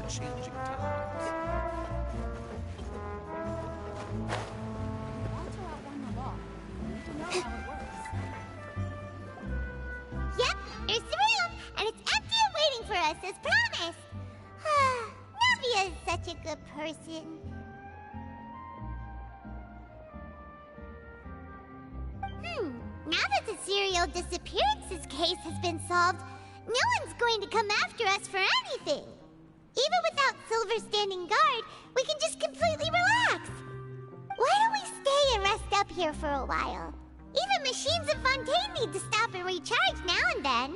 changing times. Yep, here's the room, and it's empty and waiting for us as promised. Navia is such a good person. Now that the serial disappearances case has been solved, no one's going to come after us for anything. Even without Silver standing guard, we can just completely relax. Why don't we stay and rest up here for a while? Even machines in Fontaine need to stop and recharge now and then.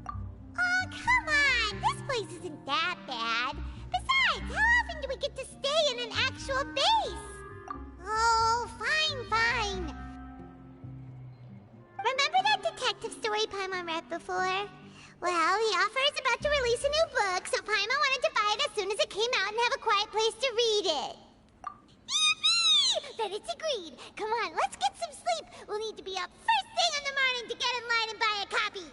Oh, come on! This place isn't that bad. Besides, how often do we get to stay in an actual base? Oh, fine. Remember that detective story Paimon read before? Well, the author is about to release a new book, so Paimon wanted to buy it as soon as it came out and have a quiet place to read it. Yippee! Then it's agreed. Come on, let's get some sleep. We'll need to be up first thing in the morning to get in line and buy a copy.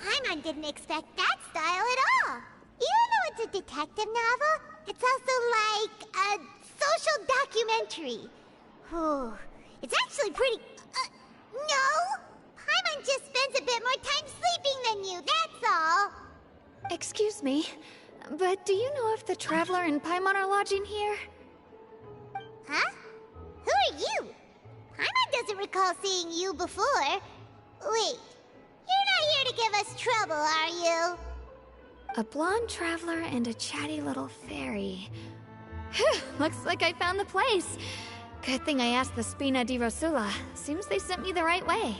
Paimon didn't expect that style at all. Even though it's a detective novel, it's also like a social documentary. Whew. It's actually pretty... no! Paimon just spends a bit more time sleeping than you, that's all. Excuse me, but do you know if the Traveler and Paimon are lodging here? Huh? Who are you? Paimon doesn't recall seeing you before. Wait, you're not here to give us trouble, are you? A blonde traveler and a chatty little fairy. Phew, looks like I found the place. Good thing I asked the Spina di Rosula. Seems they sent me the right way.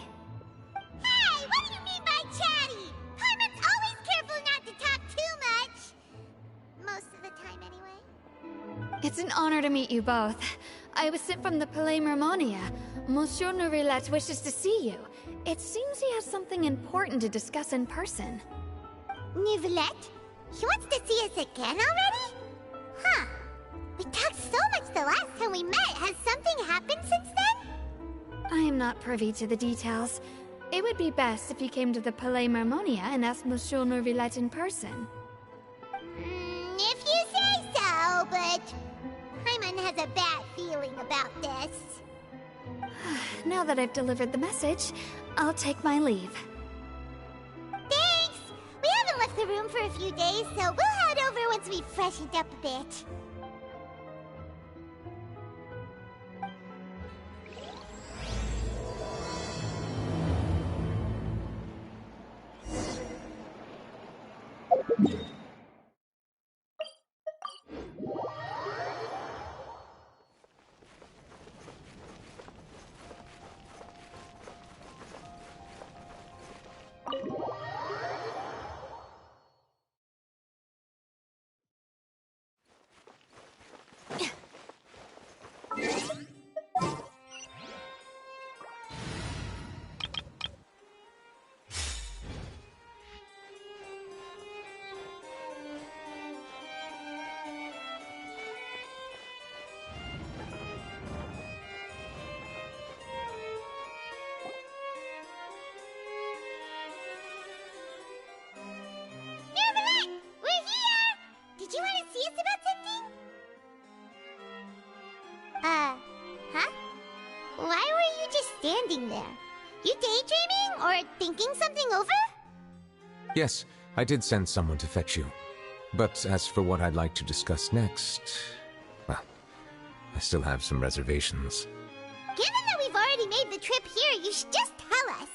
Hey, what do you mean by chatty? Paimon's always careful not to talk too much. Most of the time, anyway. It's an honor to meet you both. I was sent from the Palais Mermonia. Monsieur Nourilette wishes to see you. It seems he has something important to discuss in person. Nourilette? He wants to see us again already? Huh. We talked so much the last time we met. Has something happened since then? I am not privy to the details. It would be best if you came to the Palais Mermonia and asked Monsieur Nourilette in person. If you say so, but Paimon has a bad feeling about this. Now that I've delivered the message, I'll take my leave. Thanks! We haven't left the room for a few days, so we'll head over once we've freshened up a bit. There. You daydreaming or thinking something over? Yes, I did send someone to fetch you. But as for what I'd like to discuss next, well, I still have some reservations. Given that we've already made the trip here, you should just tell us.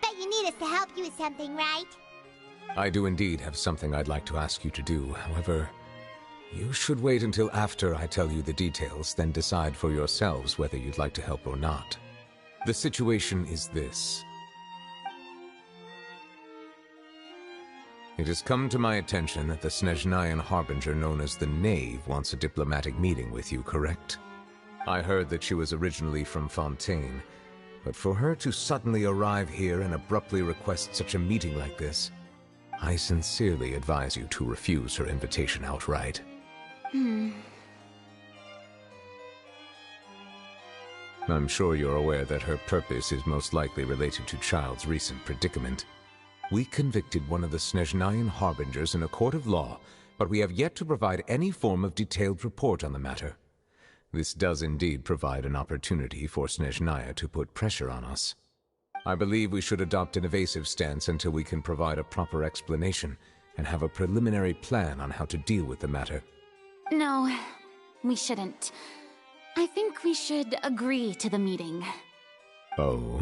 Bet you need us to help you with something, right? I do indeed have something I'd like to ask you to do. However, you should wait until after I tell you the details, then decide for yourselves whether you'd like to help or not. The situation is this. It has come to my attention that the Snezhnayan harbinger known as the Knave wants a diplomatic meeting with you, correct? I heard that she was originally from Fontaine, but for her to suddenly arrive here and abruptly request such a meeting like this, I sincerely advise you to refuse her invitation outright. I'm sure you're aware that her purpose is most likely related to Child's recent predicament. We convicted one of the Snezhnayan harbingers in a court of law, but we have yet to provide any form of detailed report on the matter. This does indeed provide an opportunity for Snezhnaya to put pressure on us. I believe we should adopt an evasive stance until we can provide a proper explanation and have a preliminary plan on how to deal with the matter. No, we shouldn't. I think we should agree to the meeting. Oh?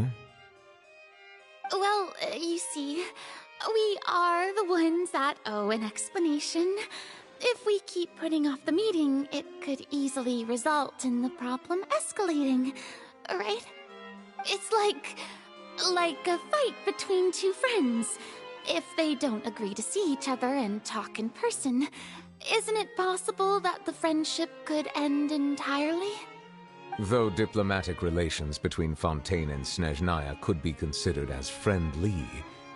Well, you see, we are the ones that owe an explanation. If we keep putting off the meeting, it could easily result in the problem escalating, right? It's like a fight between two friends. If they don't agree to see each other and talk in person, isn't it possible that the friendship could end entirely? Though diplomatic relations between Fontaine and Snezhnaya could be considered as friendly,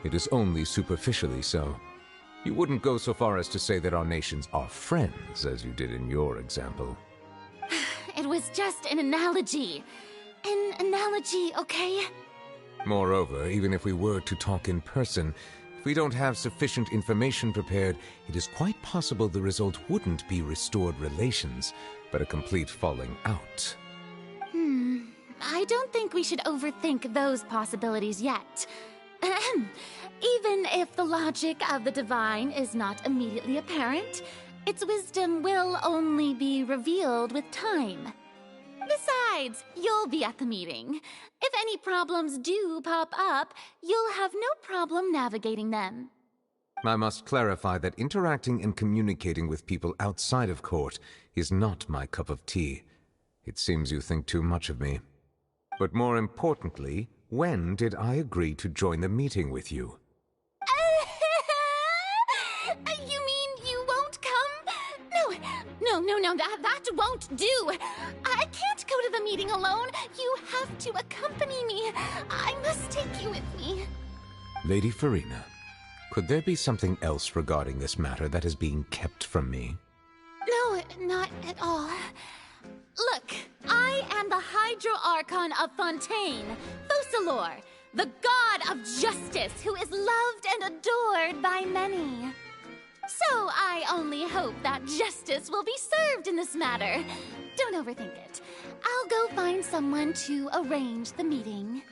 it is only superficially so. You wouldn't go so far as to say that our nations are friends, as you did in your example. It was just an analogy. An analogy, okay? Moreover, even if we were to talk in person, if we don't have sufficient information prepared, it is quite possible the result wouldn't be restored relations, but a complete falling out. I don't think we should overthink those possibilities yet. Even if the logic of the divine is not immediately apparent, its wisdom will only be revealed with time. Besides, you'll be at the meeting. If any problems do pop up, you'll have no problem navigating them. I must clarify that interacting and communicating with people outside of court is not my cup of tea. It seems you think too much of me. But more importantly, when did I agree to join the meeting with you? You mean you won't come? No, that won't do. I can't go to the meeting alone. You have to accompany me. I must take you with me. Lady Farina, could there be something else regarding this matter that is being kept from me? No, not at all. Look, I am the Hydro Archon of Fontaine, Focalor, the god of justice who is loved and adored by many. So I only hope that justice will be served in this matter. Don't overthink it. I'll go find someone to arrange the meeting.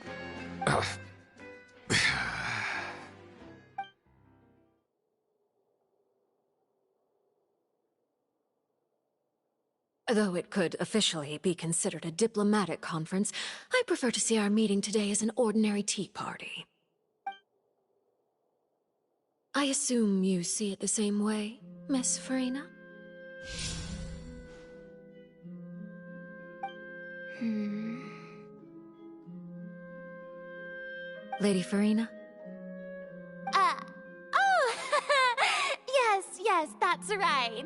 Though it could officially be considered a diplomatic conference, I prefer to see our meeting today as an ordinary tea party. I assume you see it the same way, Miss Farina? Lady Farina? Yes, that's right.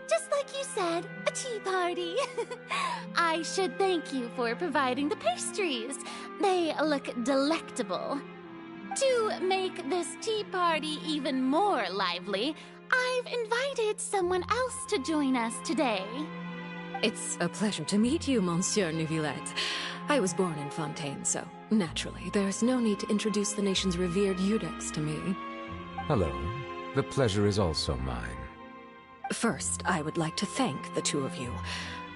Just like you said, a tea party. I should thank you for providing the pastries. They look delectable. To make this tea party even more lively, I've invited someone else to join us today. It's a pleasure to meet you, Monsieur Neuvillette. I was born in Fontaine, so naturally, there's no need to introduce the nation's revered Eudex to me. Hello. The pleasure is also mine. First, I would like to thank the two of you.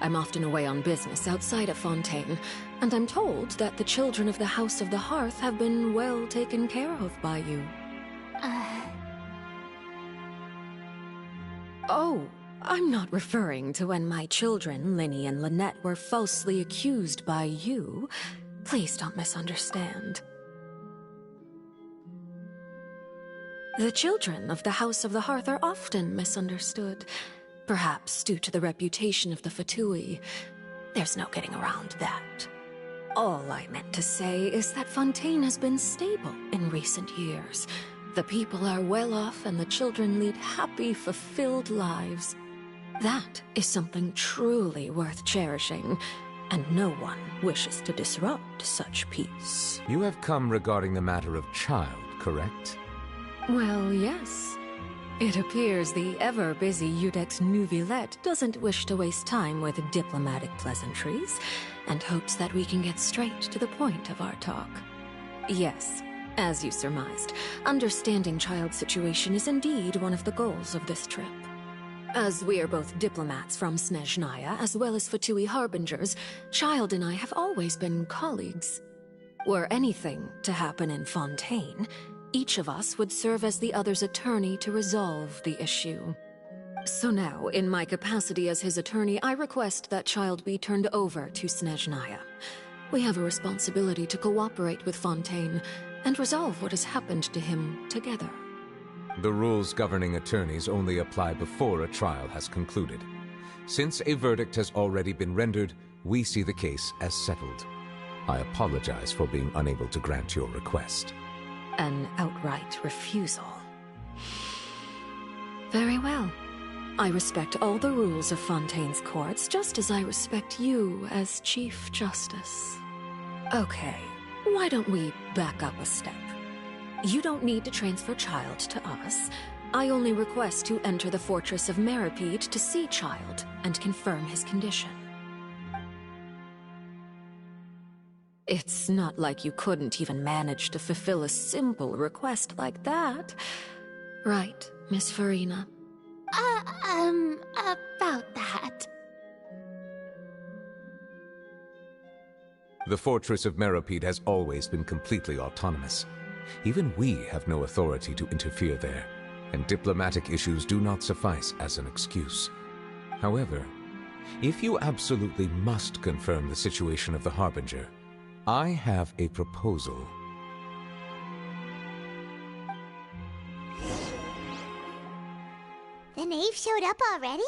I'm often away on business outside of Fontaine, and I'm told that the children of the House of the Hearth have been well taken care of by you. Oh, I'm not referring to when my children, Linny and Lynette, were falsely accused by you. Please don't misunderstand. The children of the House of the Hearth are often misunderstood, perhaps due to the reputation of the Fatui. There's no getting around that. All I meant to say is that Fontaine has been stable in recent years. The people are well off and the children lead happy, fulfilled lives. That is something truly worth cherishing, and no one wishes to disrupt such peace. You have come regarding the matter of Child, correct? Well, yes. It appears the ever-busy Udex Nuvillette doesn't wish to waste time with diplomatic pleasantries, and hopes that we can get straight to the point of our talk. Yes, as you surmised, understanding Child's situation is indeed one of the goals of this trip. As we are both diplomats from Snezhnaya as well as Fatui Harbingers, Child and I have always been colleagues. Were anything to happen in Fontaine, each of us would serve as the other's attorney to resolve the issue. So now, in my capacity as his attorney, I request that Child be turned over to Snezhnaya. We have a responsibility to cooperate with Fontaine and resolve what has happened to him together. The rules governing attorneys only apply before a trial has concluded. Since a verdict has already been rendered, we see the case as settled. I apologize for being unable to grant your request. An outright refusal. Very well. I respect all the rules of Fontaine's courts, just as I respect you as Chief Justice. Okay, why don't we back up a step? You don't need to transfer Child to us. I only request to enter the Fortress of Meripede to see Child and confirm his condition. It's not like you couldn't even manage to fulfill a simple request like that. Right, Miss Farina? About that. The Fortress of Meripede has always been completely autonomous. Even we have no authority to interfere there, and diplomatic issues do not suffice as an excuse. However, if you absolutely must confirm the situation of the Harbinger, I have a proposal. The knave showed up already?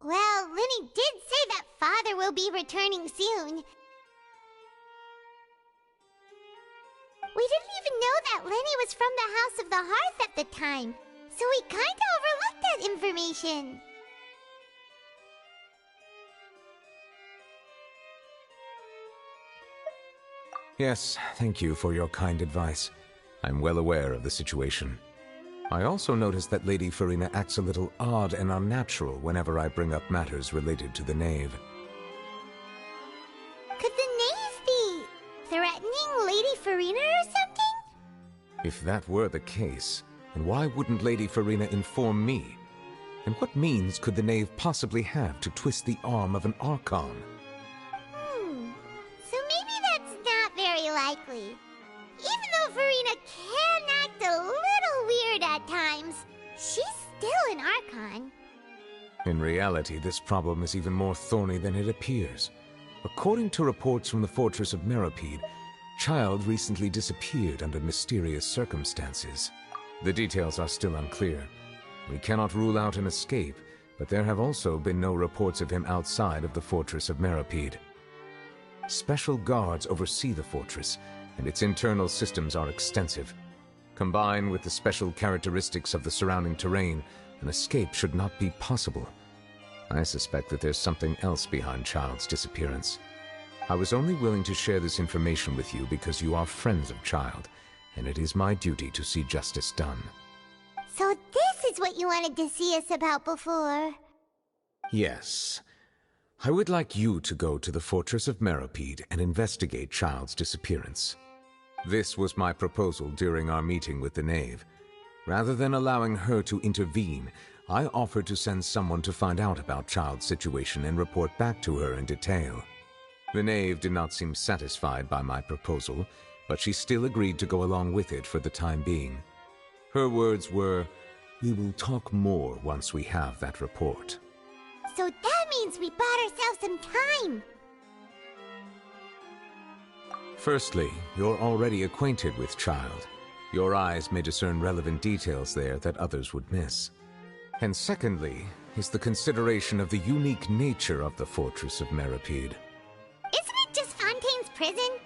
Well, Linny did say that Father will be returning soon. We didn't even know that Linny was from the House of the Hearth at the time, so we kinda overlooked that information. Yes, thank you for your kind advice. I'm well aware of the situation. I also noticed that Lady Farina acts a little odd and unnatural whenever I bring up matters related to the knave. Could the knave be threatening Lady Farina or something? If that were the case, then why wouldn't Lady Farina inform me? And what means could the knave possibly have to twist the arm of an Archon? So maybe that's not very likely. Even though Farina can act a little weird at times, she's still an Archon. In reality, this problem is even more thorny than it appears. According to reports from the Fortress of Meripede, Child recently disappeared under mysterious circumstances. The details are still unclear. We cannot rule out an escape, but there have also been no reports of him outside of the Fortress of Meripede. Special guards oversee the fortress, and its internal systems are extensive. Combined with the special characteristics of the surrounding terrain, an escape should not be possible. I suspect that there's something else behind Child's disappearance. I was only willing to share this information with you because you are friends of Child, and it is my duty to see justice done. So this is what you wanted to see us about before? Yes. I would like you to go to the Fortress of Meripede and investigate Child's disappearance. This was my proposal during our meeting with the knave. Rather than allowing her to intervene, I offered to send someone to find out about Child's situation and report back to her in detail. The knave did not seem satisfied by my proposal, but she still agreed to go along with it for the time being. Her words were, "We will talk more once we have that report." So that means we bought ourselves some time! Firstly, you're already acquainted with Child. Your eyes may discern relevant details there that others would miss. And secondly, is the consideration of the unique nature of the Fortress of Meripede. Isn't it just Fontaine's prison?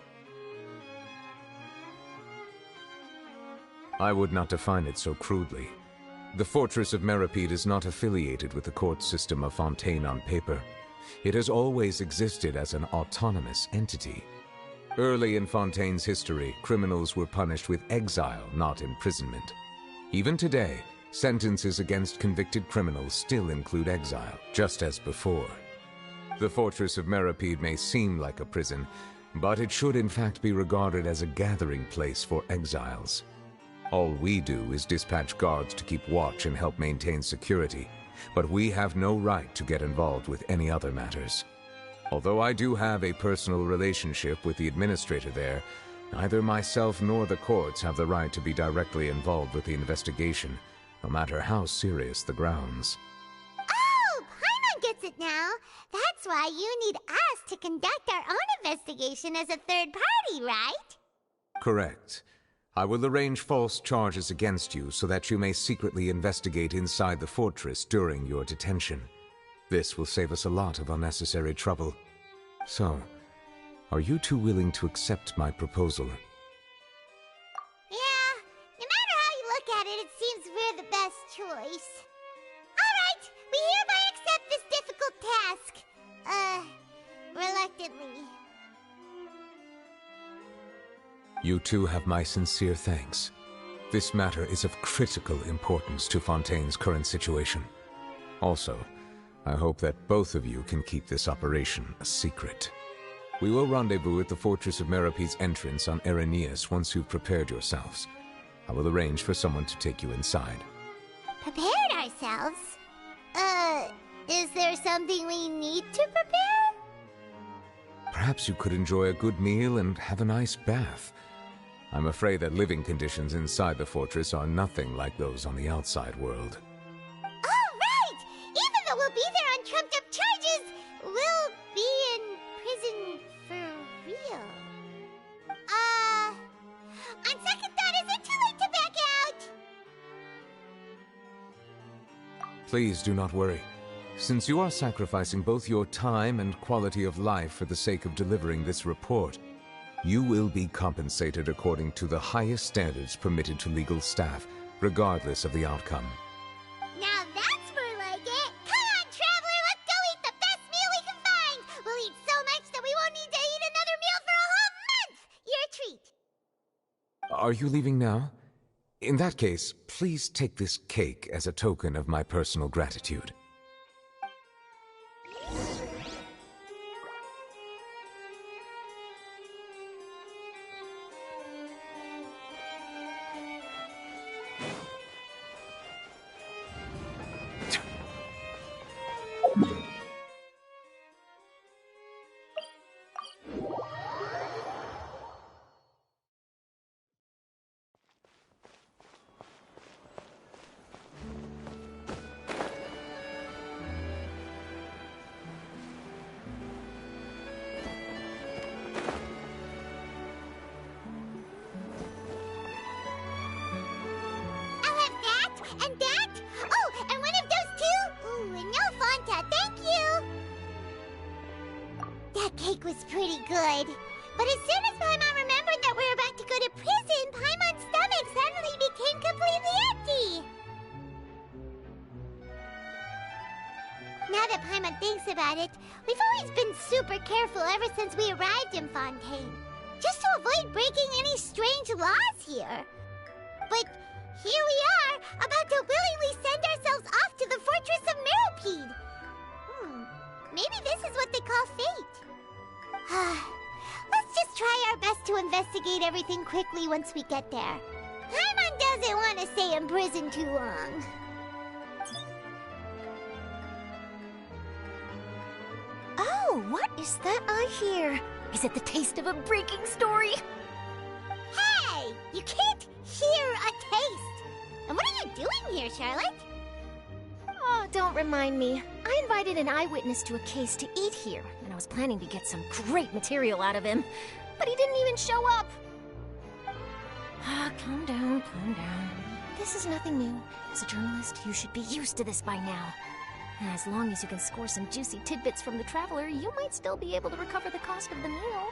I would not define it so crudely. The Fortress of Meripede is not affiliated with the court system of Fontaine on paper. It has always existed as an autonomous entity. Early in Fontaine's history, criminals were punished with exile, not imprisonment. Even today, Sentences against convicted criminals still include exile, just as before. The Fortress of Meripede may seem like a prison, but it should in fact be regarded as a gathering place for exiles. All we do is dispatch guards to keep watch and help maintain security, but we have no right to get involved with any other matters. Although I do have a personal relationship with the administrator there, neither myself nor the courts have the right to be directly involved with the investigation, no matter how serious the grounds. Oh, Paimon gets it now. That's why you need us to conduct our own investigation as a third party, right? Correct. I will arrange false charges against you so that you may secretly investigate inside the fortress during your detention. This will save us a lot of unnecessary trouble. So, are you two willing to accept my proposal? Yeah, no matter how you look at it, it seems we're the best choice. Alright, we hereby accept this difficult task. Reluctantly. You two have my sincere thanks. This matter is of critical importance to Fontaine's current situation. Also, I hope that both of you can keep this operation a secret. We will rendezvous at the Fortress of Meripede's entrance on Erinius once you've prepared yourselves. I will arrange for someone to take you inside. Prepared ourselves? Is there something we need to prepare? Perhaps you could enjoy a good meal and have a nice bath. I'm afraid that living conditions inside the fortress are nothing like those on the outside world. Oh, right! Even though we'll be there on trumped-up charges, we'll be in prison for real. On second thought, is it too late to back out? Please do not worry. Since you are sacrificing both your time and quality of life for the sake of delivering this report, you will be compensated according to the highest standards permitted to legal staff, regardless of the outcome. Now that's more like it! Come on, Traveler, let's go eat the best meal we can find! We'll eat so much that we won't need to eat another meal for a whole month! You're a treat! Are you leaving now? In that case, please take this cake as a token of my personal gratitude. Was pretty good. But as soon as Paimon remembered that we were about to go to prison, Paimon's stomach suddenly became completely empty. Now that Paimon thinks about it, we've always been super careful ever since we arrived in Fontaine, just to avoid breaking any strange laws here. But here we are, about to willingly send ourselves off to the Fortress of Meripede. Maybe this is what they call fate. Let's just try our best to investigate everything quickly once we get there. Paimon doesn't want to stay in prison too long. Oh, what is that I hear? Is it the taste of a breaking story? Hey! You can't hear a taste! And what are you doing here, Charlotte? Oh, don't remind me. I invited an eyewitness to a case to eat here, and I was planning to get some great material out of him. But he didn't even show up. Calm down, calm down. This is nothing new. As a journalist, you should be used to this by now. As long as you can score some juicy tidbits from the Traveler, you might still be able to recover the cost of the meal.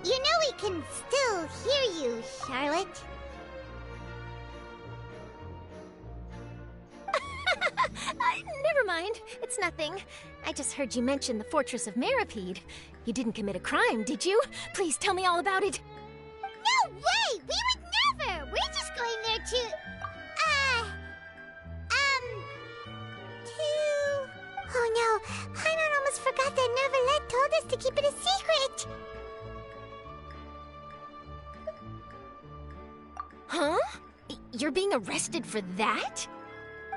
You know we can still hear you, Charlotte. Never mind. It's nothing. I just heard you mention the Fortress of Meripede. You didn't commit a crime, did you? Please tell me all about it. No way! We would never! We're just going there to... Oh no, Paimon almost forgot that Neverlet told us to keep it a secret! Huh? You're being arrested for that?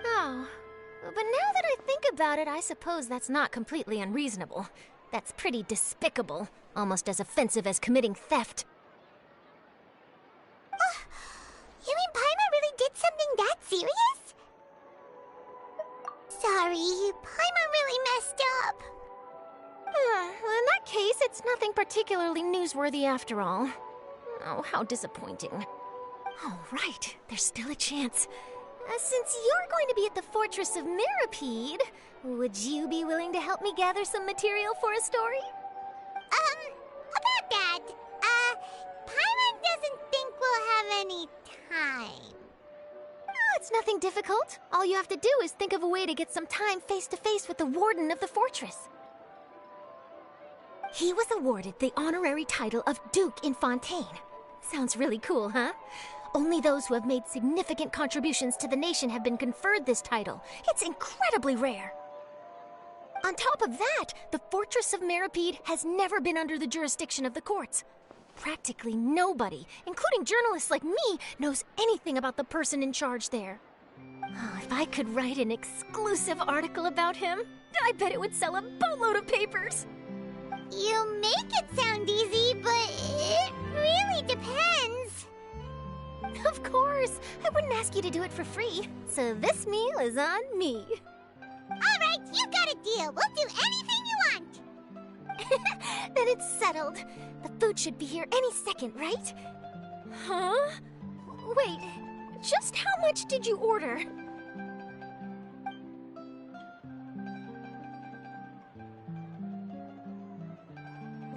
Oh, but now that I think about it, I suppose that's not completely unreasonable. That's pretty despicable, almost as offensive as committing theft. You mean Paimon really did something that serious? Sorry, Paimon really messed up. In that case, it's nothing particularly newsworthy after all. Oh, how disappointing. Oh, right. There's still a chance. Since you're going to be at the Fortress of Mirapede, would you be willing to help me gather some material for a story? About that, Paimon doesn't think we'll have any time. Oh, it's nothing difficult. All you have to do is think of a way to get some time face-to-face with the warden of the fortress. He was awarded the honorary title of Duke in Fontaine. Sounds really cool, huh? Only those who have made significant contributions to the nation have been conferred this title. It's incredibly rare. On top of that, the Fortress of Mirapede has never been under the jurisdiction of the courts. Practically nobody, including journalists like me, knows anything about the person in charge there. Oh, if I could write an exclusive article about him, I bet it would sell a boatload of papers. You make it sound easy, but it really depends. Of course, I wouldn't ask you to do it for free, so this meal is on me. All right, you got a deal. We'll do anything you want. Then it's settled. The food should be here any second, right? Huh? Wait, just how much did you order?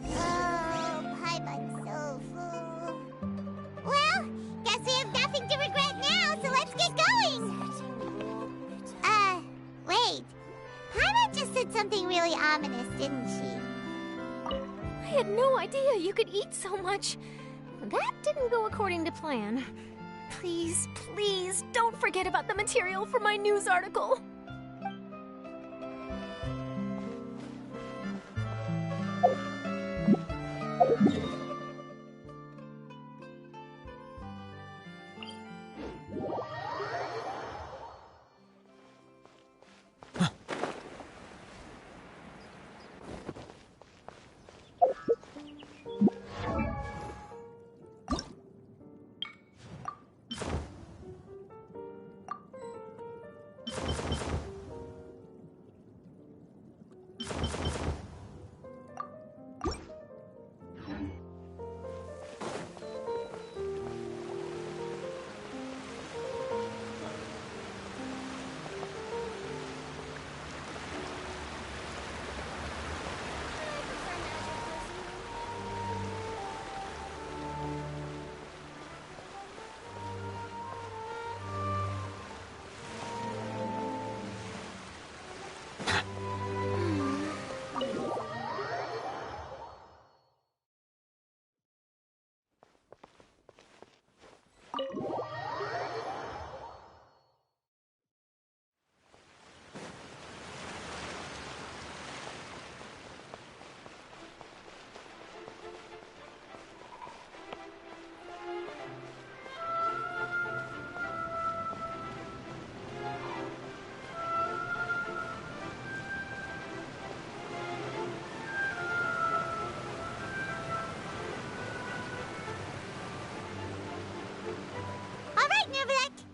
Oh, Paimon's so full. Well, guess we have nothing to regret now, so let's get going. Wait. Paimon just said something really ominous, didn't she? I had no idea you could eat so much. That didn't go according to plan. Please, please, don't forget about the material for my news article.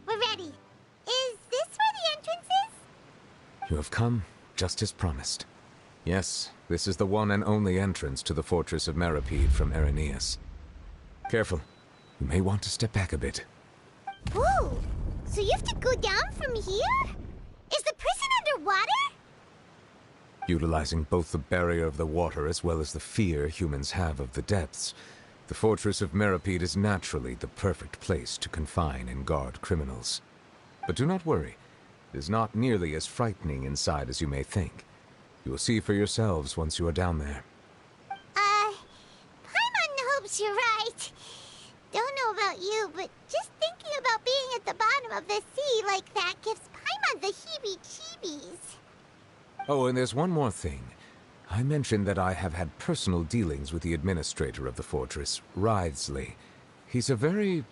We're ready. Is this where the entrance is? You have come, just as promised. Yes, this is the one and only entrance to the Fortress of Mirapede from Araneus. Careful. You may want to step back a bit. Whoa! So you have to go down from here? Is the prison underwater? Utilizing both the barrier of the water as well as the fear humans have of the depths, the Fortress of Mirapede is naturally the perfect place to confine and guard criminals. But do not worry. It is not nearly as frightening inside as you may think. You will see for yourselves once you are down there. Paimon hopes you're right. Don't know about you, but just thinking about being at the bottom of the sea like that gives Paimon the heebie-jeebies. Oh, and there's one more thing. I mentioned that I have had personal dealings with the administrator of the fortress, Wriothesley. He's a very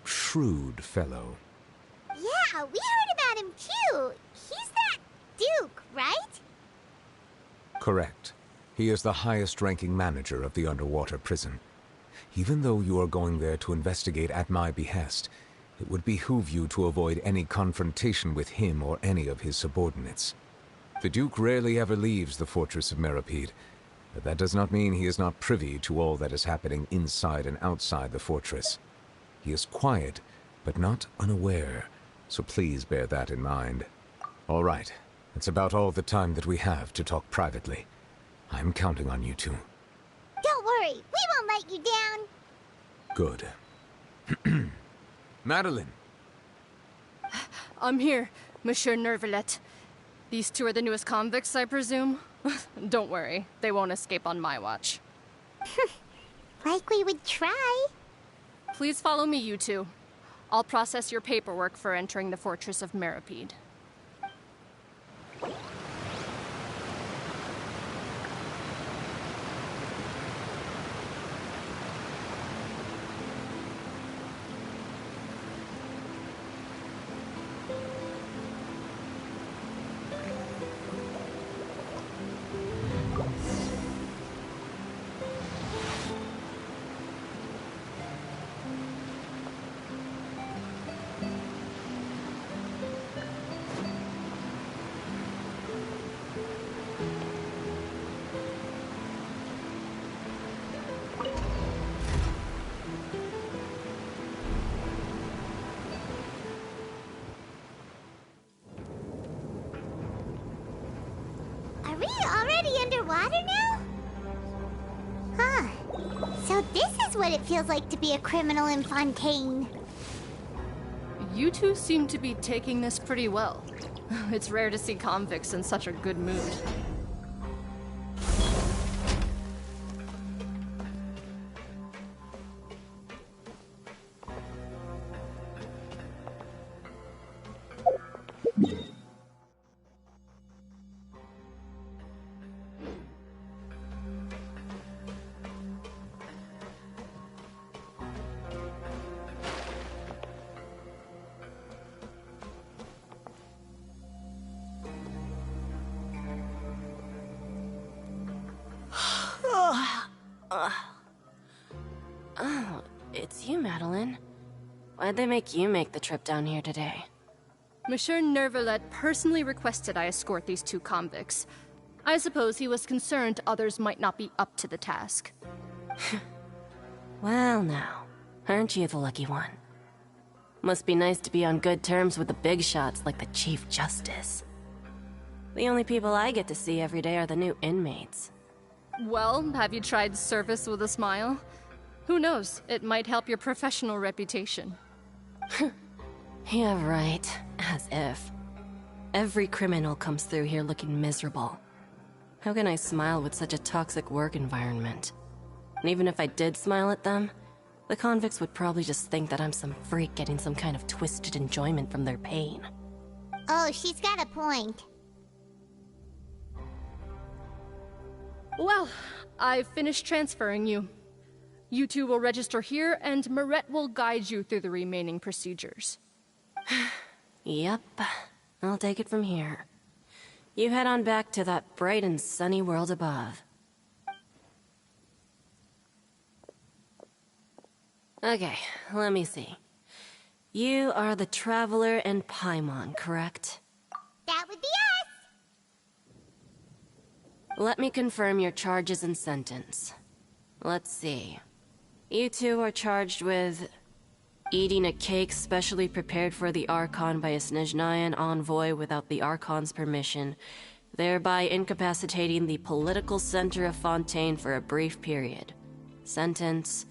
shrewd fellow. Yeah, we heard about him too. He's that Duke, right? Correct. He is the highest-ranking manager of the underwater prison. Even though you are going there to investigate at my behest, it would behoove you to avoid any confrontation with him or any of his subordinates. The Duke rarely ever leaves the fortress of Meripede, but that does not mean he is not privy to all that is happening inside and outside the fortress. He is quiet, but not unaware, so please bear that in mind. All right, that's about all the time that we have to talk privately. I'm counting on you two. Don't worry, we won't let you down. Good. Madeline! I'm here, Monsieur Nervalet. These two are the newest convicts, I presume? Don't worry, they won't escape on my watch. Like we would try. Please follow me, you two. I'll process your paperwork for entering the Fortress of Meripede. Are we already underwater now? Huh. So this is what it feels like to be a criminal in Fontaine. You two seem to be taking this pretty well. It's rare to see convicts in such a good mood. Oh, it's you, Madeline. Why'd they make you make the trip down here today? Monsieur Nervalet personally requested I escort these two convicts. I suppose he was concerned others might not be up to the task. Well now, aren't you the lucky one? Must be nice to be on good terms with the big shots like the Chief Justice. The only people I get to see every day are the new inmates. Well, have you tried service with a smile? Who knows, it might help your professional reputation. Yeah, right. As if. Every criminal comes through here looking miserable. How can I smile with such a toxic work environment? And even if I did smile at them, the convicts would probably just think that I'm some freak getting some kind of twisted enjoyment from their pain. Oh, she's got a point. Well, I've finished transferring you. You two will register here, and Marette will guide you through the remaining procedures. Yep, I'll take it from here. You head on back to that bright and sunny world above. Okay, let me see. You are the Traveler and Paimon, correct? That would be us! Let me confirm your charges and sentence. Let's see. You two are charged with eating a cake specially prepared for the Archon by a Snezhnayan envoy without the Archon's permission, thereby incapacitating the political center of Fontaine for a brief period. Sentence: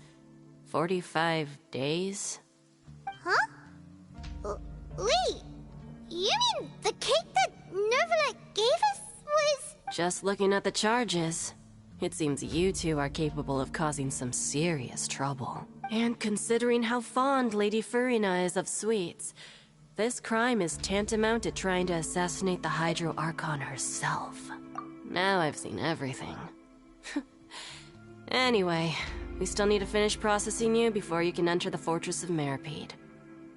45 days? Huh? Wait, you mean the cake that Nervalet gave us was... Just looking at the charges, it seems you two are capable of causing some serious trouble. And considering how fond Lady Furina is of sweets, This crime is tantamount to trying to assassinate the Hydro Archon herself. Now I've seen everything. Anyway, we still need to finish processing you before you can enter the Fortress of Meripede.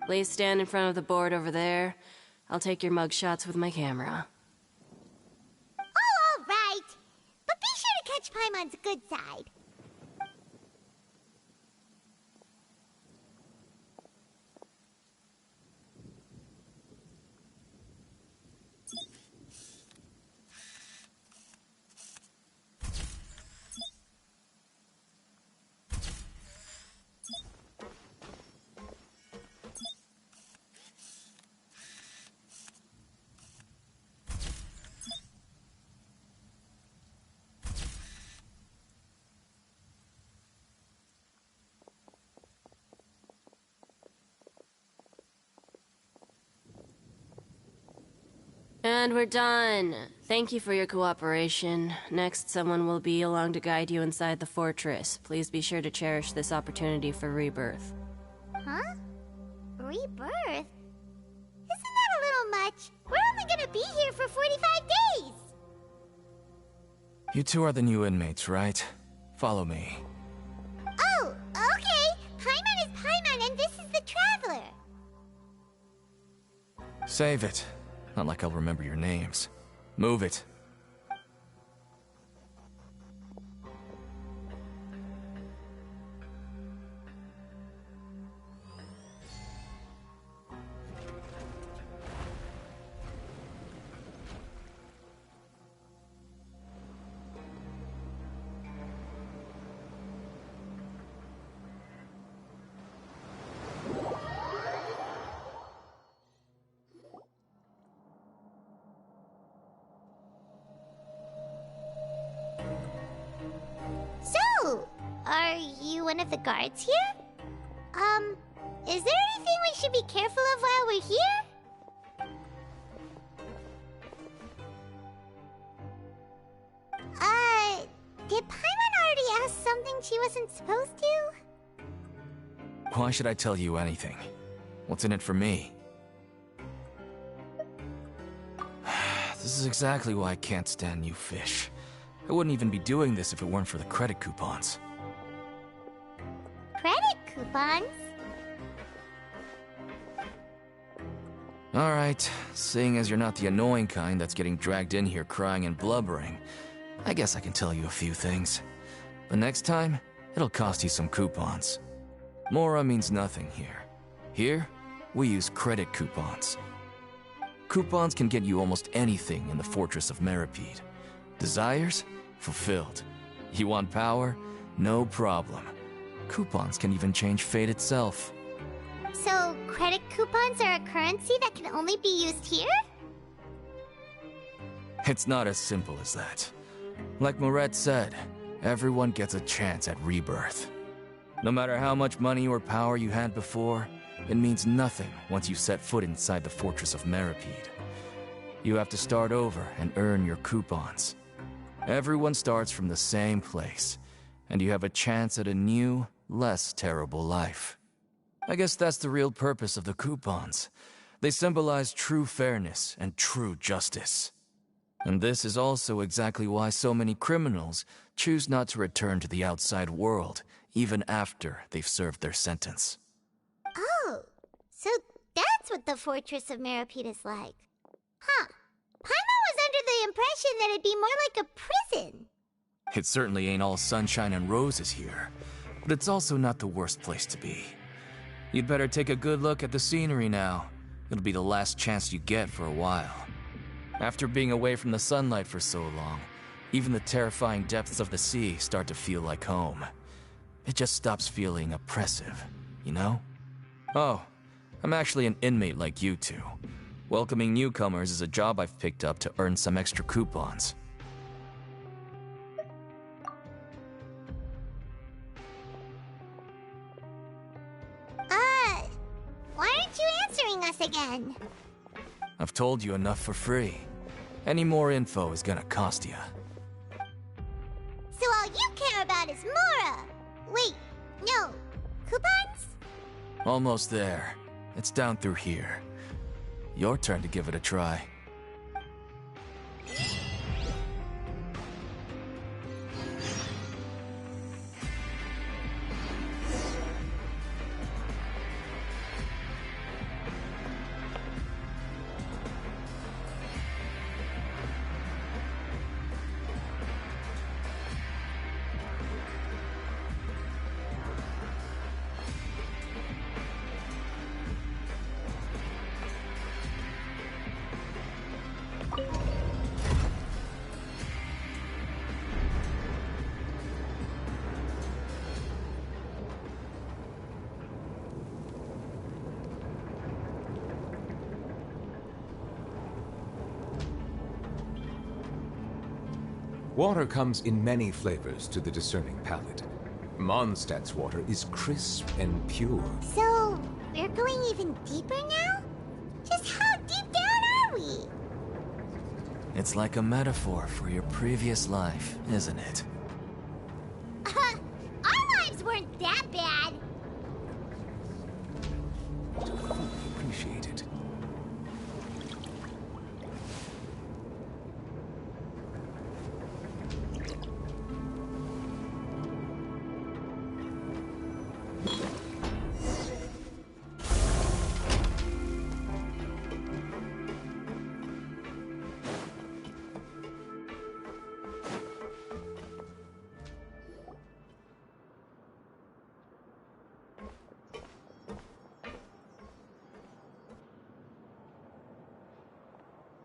Please stand in front of the board over there. I'll take your mugshots with my camera. Oh, all right. But be sure to catch Paimon's good side. And we're done. Thank you for your cooperation. Next, someone will be along to guide you inside the fortress. Please be sure to cherish this opportunity for rebirth. Huh? Rebirth? Isn't that a little much? We're only gonna be here for 45 days! You two are the new inmates, right? Follow me. Oh, okay. Paimon is Paimon and this is the Traveler. Save it. Not like I'll remember your names. Move it. So, are you one of the guards here? Is there anything we should be careful of while we're here? Did Paimon already ask something she wasn't supposed to? Why should I tell you anything? What's in it for me? This is exactly why I can't stand you fish. I wouldn't even be doing this if it weren't for the credit coupons. Credit coupons? Alright, seeing as you're not the annoying kind that's getting dragged in here crying and blubbering, I guess I can tell you a few things. But next time, it'll cost you some coupons. Mora means nothing here. Here, we use credit coupons. Coupons can get you almost anything in the Fortress of Meripede. Desires? Fulfilled. You want power? No problem. Coupons can even change fate itself. So, credit coupons are a currency that can only be used here? It's not as simple as that. Like Moret said, everyone gets a chance at rebirth. No matter how much money or power you had before, it means nothing once you set foot inside the Fortress of Meripede. You have to start over and earn your coupons. Everyone starts from the same place, and you have a chance at a new, less terrible life. I guess that's the real purpose of the coupons. They symbolize true fairness and true justice. And this is also exactly why so many criminals choose not to return to the outside world, even after they've served their sentence. Oh, so that's what the Fortress of Meripede is like. Huh. Paimon was under the impression that it'd be more like a prison. It certainly ain't all sunshine and roses here, but it's also not the worst place to be. You'd better take a good look at the scenery now. It'll be the last chance you get for a while. After being away from the sunlight for so long, even the terrifying depths of the sea start to feel like home. It just stops feeling oppressive, you know? Oh, I'm actually an inmate like you two. Welcoming newcomers is a job I've picked up to earn some extra coupons. Why aren't you answering us again? I've told you enough for free. Any more info is gonna cost you. So all you care about is Mora! Wait, no. Coupons? Almost there. It's down through here. Your turn to give it a try. Water comes in many flavors to the discerning palate. Mondstadt's water is crisp and pure. So, we're going even deeper now? Just how deep down are we? It's like a metaphor for your previous life, isn't it? Our lives weren't that bad. Fully appreciate it.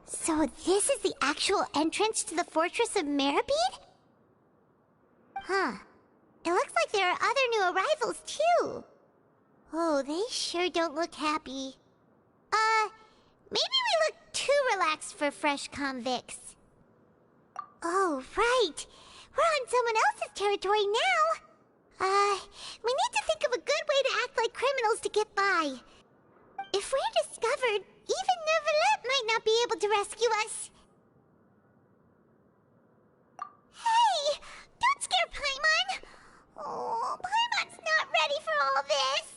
So this is the actual entrance to the Fortress of Meripede? Huh. It looks like there are other new arrivals, too. Oh, they sure don't look happy. Maybe we look too relaxed for fresh convicts. Oh, right. We're on someone else's territory now. We need to think of a good way to act like criminals to get by. If we're discovered, even Neuvillette might not be able to rescue us. Hey! Don't scare Paimon! Oh, Paimon's not ready for all this!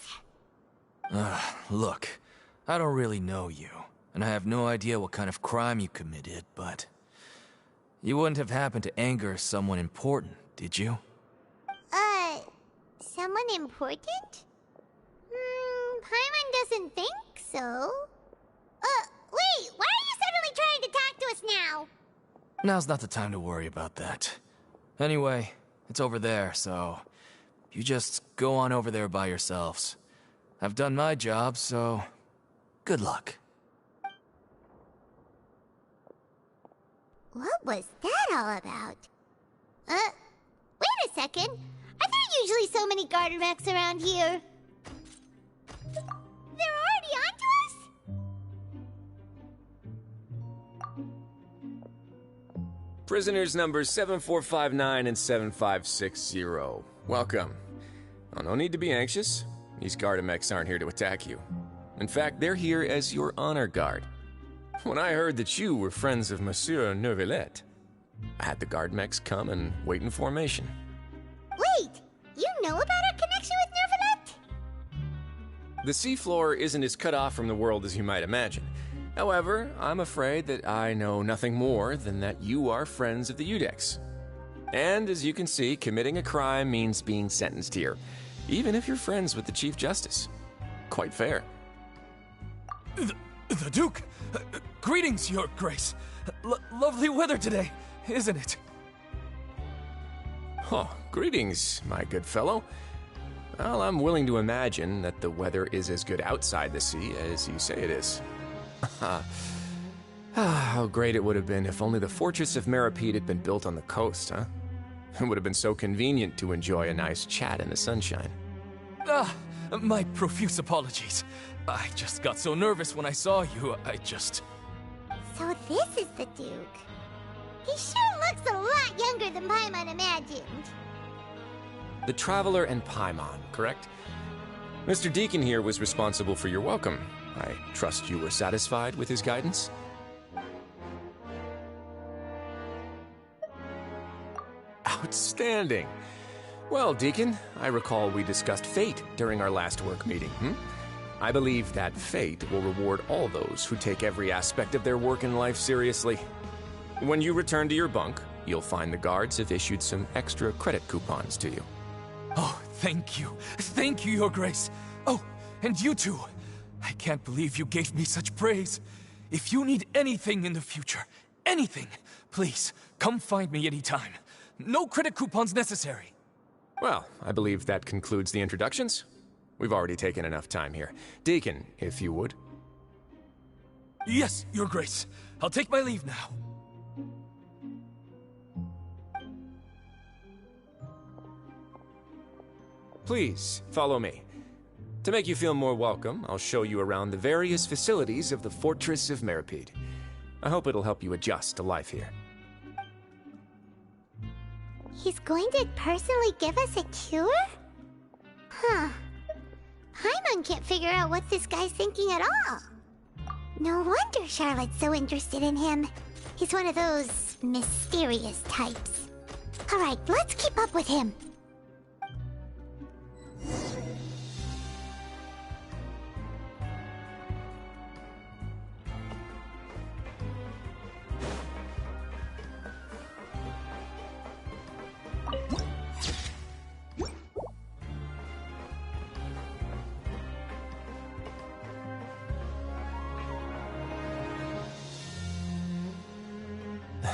Look, I don't really know you, and I have no idea what kind of crime you committed, but... You wouldn't have happened to anger someone important, did you? Someone important? Paimon doesn't think so. Wait, why are you suddenly trying to talk to us now? Now's not the time to worry about that. Anyway, it's over there, so... You just go on over there by yourselves. I've done my job, so... Good luck. What was that all about? Wait a second. Are there usually so many garter mechs around here? They're already onto us? Prisoners numbers 7459 and 7560. Welcome. Oh, no need to be anxious. These Gardamex aren't here to attack you. In fact, they're here as your honor guard. When I heard that you were friends of Monsieur Neuvillette, I had the Gardamex come and wait in formation. Wait! You know about our connection with Neuvillette? The seafloor isn't as cut off from the world as you might imagine. However, I'm afraid that I know nothing more than that you are friends of the Udex. And as you can see, committing a crime means being sentenced here, even if you're friends with the Chief Justice. Quite fair. The Duke! Greetings, Your Grace. Lovely weather today, isn't it? Oh, greetings, my good fellow. Well, I'm willing to imagine that the weather is as good outside the sea as you say it is. How great it would have been if only the Fortress of Meripede had been built on the coast, huh? It would have been so convenient to enjoy a nice chat in the sunshine. My profuse apologies. I just got so nervous when I saw you, So this is the Duke. He sure looks a lot younger than Paimon imagined. The Traveler and Paimon, correct? Mr. Deacon here was responsible for your welcome. I trust you were satisfied with his guidance? Outstanding. Well, Deacon, I recall we discussed fate during our last work meeting, I believe that fate will reward all those who take every aspect of their work in life seriously. When you return to your bunk, you'll find the guards have issued some extra credit coupons to you. Oh, thank you. Thank you, Your Grace. Oh, and you too. I can't believe you gave me such praise. If you need anything in the future, anything, please, come find me anytime. No credit coupons necessary. Well, I believe that concludes the introductions. We've already taken enough time here. Deacon, if you would. Yes, Your Grace. I'll take my leave now. Please, follow me. To make you feel more welcome, I'll show you around the various facilities of the Fortress of Meripede. I hope it'll help you adjust to life here. He's going to personally give us a cure? Huh. Paimon can't figure out what this guy's thinking at all. No wonder Charlotte's so interested in him. He's one of those mysterious types. Alright, let's keep up with him.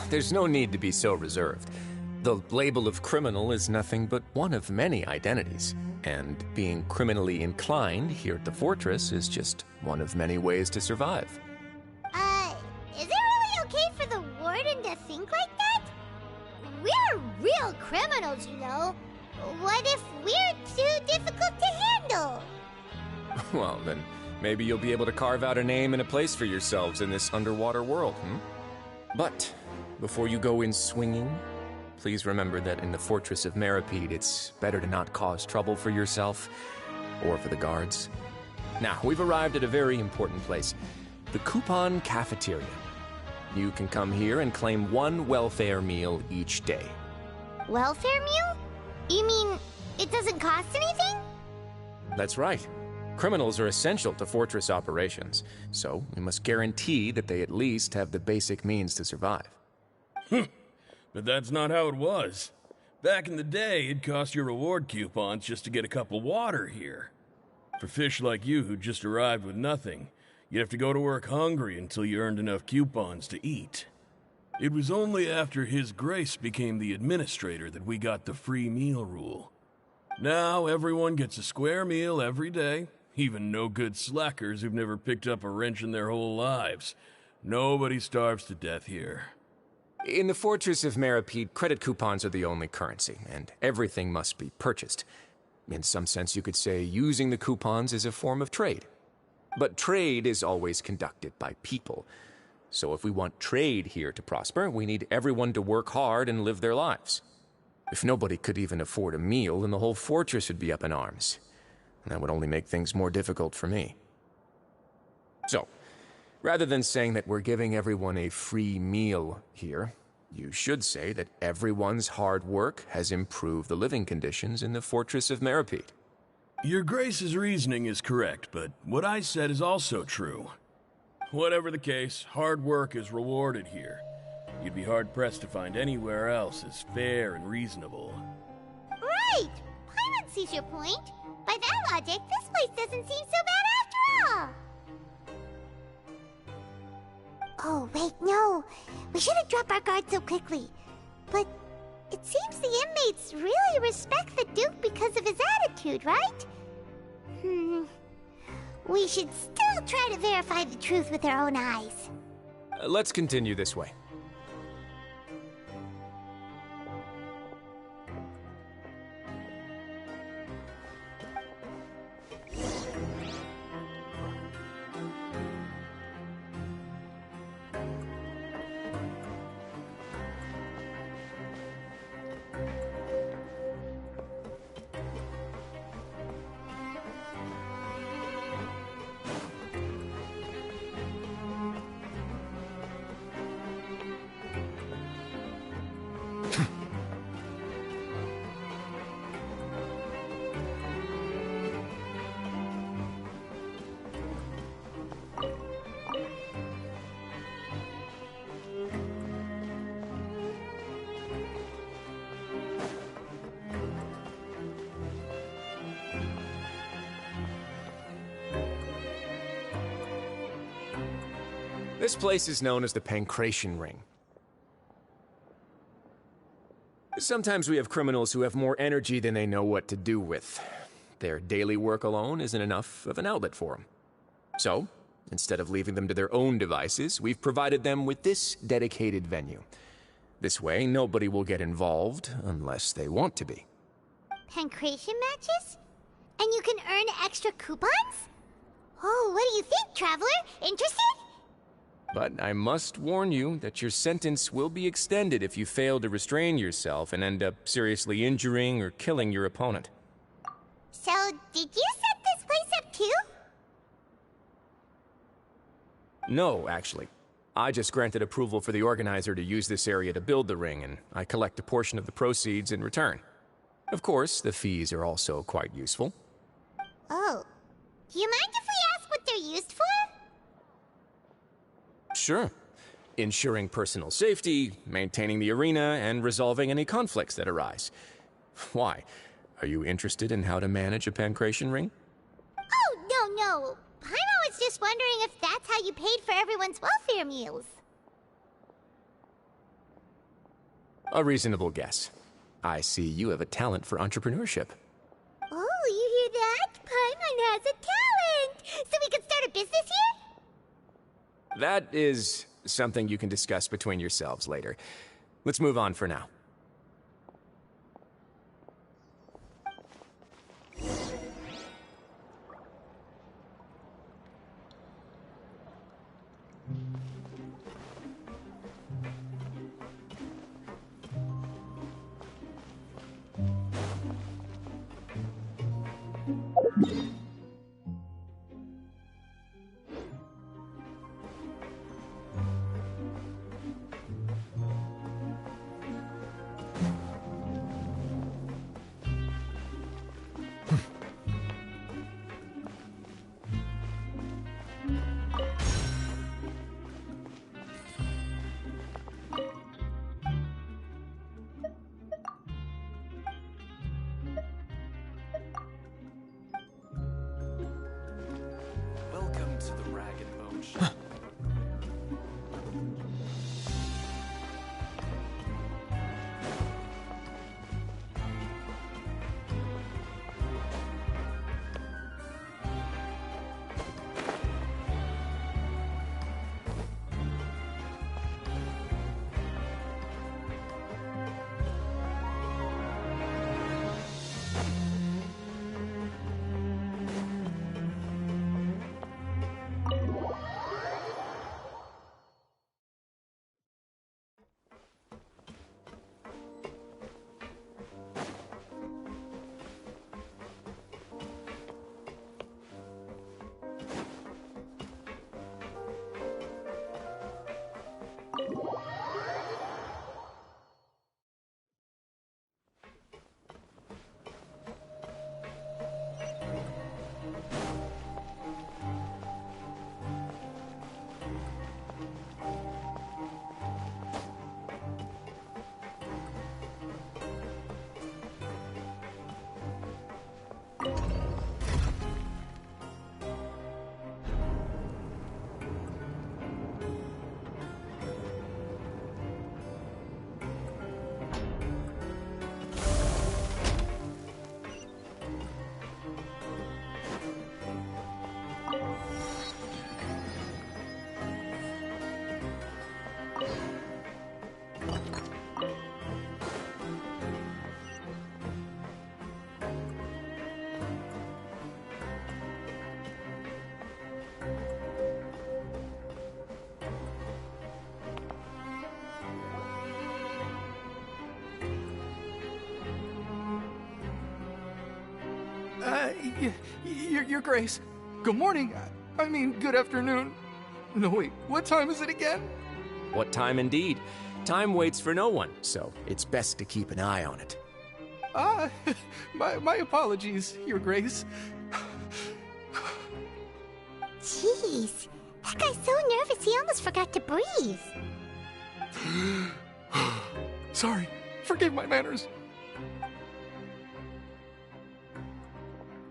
There's no need to be so reserved. The label of criminal is nothing but one of many identities, and being criminally inclined here at the Fortress is just one of many ways to survive. Is it really okay for the Warden to think like that? We're real criminals, you know. What if we're too difficult to handle? Well, then maybe you'll be able to carve out a name and a place for yourselves in this underwater world, But before you go in swinging, please remember that in the Fortress of Meripede, it's better to not cause trouble for yourself or for the guards. Now, we've arrived at a very important place, the Coupon Cafeteria. You can come here and claim one welfare meal each day. Welfare meal? You mean it doesn't cost anything? That's right. Criminals are essential to Fortress operations, so we must guarantee that they at least have the basic means to survive. But that's not how it was. Back in the day, it cost your reward coupons just to get a cup of water here. For fish like you who just arrived with nothing, you'd have to go to work hungry until you earned enough coupons to eat. It was only after His Grace became the administrator that we got the free meal rule. Now everyone gets a square meal every day, even no-good slackers who've never picked up a wrench in their whole lives. Nobody starves to death here. In the Fortress of Meripede, credit coupons are the only currency, and everything must be purchased. In some sense, you could say using the coupons is a form of trade. But trade is always conducted by people. So if we want trade here to prosper, we need everyone to work hard and live their lives. If nobody could even afford a meal, then the whole fortress would be up in arms. And that would only make things more difficult for me. So, rather than saying that we're giving everyone a free meal here, you should say that everyone's hard work has improved the living conditions in the Fortress of Meripede. Your Grace's reasoning is correct, but what I said is also true. Whatever the case, hard work is rewarded here. You'd be hard-pressed to find anywhere else as fair and reasonable. Right! Paimon sees your point. By that logic, this place doesn't seem so bad after all. Oh, wait, no. We shouldn't drop our guard so quickly. But it seems the inmates really respect the Duke because of his attitude, right? We should still try to verify the truth with our own eyes. Let's continue this way. This place is known as the Pancration Ring. Sometimes we have criminals who have more energy than they know what to do with. Their daily work alone isn't enough of an outlet for them. So, instead of leaving them to their own devices, we've provided them with this dedicated venue. This way, nobody will get involved unless they want to be. Pancration matches? And you can earn extra coupons? Oh, what do you think, Traveler? Interested? But I must warn you that your sentence will be extended if you fail to restrain yourself and end up seriously injuring or killing your opponent. So, did you set this place up too? No, actually. I just granted approval for the organizer to use this area to build the ring, and I collect a portion of the proceeds in return. Of course, the fees are also quite useful. Oh. Do you mind if we ask what they're used for? Sure. Ensuring personal safety, maintaining the arena, and resolving any conflicts that arise. Why? Are you interested in how to manage a pancration ring? Oh, no. Paimon was just wondering if that's how you paid for everyone's welfare meals. A reasonable guess. I see you have a talent for entrepreneurship. Oh, you hear that? Paimon has a talent! So we could start a business here? That is something you can discuss between yourselves later. Let's move on for now. Welcome to the Rag and Bone Shop. Your Grace. Good morning. I mean, good afternoon. No, wait, what time is it again? What time indeed? Time waits for no one, so it's best to keep an eye on it. My apologies, Your Grace. Jeez, that guy's so nervous he almost forgot to breathe. Sorry, forgive my manners.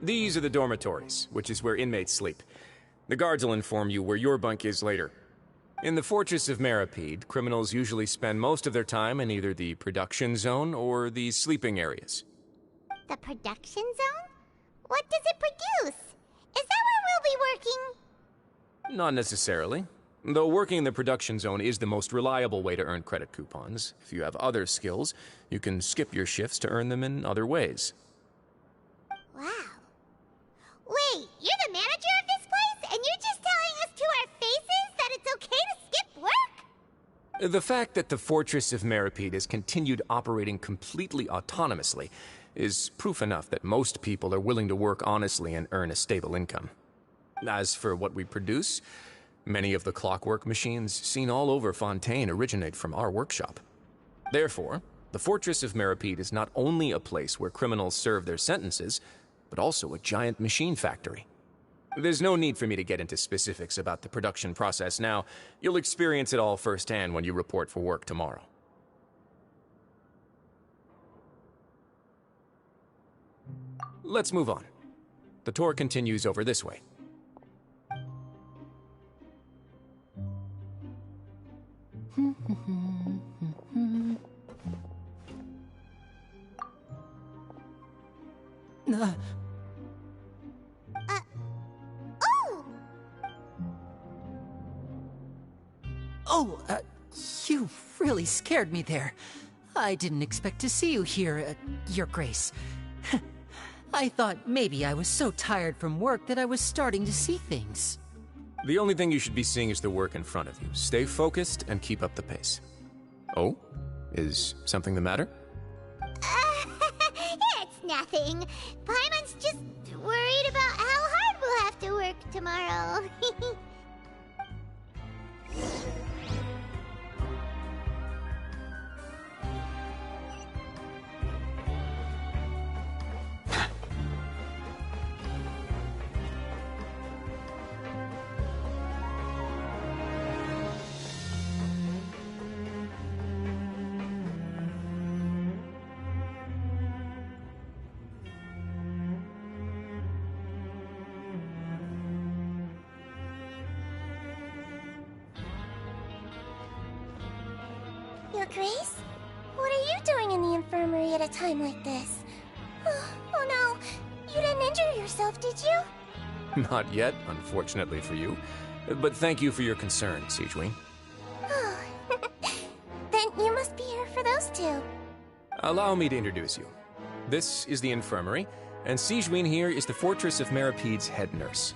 These are the dormitories, which is where inmates sleep. The guards will inform you where your bunk is later. In the Fortress of Meripede, criminals usually spend most of their time in either the production zone or the sleeping areas. The production zone? What does it produce? Is that where we'll be working? Not necessarily. Though working in the production zone is the most reliable way to earn credit coupons, if you have other skills, you can skip your shifts to earn them in other ways. Wow. Wait, you're the manager of this place, and you're just telling us to our faces that it's okay to skip work? The fact that the Fortress of Meripede has continued operating completely autonomously is proof enough that most people are willing to work honestly and earn a stable income. As for what we produce, many of the clockwork machines seen all over Fontaine originate from our workshop. Therefore, the Fortress of Meripede is not only a place where criminals serve their sentences, but also a giant machine factory. There's no need for me to get into specifics about the production process now. You'll experience it all firsthand when you report for work tomorrow. Let's move on. The tour continues over this way. You really scared me there. I didn't expect to see you here, Your Grace. I thought maybe I was so tired from work that I was starting to see things. The only thing you should be seeing is the work in front of you. Stay focused and keep up the pace. Oh? Is something the matter? It's nothing. Paimon's just worried about how hard we'll have to work tomorrow. Your Grace? What are you doing in the infirmary at a time like this? Oh no, you didn't injure yourself, did you? Not yet, unfortunately for you. But thank you for your concern, Sijui. Then you must be here for those two. Allow me to introduce you. This is the infirmary, and Sijui here is the Fortress of Meripede's head nurse.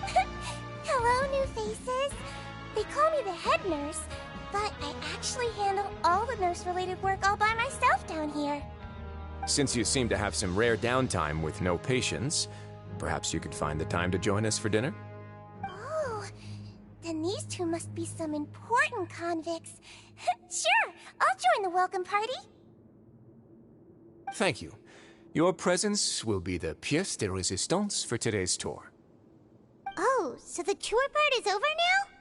Hello, new faces. They call me the head nurse, but I actually handle all the nurse-related work all by myself down here. Since you seem to have some rare downtime with no patients, perhaps you could find the time to join us for dinner? Oh, then these two must be some important convicts. Sure, I'll join the welcome party. Thank you. Your presence will be the pièce de résistance for today's tour. Oh, so the tour part is over now?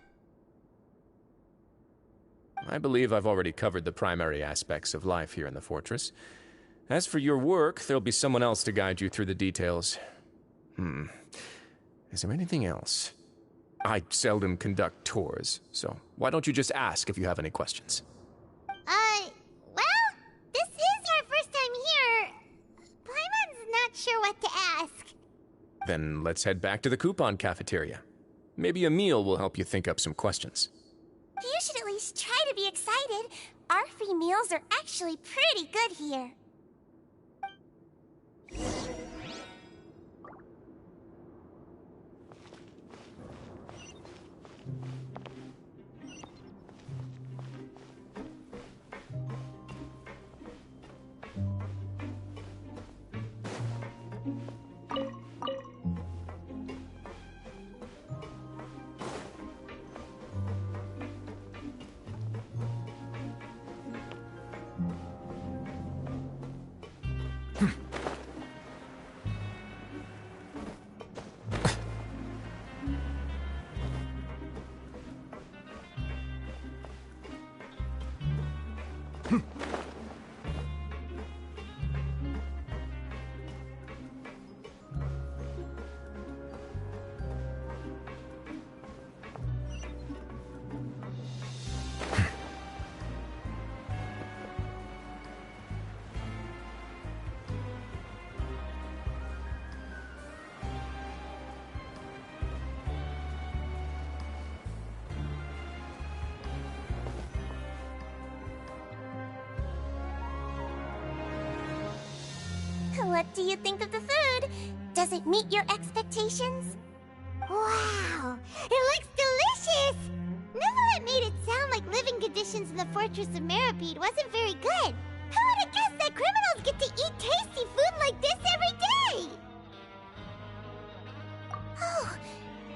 I believe I've already covered the primary aspects of life here in the fortress. As for your work, there'll be someone else to guide you through the details. Is there anything else? I seldom conduct tours, so why don't you just ask if you have any questions? Well, this is our first time here. Paimon's not sure what to ask. Then let's head back to the coupon cafeteria. Maybe a meal will help you think up some questions. You should at least try to be excited. Our free meals are actually pretty good here. What do you think of the food? Does it meet your expectations? Wow, it looks delicious! Neverlet made it sound like living conditions in the Fortress of Meripede wasn't very good. Who would have guessed that criminals get to eat tasty food like this every day? Oh,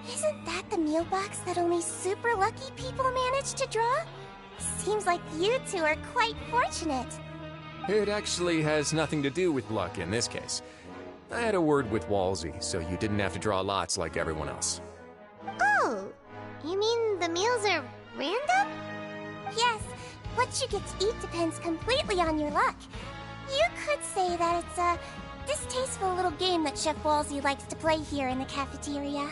isn't that the meal box that only super lucky people manage to draw? Seems like you two are quite fortunate. It actually has nothing to do with luck in this case. I had a word with Walsey, so you didn't have to draw lots like everyone else. Oh, you mean the meals are random? Yes, what you get to eat depends completely on your luck. You could say that it's a distasteful little game that Chef Walsey likes to play here in the cafeteria.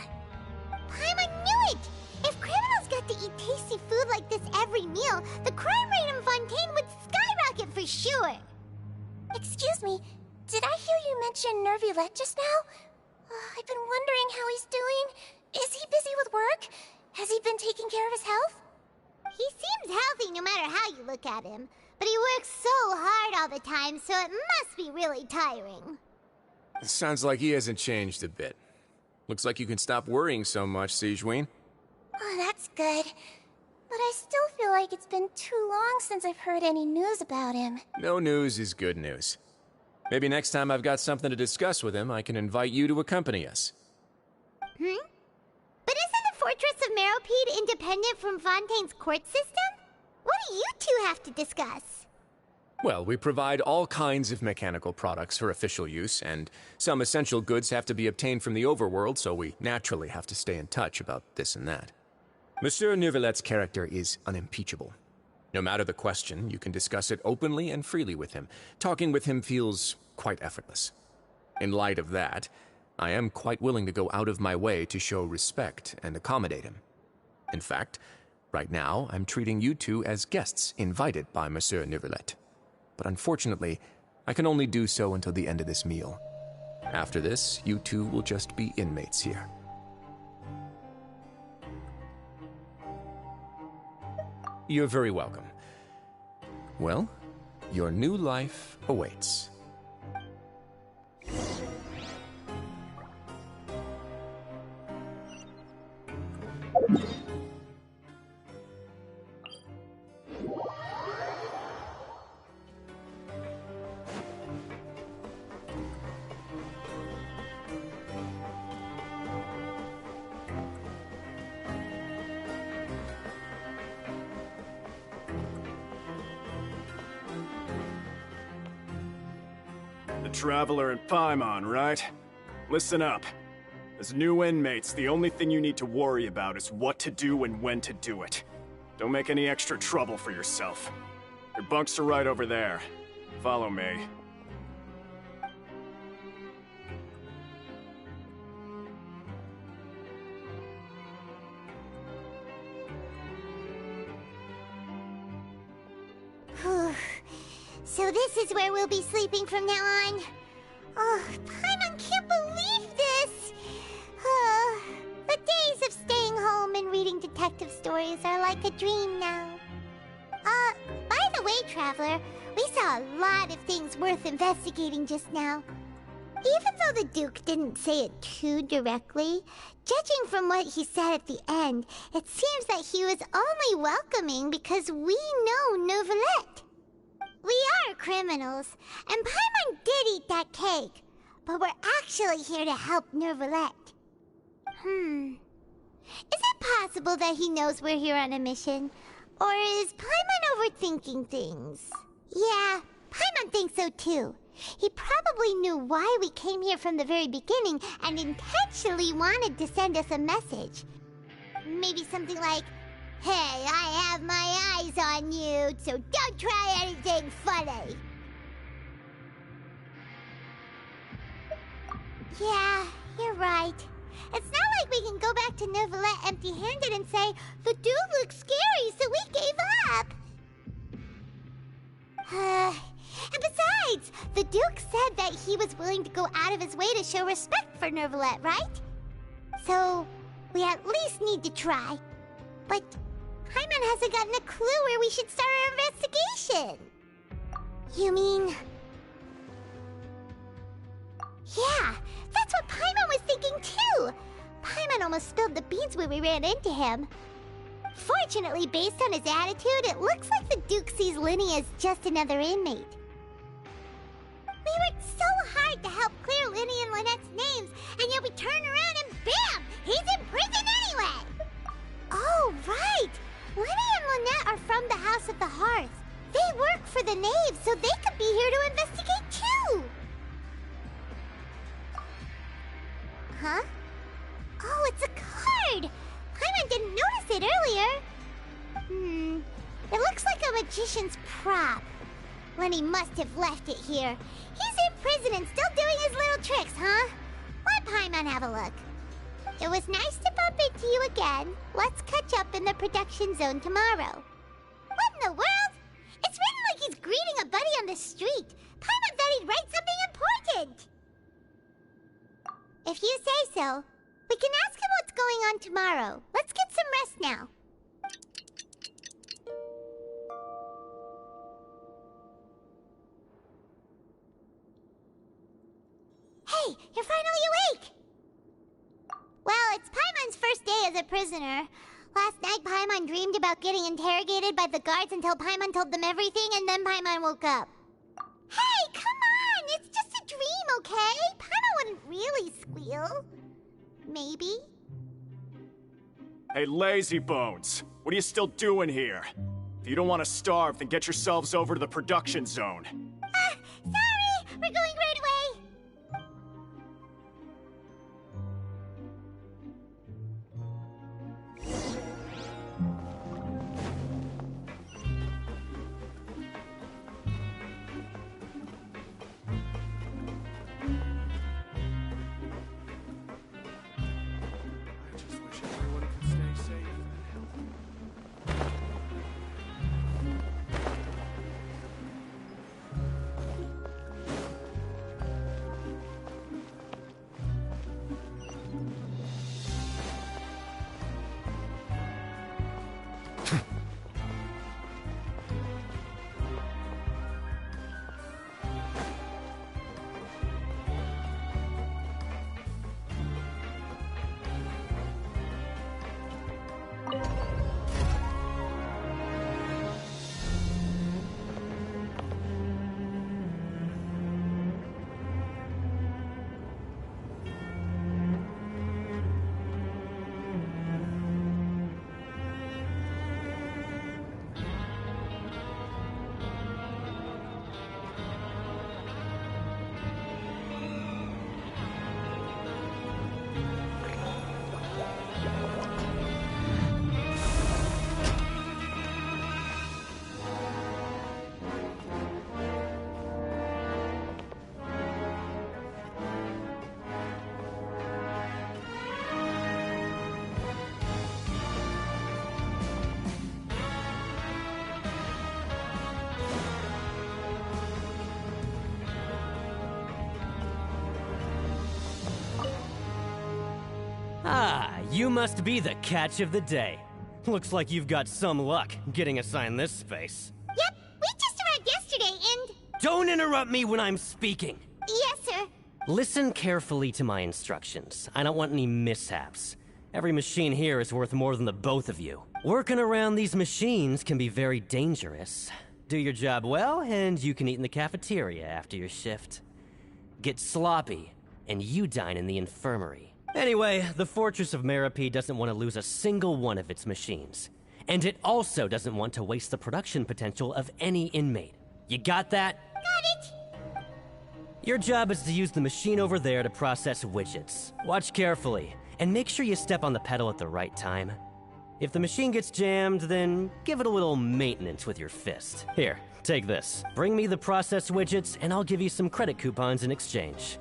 Paimon knew it! If criminals got to eat tasty food like this every meal, the crime rate in Fontaine would skyrocket for sure! Excuse me, did I hear you mention Nervulette just now? I've been wondering how he's doing. Is he busy with work? Has he been taking care of his health? He seems healthy no matter how you look at him, but he works so hard all the time, so it must be really tiring. Sounds like he hasn't changed a bit. Looks like you can stop worrying so much, Sigewinne. Oh, that's good. But I still feel like it's been too long since I've heard any news about him. No news is good news. Maybe next time I've got something to discuss with him, I can invite you to accompany us. But isn't the Fortress of Meripede independent from Fontaine's court system? What do you two have to discuss? Well, we provide all kinds of mechanical products for official use, and some essential goods have to be obtained from the overworld, so we naturally have to stay in touch about this and that. Monsieur Nervulette's character is unimpeachable. No matter the question, you can discuss it openly and freely with him. Talking with him feels quite effortless. In light of that, I am quite willing to go out of my way to show respect and accommodate him. In fact, right now, I'm treating you two as guests invited by Monsieur Nervulette. But unfortunately, I can only do so until the end of this meal. After this, you two will just be inmates here. You're very welcome. Well, your new life awaits. The Traveler and Paimon, right? Listen up. As new inmates, the only thing you need to worry about is what to do and when to do it. Don't make any extra trouble for yourself. Your bunks are right over there. Follow me. So this is where we'll be sleeping from now on. Oh, Paimon can't believe this! The days of staying home and reading detective stories are like a dream now. By the way, Traveler, we saw a lot of things worth investigating just now. Even though the Duke didn't say it too directly, judging from what he said at the end, it seems that he was only welcoming because we know Nervulette. We are criminals, and Paimon did eat that cake, but we're actually here to help Nervulette. Is it possible that he knows we're here on a mission? Or is Paimon overthinking things? Yeah, Paimon thinks so too. He probably knew why we came here from the very beginning and intentionally wanted to send us a message. Maybe something like, "Hey, I have my eyes on you, so don't try anything funny." Yeah, you're right. It's not like we can go back to Nervulette empty-handed and say, "The dude looks scary, so we gave up." And besides, the Duke said that he was willing to go out of his way to show respect for Nervulette, right? So, we at least need to try. But Paimon hasn't gotten a clue where we should start our investigation. You mean... Yeah, that's what Paimon was thinking too! Paimon almost spilled the beans when we ran into him. Fortunately, based on his attitude, it looks like the Duke sees Linny as just another inmate. We worked so hard to help clear Linny and Lynette's names, and yet we turn around and bam! He's in prison anyway! Oh, right! Linny and Lynette are from the House of the Hearth. They work for the Knave, so they could be here to investigate too! Huh? Oh, it's a card! Paimon didn't notice it earlier. It looks like a magician's prop. Lenny must have left it here. He's in prison and still doing his little tricks, huh? Let Paimon have a look. It was nice to bump into you again. Let's catch up in the production zone tomorrow. What in the world? It's written like he's greeting a buddy on the street. Paimon thought he'd write something important. If you say so. We can ask him what's going on tomorrow. Let's get some rest now. Hey, you're finally awake! Well, it's Paimon's first day as a prisoner. Last night, Paimon dreamed about getting interrogated by the guards until Paimon told them everything, and then Paimon woke up. Hey, come on! It's just a dream, okay? Paimon wouldn't really squeal. Maybe? Hey, lazy bones! What are you still doing here? If you don't want to starve, then get yourselves over to the production zone. Sorry! We're going right away! Ah, you must be the catch of the day. Looks like you've got some luck getting assigned this space. Yep, we just arrived yesterday and... Don't interrupt me when I'm speaking! Yes, sir. Listen carefully to my instructions. I don't want any mishaps. Every machine here is worth more than the both of you. Working around these machines can be very dangerous. Do your job well, and you can eat in the cafeteria after your shift. Get sloppy, and you dine in the infirmary. Anyway, the Fortress of Merope doesn't want to lose a single one of its machines. And it also doesn't want to waste the production potential of any inmate. You got that? Got it! Your job is to use the machine over there to process widgets. Watch carefully, and make sure you step on the pedal at the right time. If the machine gets jammed, then give it a little maintenance with your fist. Here, take this. Bring me the process widgets, and I'll give you some credit coupons in exchange.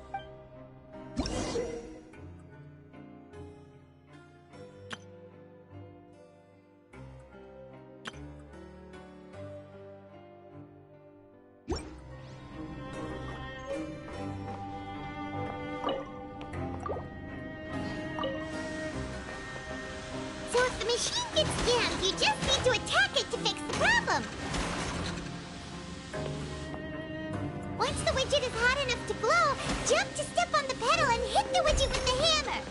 So if the machine gets jammed, you just need to attack it to fix the problem. Once the widget is hot enough to glow, jump to step on the pedal and hit the widget with the hammer.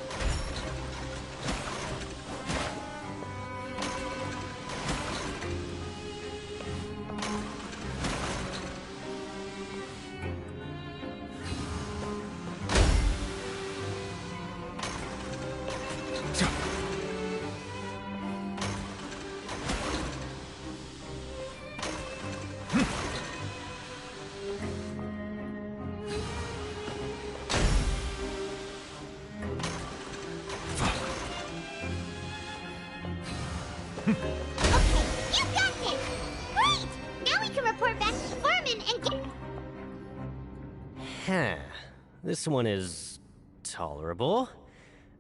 This one is tolerable.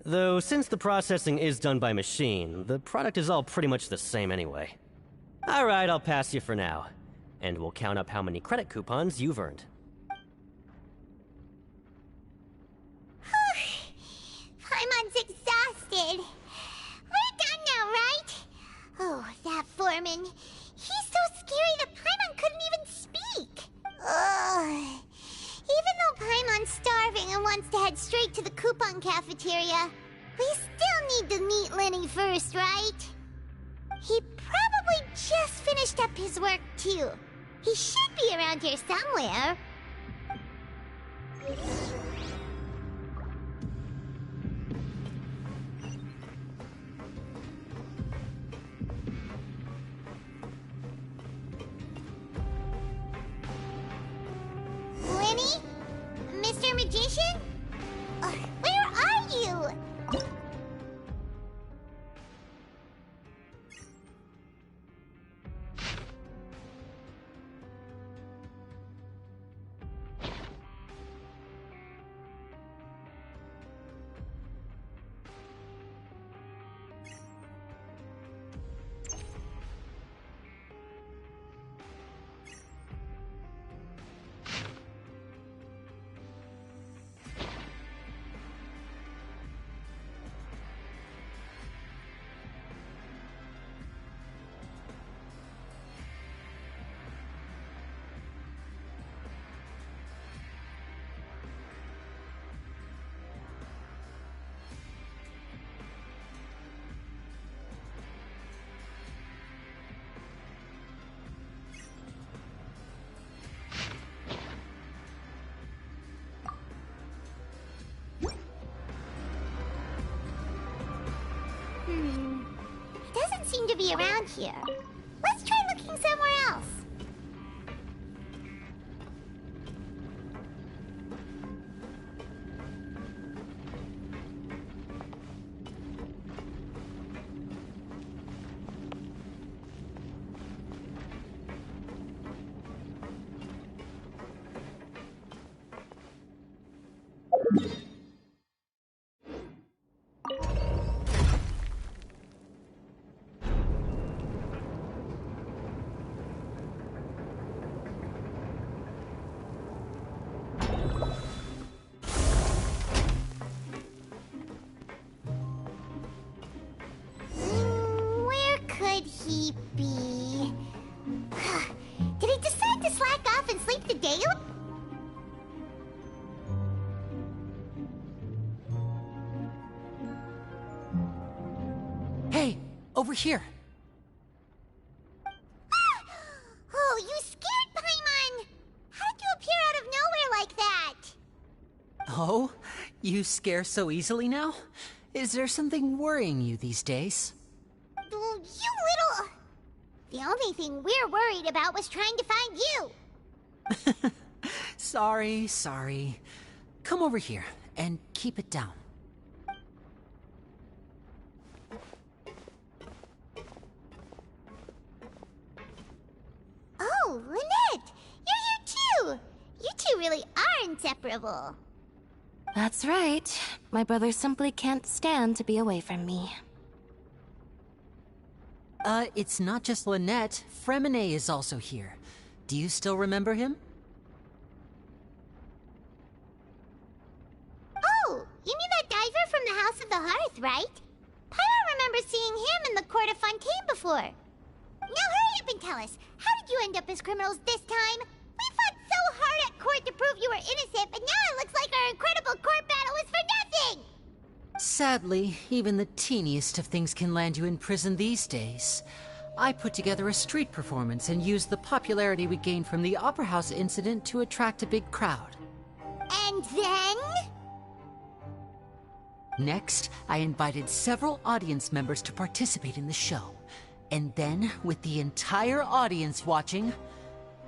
Though, since the processing is done by machine, the product is all pretty much the same anyway. Alright, I'll pass you for now. And we'll count up how many credit coupons you've earned. Paimon's exhausted. We're done now, right? Oh, that foreman. He's so scary that Paimon couldn't even speak. Ugh. Even though Paimon's starving and wants to head straight to the coupon cafeteria, we still need to meet Lenny first, right? He probably just finished up his work, too. He should be around here somewhere. Lenny? Mr. Magician? Where are you? He doesn't seem to be around here. Let's try looking somewhere else. Where could he be? Did he decide to slack off and sleep the day away? Hey, over here. Oh, you scared Paimon! How did you appear out of nowhere like that? Oh, you scare so easily now? Is there something worrying you these days? You little... The only thing we're worried about was trying to find you. Sorry. Come over here and keep it down. Oh, Lynette! You're here too! You two really are inseparable. That's right. My brother simply can't stand to be away from me. It's not just Lynette. Fremine is also here. Do you still remember him? Oh, you mean that diver from the House of the Hearth, right? Pyro remembers seeing him in the court of Fontaine before. Now hurry up and tell us, how did you end up as criminals this time? We fought so hard hard at court to prove you were innocent, but now it looks like our incredible court battle was for nothing! Sadly, even the teeniest of things can land you in prison these days. I put together a street performance and used the popularity we gained from the Opera House incident to attract a big crowd. And then? Next, I invited several audience members to participate in the show. And then, with the entire audience watching,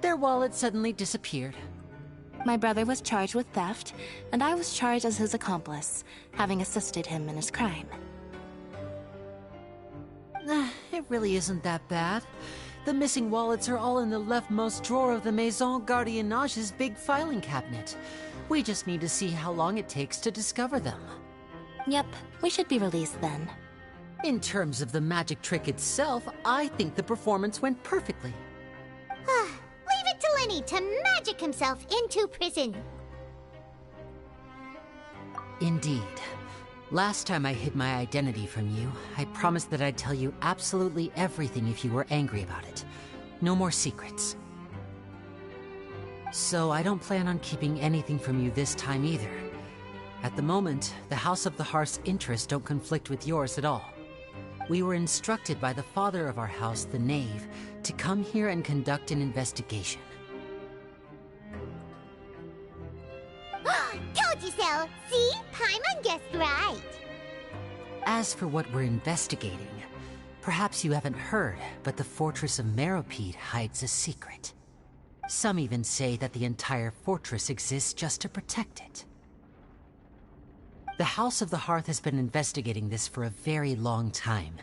their wallet suddenly disappeared. My brother was charged with theft, and I was charged as his accomplice, having assisted him in his crime. It really isn't that bad. The missing wallets are all in the leftmost drawer of the Maison Gardiennage's big filing cabinet. We just need to see how long it takes to discover them. Yep, we should be released then. In terms of the magic trick itself, I think the performance went perfectly. Leave it to Lenny to magic himself into prison. Indeed. Last time I hid my identity from you, I promised that I'd tell you absolutely everything if you were angry about it. No more secrets. So I don't plan on keeping anything from you this time either. At the moment, the House of the Hearth's interests don't conflict with yours at all. We were instructed by the father of our house, the Knave, to come here and conduct an investigation. Told you so! See? Paimon guessed right. As for what we're investigating, perhaps you haven't heard, but the fortress of Meropide hides a secret. Some even say that the entire fortress exists just to protect it. The House of the Hearth has been investigating this for a very long time,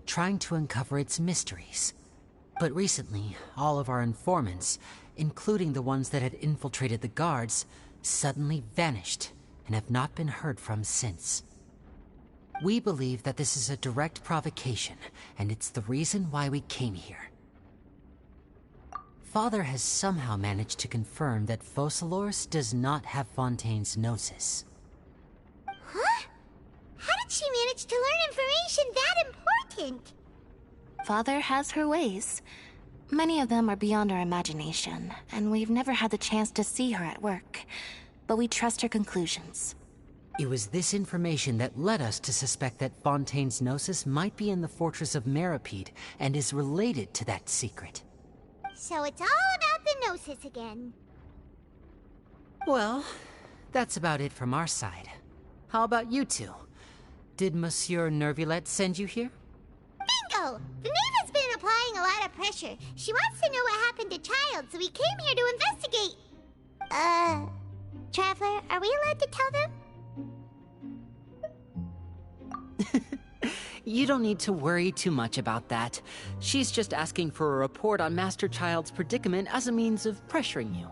trying to uncover its mysteries. But recently, all of our informants, including the ones that had infiltrated the guards, suddenly vanished and have not been heard from since. We believe that this is a direct provocation, and it's the reason why we came here. Father has somehow managed to confirm that Focalors does not have Fontaine's gnosis. Huh? How did she manage to learn information that important? Father has her ways. Many of them are beyond our imagination, and we've never had the chance to see her at work. But we trust her conclusions. It was this information that led us to suspect that Fontaine's gnosis might be in the fortress of Meropide and is related to that secret. So it's all about the gnosis again. Well, that's about it from our side. How about you two? Did Monsieur Nervulette send you here? Bingo! The Knave has been applying a lot of pressure. She wants to know what happened to Child, so we came here to investigate. Traveler, are we allowed to tell them? You don't need to worry too much about that. She's just asking for a report on Master Child's predicament as a means of pressuring you.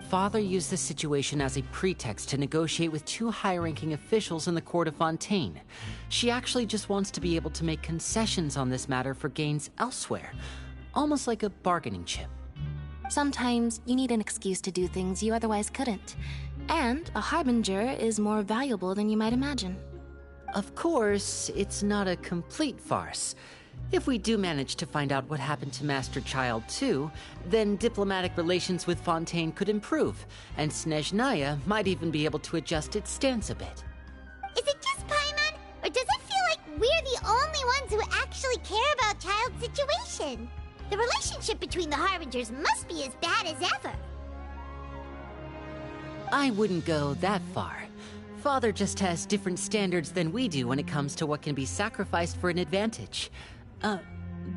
Father used the situation as a pretext to negotiate with two high-ranking officials in the court of Fontaine. She actually just wants to be able to make concessions on this matter for gains elsewhere, almost like a bargaining chip. Sometimes you need an excuse to do things you otherwise couldn't. And a harbinger is more valuable than you might imagine. Of course, it's not a complete farce. If we do manage to find out what happened to Master Child too, then diplomatic relations with Fontaine could improve, and Snezhnaya might even be able to adjust its stance a bit. Is it just Paimon, or does it feel like we're the only ones who actually care about Child's situation? The relationship between the Harbingers must be as bad as ever. I wouldn't go that far. Father just has different standards than we do when it comes to what can be sacrificed for an advantage.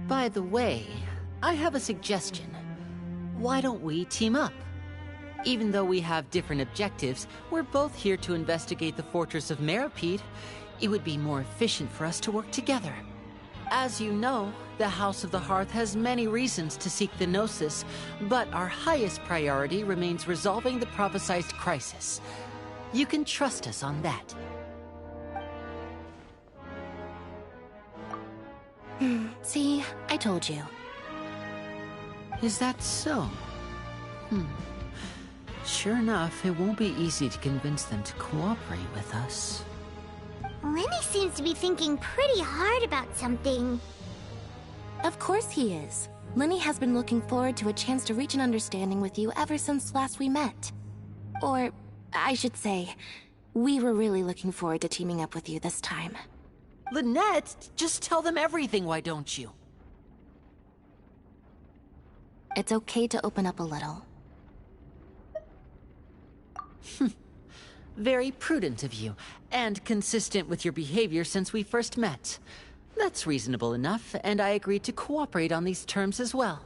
By the way, I have a suggestion. Why don't we team up? Even though we have different objectives, we're both here to investigate the fortress of Meropide. It would be more efficient for us to work together. As you know, the House of the Hearth has many reasons to seek the Gnosis, but our highest priority remains resolving the prophesized crisis. You can trust us on that. See, I told you. Is that so? Sure enough, it won't be easy to convince them to cooperate with us. Lenny seems to be thinking pretty hard about something. Of course he is. Lenny has been looking forward to a chance to reach an understanding with you ever since last we met. Or, I should say, we were really looking forward to teaming up with you this time. Lynette, just tell them everything, why don't you? It's okay to open up a little. Very prudent of you, and consistent with your behavior since we first met. That's reasonable enough, and I agreed to cooperate on these terms as well.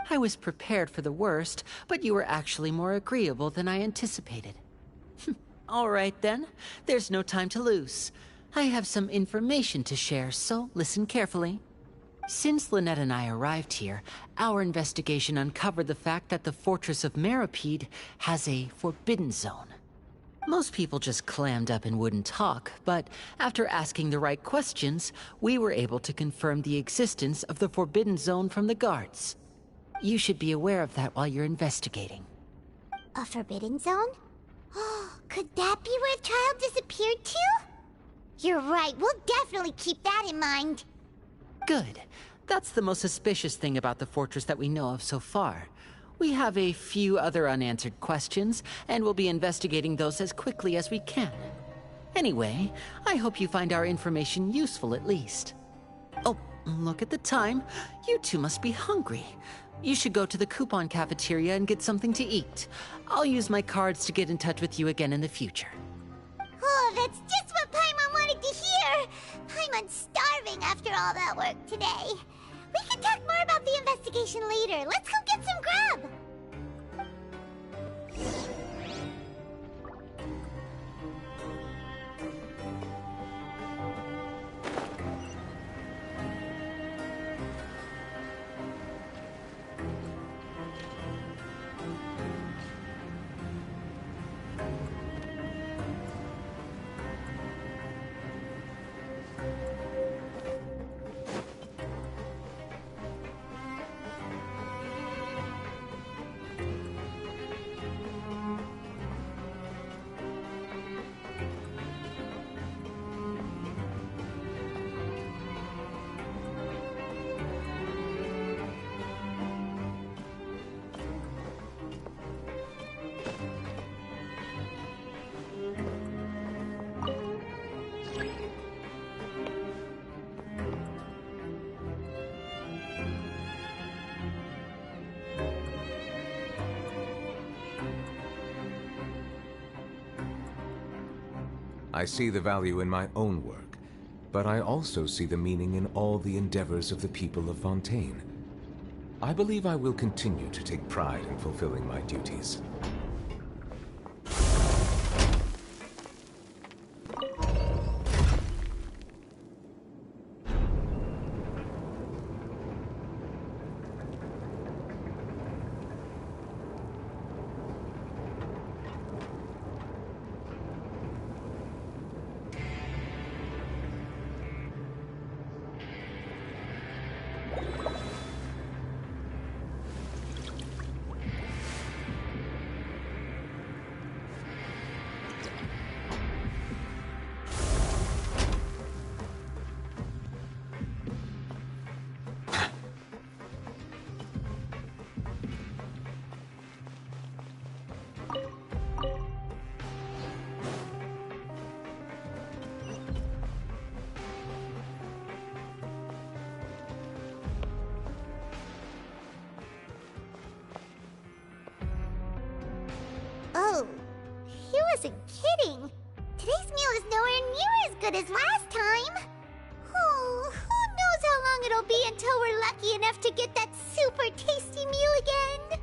I was prepared for the worst, but you were actually more agreeable than I anticipated. All right then, there's no time to lose. I have some information to share, so listen carefully. Since Lynette and I arrived here, our investigation uncovered the fact that the Fortress of Meripede has a forbidden zone. Most people just clammed up and wouldn't talk, but after asking the right questions, we were able to confirm the existence of the Forbidden Zone from the guards. You should be aware of that while you're investigating. A forbidden zone? Oh, could that be where the child disappeared to? You're right, we'll definitely keep that in mind. Good. That's the most suspicious thing about the fortress that we know of so far. We have a few other unanswered questions, and we'll be investigating those as quickly as we can. Anyway, I hope you find our information useful at least. Oh, look at the time. You two must be hungry. You should go to the coupon cafeteria and get something to eat. I'll use my cards to get in touch with you again in the future. Oh, that's just what Paimon wanted to hear! Paimon's starving after all that work today. We can talk more about the investigation later. Let's go get some grub! I see the value in my own work, but I also see the meaning in all the endeavors of the people of Fontaine. I believe I will continue to take pride in fulfilling my duties. Oh, he wasn't kidding. Today's meal is nowhere near as good as last time. Oh, who knows how long it'll be until we're lucky enough to get that super tasty meal again.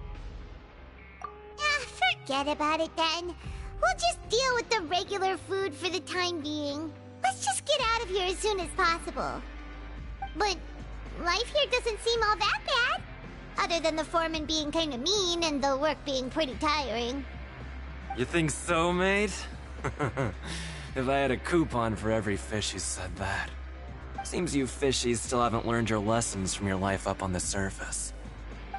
Forget about it then. We'll just deal with the regular food for the time being. Let's just get out of here as soon as possible. But life here doesn't seem all that bad. Other than the foreman being kinda mean and the work being pretty tiring. You think so, mate? If I had a coupon for every fish who said that. Seems you fishies still haven't learned your lessons from your life up on the surface.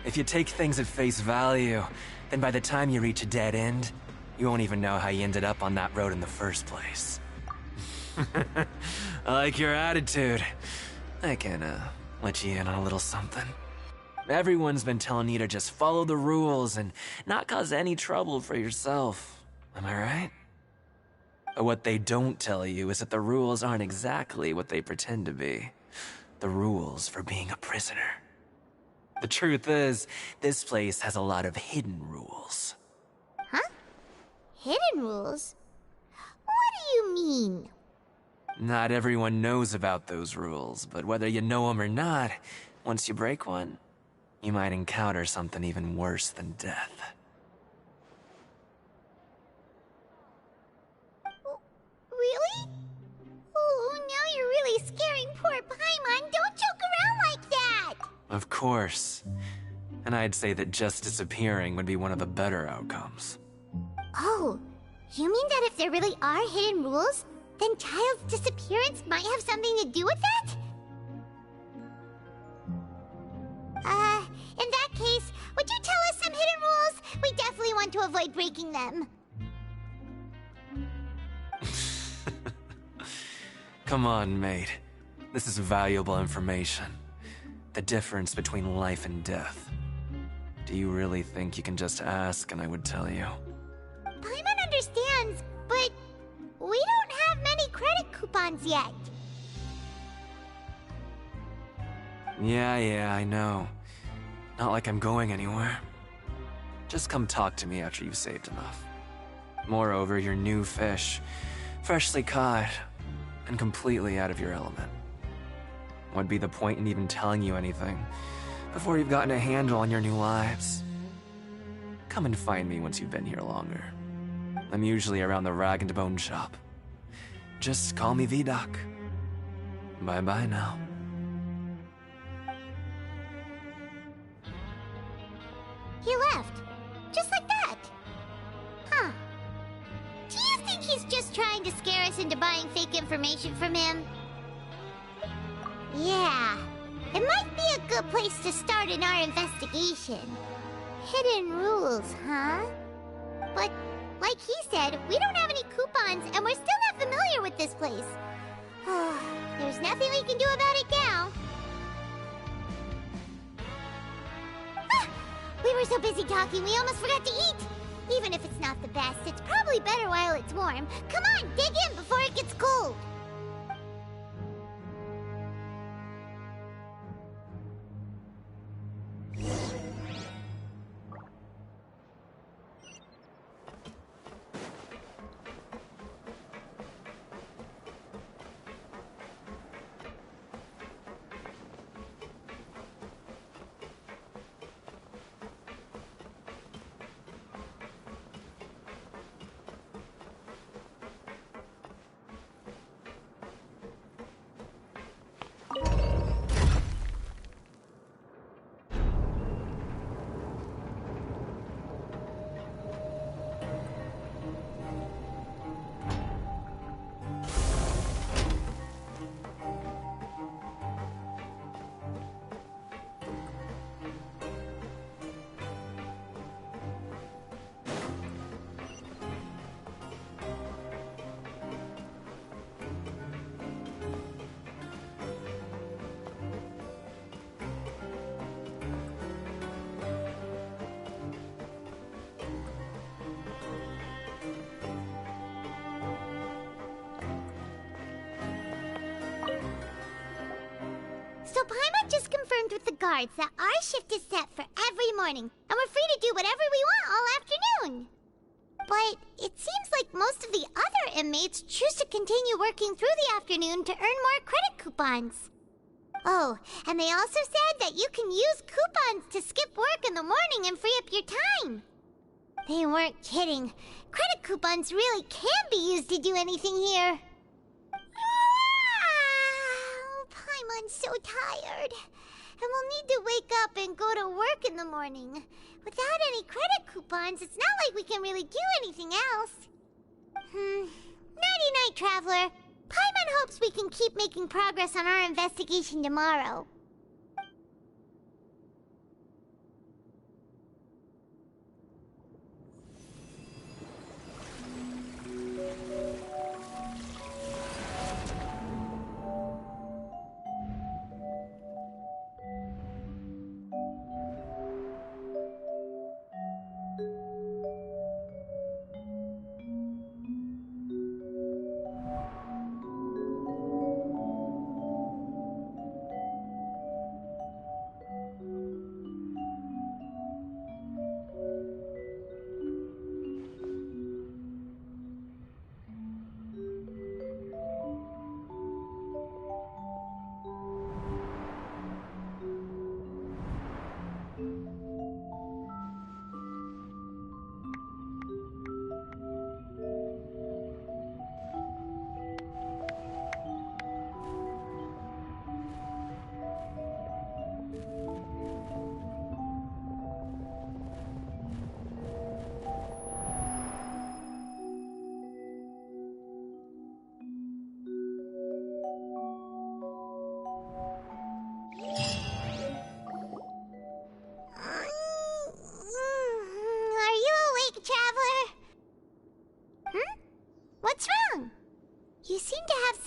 If you take things at face value, then by the time you reach a dead end, you won't even know how you ended up on that road in the first place. I like your attitude. I can, let you in on a little something. Everyone's been telling you to just follow the rules and not cause any trouble for yourself. Am I right? But what they don't tell you is that the rules aren't exactly what they pretend to be. The rules for being a prisoner. The truth is, this place has a lot of hidden rules. Huh? Hidden rules? What do you mean? Not everyone knows about those rules, but whether you know them or not, once you break one, you might encounter something even worse than death. Really? Oh, now you're really scaring poor Paimon. Don't joke around like that! Of course. And I'd say that just disappearing would be one of the better outcomes. Oh, you mean that if there really are hidden rules, then Child's disappearance might have something to do with that? In that case, would you tell us some hidden rules? We definitely want to avoid breaking them. Come on, mate. This is valuable information. The difference between life and death. Do you really think you can just ask and I would tell you? Paimon understands, but we don't have many credit coupons yet. Yeah, I know. Not like I'm going anywhere. Just come talk to me after you've saved enough. Moreover, you're new fish, freshly caught, and completely out of your element. What'd be the point in even telling you anything before you've gotten a handle on your new lives? Come and find me once you've been here longer. I'm usually around the rag and bone shop. Just call me Vidoc. Bye-bye now. He left. Just like that. Huh. Do you think he's just trying to scare us into buying fake information from him? Yeah. It might be a good place to start in our investigation. Hidden rules, huh? But, like he said, we don't have any coupons and we're still not familiar with this place. There's nothing we can do about it now. We were so busy talking, we almost forgot to eat. Even if it's not the best, it's probably better while it's warm. Come on, dig in before it gets cold. So Paimon just confirmed with the guards that our shift is set for every morning, and we're free to do whatever we want all afternoon. But it seems like most of the other inmates choose to continue working through the afternoon to earn more credit coupons. Oh, and they also said that you can use coupons to skip work in the morning and free up your time. They weren't kidding. Credit coupons really can be used to do anything here. Paimon's so tired. And we'll need to wake up and go to work in the morning. Without any credit coupons, it's not like we can really do anything else. Nighty-night, Traveler. Paimon hopes we can keep making progress on our investigation tomorrow.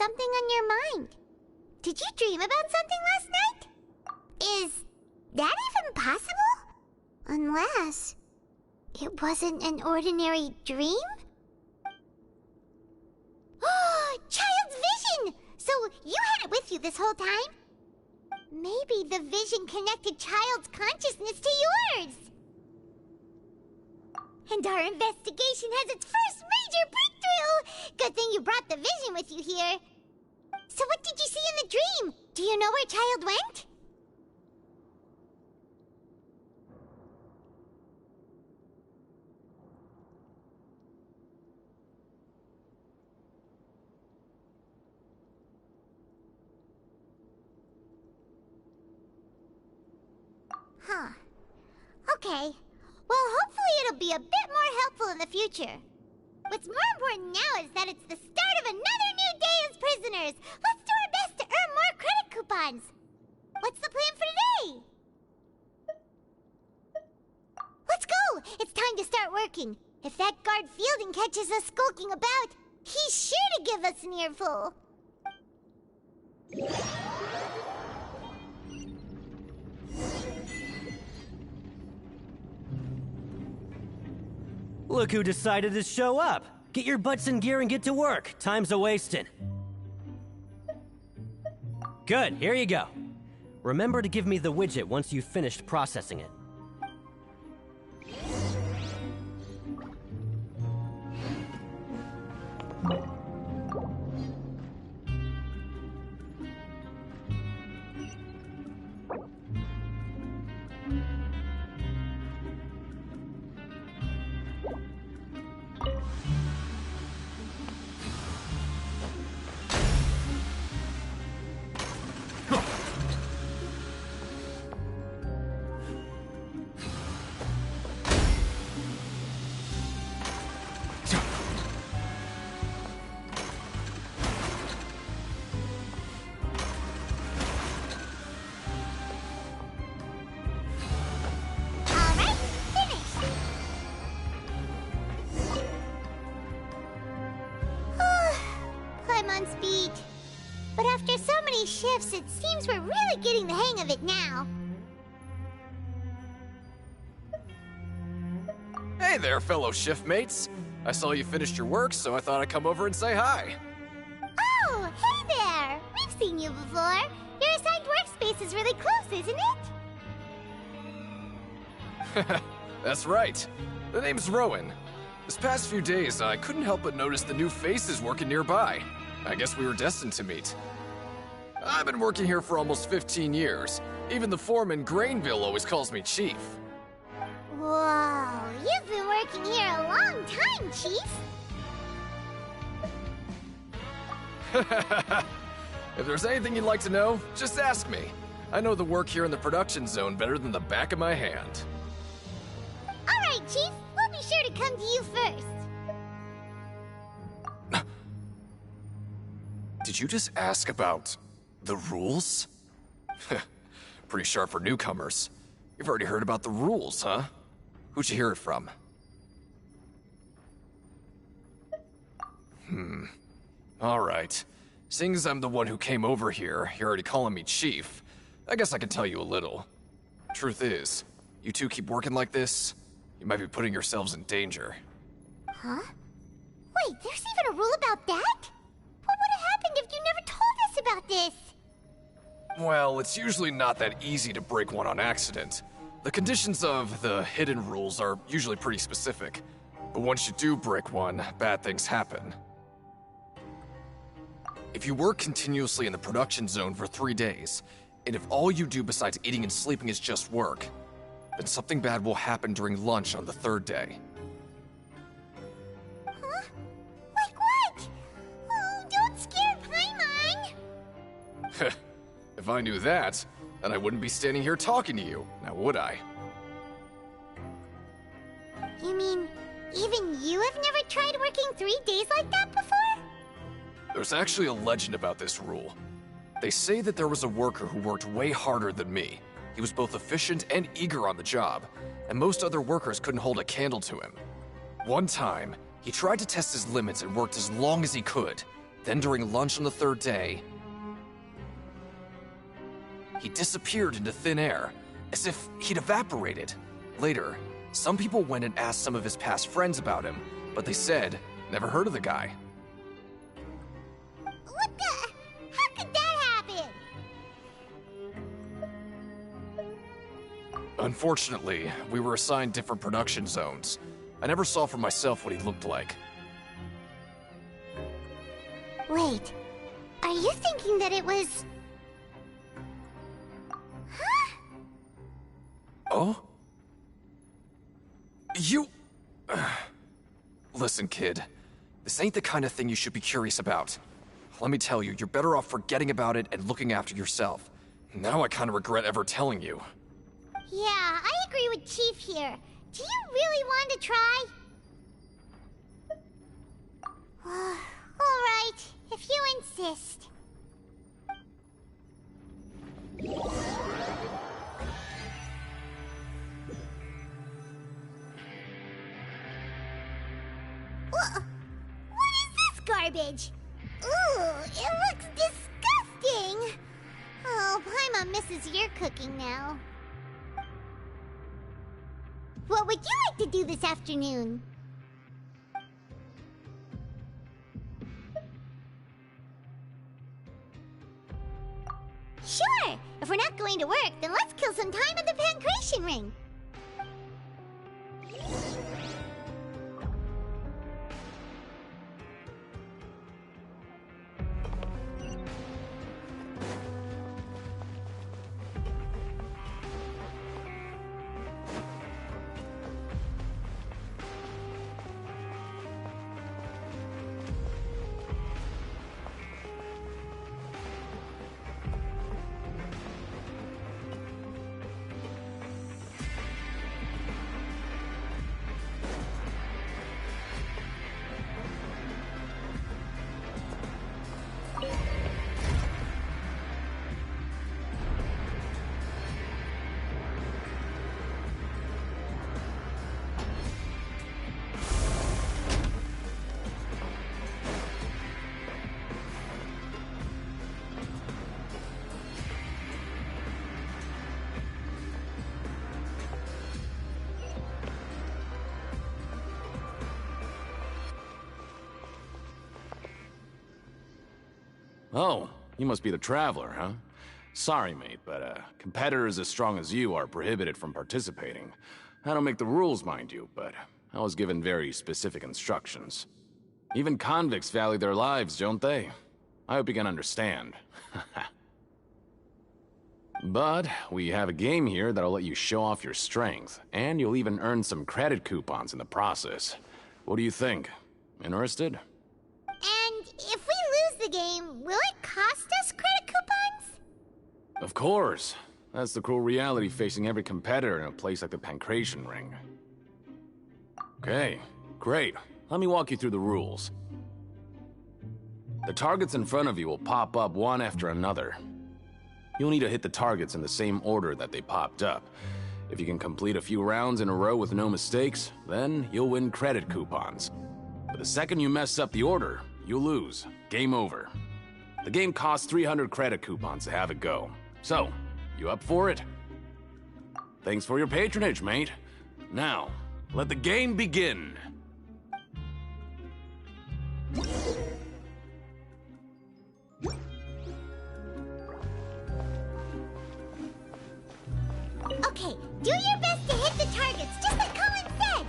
something on your mind. Did you dream about something last night? Is that even possible? Unless it wasn't an ordinary dream? Oh, Child's vision! So you had it with you this whole time? Maybe the vision connected Child's consciousness to yours. And our investigation has its first major breakthrough! Good thing you brought the vision with you here. So what did you see in the dream? Do you know where Child went? Huh. Okay. Well, hopefully it'll be a bit more helpful in the future. What's more important now is that it's the start of another new day as prisoners. Let's do our best to earn more credit coupons. What's the plan for today? Let's go! It's time to start working. If that guard Fielding catches us skulking about, he's sure to give us an earful. Look who decided to show up! Get your butts in gear and get to work. Time's a-wasting. Good, here you go. Remember to give me the widget once you've finished processing it. Speed. But after so many shifts, it seems we're really getting the hang of it now. Hey there, fellow shiftmates. I saw you finished your work, so I thought I'd come over and say hi. Oh, hey there! We've seen you before. Your assigned workspace is really close, isn't it? That's right. The name's Rowan. This past few days, I couldn't help but notice the new faces working nearby. I guess we were destined to meet. I've been working here for almost 15 years. Even the foreman, Grainville, always calls me Chief. Whoa, you've been working here a long time, Chief. If there's anything you'd like to know, just ask me. I know the work here in the production zone better than the back of my hand. All right, Chief. We'll be sure to come to you first. Did you just ask about the rules? Pretty sharp for newcomers. You've already heard about the rules, huh? Who'd you hear it from? Alright. Seeing as I'm the one who came over here, you're already calling me Chief. I guess I can tell you a little. Truth is, you two keep working like this, you might be putting yourselves in danger. Huh? Wait, there's even a rule about that? What would have happened if you never told us about this? Well, it's usually not that easy to break one on accident. The conditions of the hidden rules are usually pretty specific. But once you do break one, bad things happen. If you work continuously in the production zone for 3 days, and if all you do besides eating and sleeping is just work, then something bad will happen during lunch on the 3rd day. Huh? Like what? Oh, don't scare Paimon! If I knew that, then I wouldn't be standing here talking to you, now would I? You mean, even you have never tried working 3 days like that before? There's actually a legend about this rule. They say that there was a worker who worked way harder than me. He was both efficient and eager on the job, and most other workers couldn't hold a candle to him. One time, he tried to test his limits and worked as long as he could, Then during lunch on the third day, he disappeared into thin air, as if he'd evaporated. Later, some people went and asked some of his past friends about him, but they said, never heard of the guy. What the? How could that happen? Unfortunately, we were assigned different production zones. I never saw for myself what he looked like. Wait, are you thinking that it was... Huh? Oh? You... Listen, kid. This ain't the kind of thing you should be curious about. Let me tell you, you're better off forgetting about it and looking after yourself. Now I kind of regret ever telling you. Yeah, I agree with Chief here. Do you really want to try? Alright, if you insist. What is this garbage? Ooh, it looks disgusting! Oh, Paimon misses your cooking now. What would you like to do this afternoon? Sure! If we're not going to work, then let's kill some time at the Pancration Ring. Oh, you must be the Traveler, huh? Sorry, mate, but competitors as strong as you are prohibited from participating. I don't make the rules, mind you, but I was given very specific instructions. Even convicts value their lives, don't they? I hope you can understand. But we have a game here that'll let you show off your strength, and you'll even earn some credit coupons in the process. What do you think? Interested? And if we lose the game, will it cost us credit coupons? Of course. That's the cruel reality facing every competitor in a place like the Pancration Ring. Okay, great. Let me walk you through the rules. The targets in front of you will pop up one after another. You'll need to hit the targets in the same order that they popped up. If you can complete a few rounds in a row with no mistakes, then you'll win credit coupons. But the second you mess up the order, you'll lose. Game over. The game costs 300 credit coupons to have it go. So, you up for it? Thanks for your patronage, mate. Now, let the game begin. Okay, do your best to hit the targets, just like Colin said!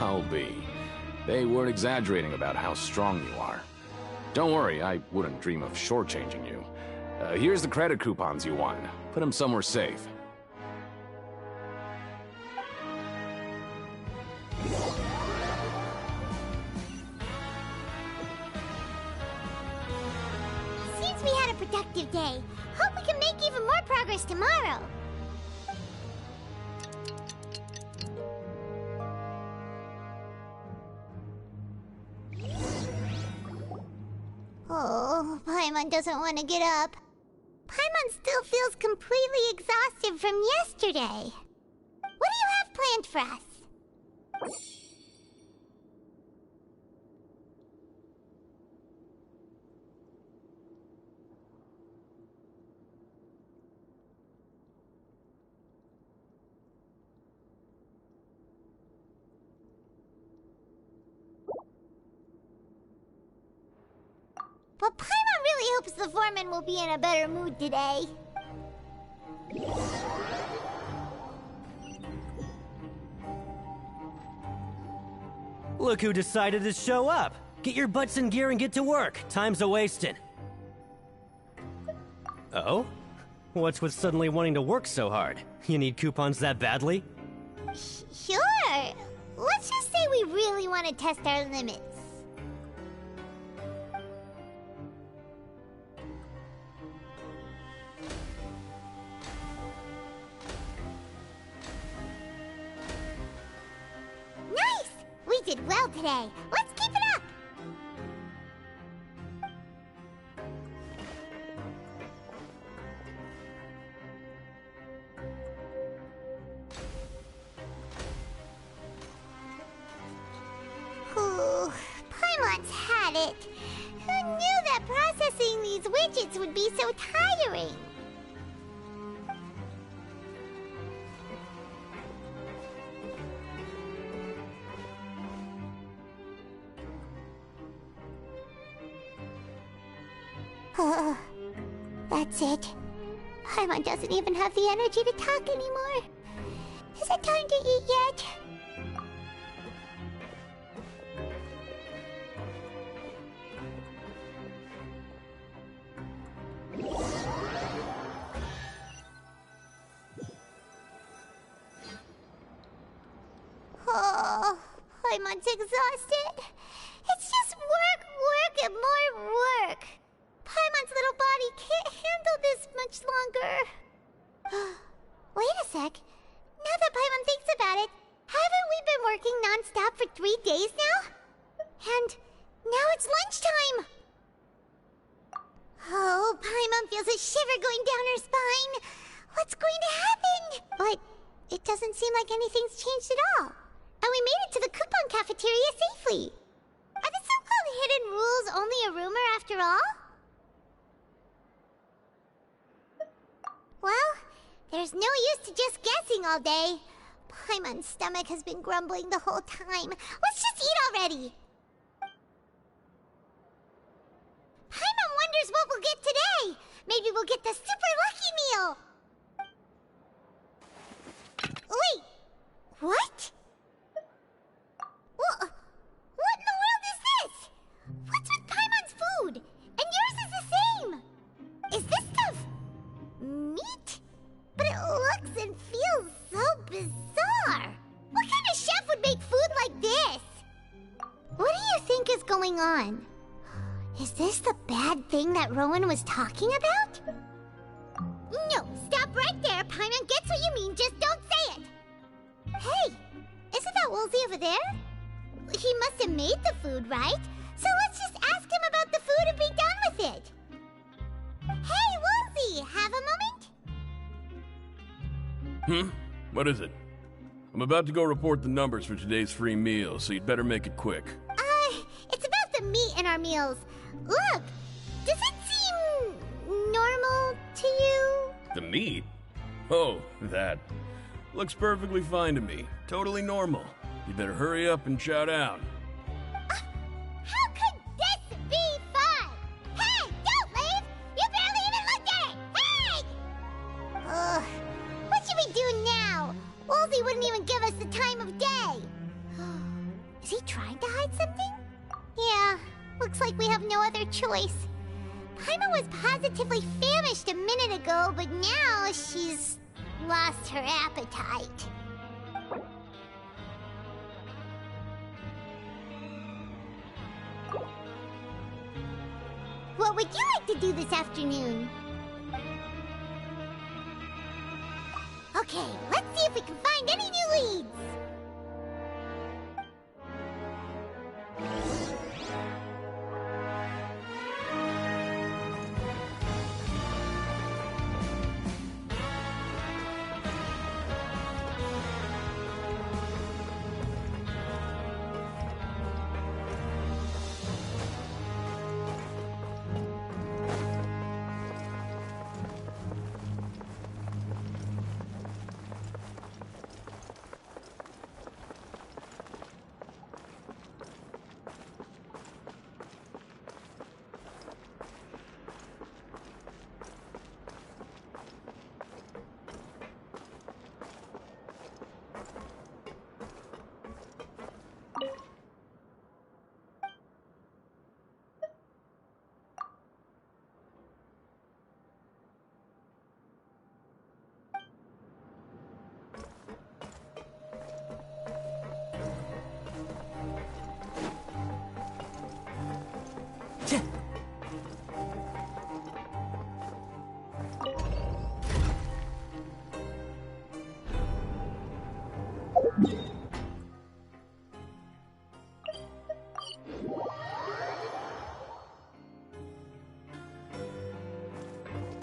I'll be. They weren't exaggerating about how strong you are. Don't worry, I wouldn't dream of shortchanging you. Here's the credit coupons you won. Put them somewhere safe. Seems we had a productive day. Hope we can make even more progress tomorrow. Oh, Paimon doesn't want to get up. Paimon still feels completely exhausted from yesterday. What do you have planned for us? But Paimon really hopes the foreman will be in a better mood today. Look who decided to show up. Get your butts in gear and get to work. Time's a-wasting. Oh? What's with suddenly wanting to work so hard? You need coupons that badly? Sure. Let's just say we really want to test our limits. Nice! We did well today. Let's keep it up! Ooh, Paimon's had it. Who knew that processing these widgets would be so tiring? That's it. Paimon doesn't even have the energy to talk anymore. Is it time to eat yet? Oh, Paimon's exhausted. It's just work, and more work. Paimon's little body can't handle this much longer. Wait a sec. Now that Paimon thinks about it, haven't we been working non-stop for 3 days now? And now it's lunchtime. Oh, Paimon feels a shiver going down her spine. What's going to happen? But it doesn't seem like anything's changed at all. And we made it to the coupon cafeteria safely. Are the so-called hidden rules only a rumor after all? Well, there's no use to just guessing all day. Paimon's stomach has been grumbling the whole time. Let's just eat already. Paimon wonders what we'll get today. Maybe we'll get the super lucky meal. Wait, what? What in the world is this? What's with Paimon's food? And yours is the same. Is this stuff meat? But it looks and feels so bizarre. What kind of chef would make food like this? What do you think is going on? Is this the bad thing that Rowan was talking about? No, stop right there. Paimon gets what you mean, just don't say it. Hey, isn't that Woolsey over there? He must have made the food, right? So let's just ask him about the food and be done with it. Hey, Woolsey, have a moment? What is it? I'm about to go report the numbers for today's free meal, so you'd better make it quick. It's about the meat in our meals. Look, does it seem normal to you? The meat? Oh, that. Looks perfectly fine to me. Totally normal. You better hurry up and chow down. How could this be fun? Hey, don't leave! You barely even looked at it! Hey! What should we do now? Woolsey wouldn't even give us the time of day. Is he trying to hide something? Yeah, Looks like we have no other choice. Paimon was positively famished a minute ago, but now she's lost her appetite. What would you like to do this afternoon? Okay, let's see if we can find any new leads.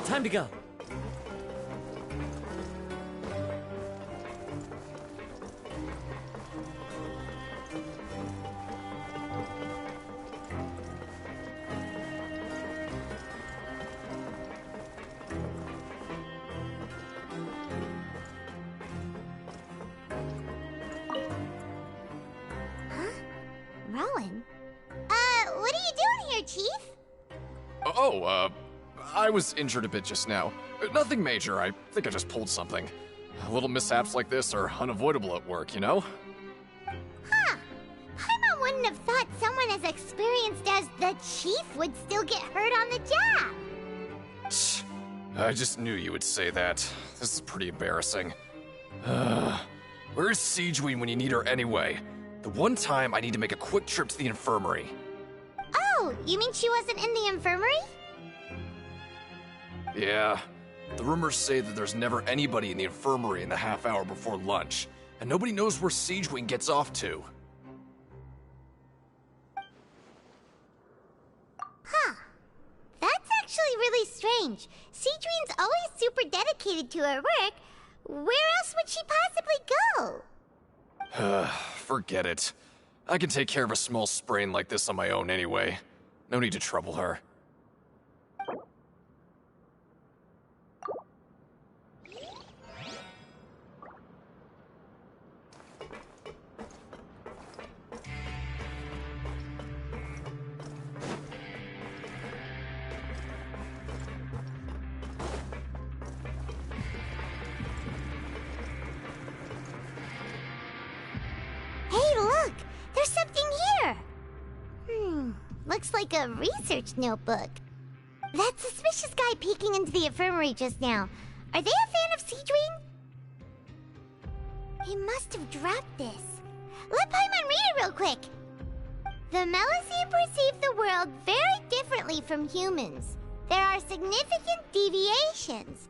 Time to go. Rowan? What are you doing here, Chief? I was injured a bit just now. Nothing major, I think I just pulled something. Little mishaps like this are unavoidable at work, you know? Huh. Paimon wouldn't have thought someone as experienced as the Chief would still get hurt on the job. I just knew you would say that. This is pretty embarrassing. Where's Siegeween when you need her anyway? The one time I need to make a quick trip to the infirmary. Oh, you mean she wasn't in the infirmary? Yeah. The rumors say that there's never anybody in the infirmary in the half hour before lunch, and nobody knows where Siegeween gets off to. Huh. That's actually really strange. Siegeween's always super dedicated to her work. Where else would she possibly go? Forget it. I can take care of a small sprain like this on my own anyway. No need to trouble her. Hey, look! There's something here! Looks like a research notebook. That suspicious guy peeking into the infirmary just now. Are they a fan of Siegeween? He must have dropped this. Let Paimon read it real quick. The Melusine perceive the world very differently from humans. There are significant deviations.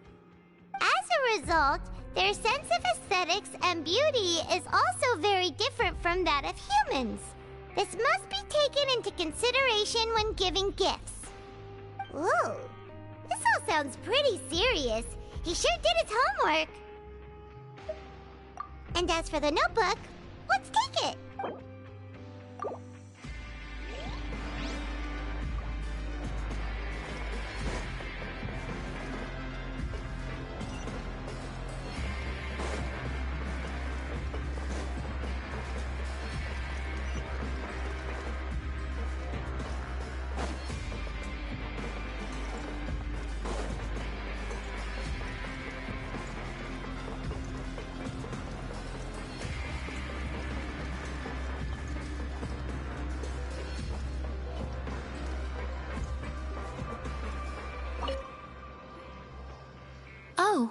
As a result, their sense of aesthetics and beauty is also very different from that of humans. This must be taken into consideration when giving gifts. Ooh, this all sounds pretty serious. He sure did his homework. And as for the notebook, let's take it.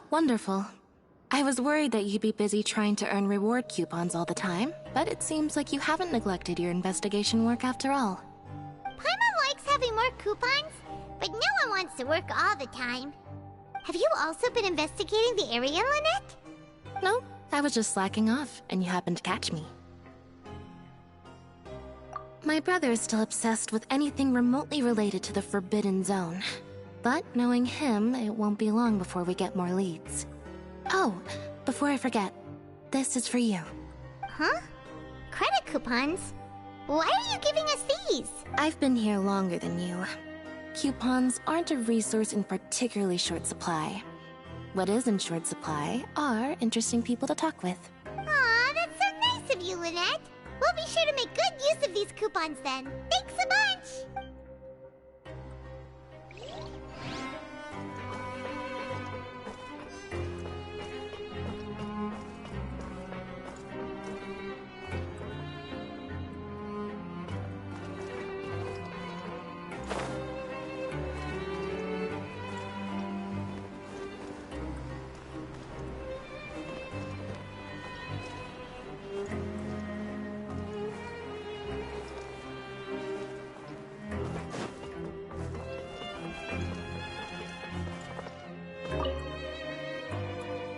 Oh, wonderful. I was worried that you'd be busy trying to earn reward coupons all the time, but it seems like you haven't neglected your investigation work after all. Paimon likes having more coupons, but no one wants to work all the time. Have you also been investigating the area, Lynette? No, I was just slacking off, and you happened to catch me. My brother is still obsessed with anything remotely related to the Forbidden Zone. But knowing him, it won't be long before we get more leads. Oh, before I forget, this is for you. Huh? Credit coupons? Why are you giving us these? I've been here longer than you. Coupons aren't a resource in particularly short supply. What is in short supply are interesting people to talk with. Aw, that's so nice of you, Lynette. We'll be sure to make good use of these coupons then. Thanks a bunch!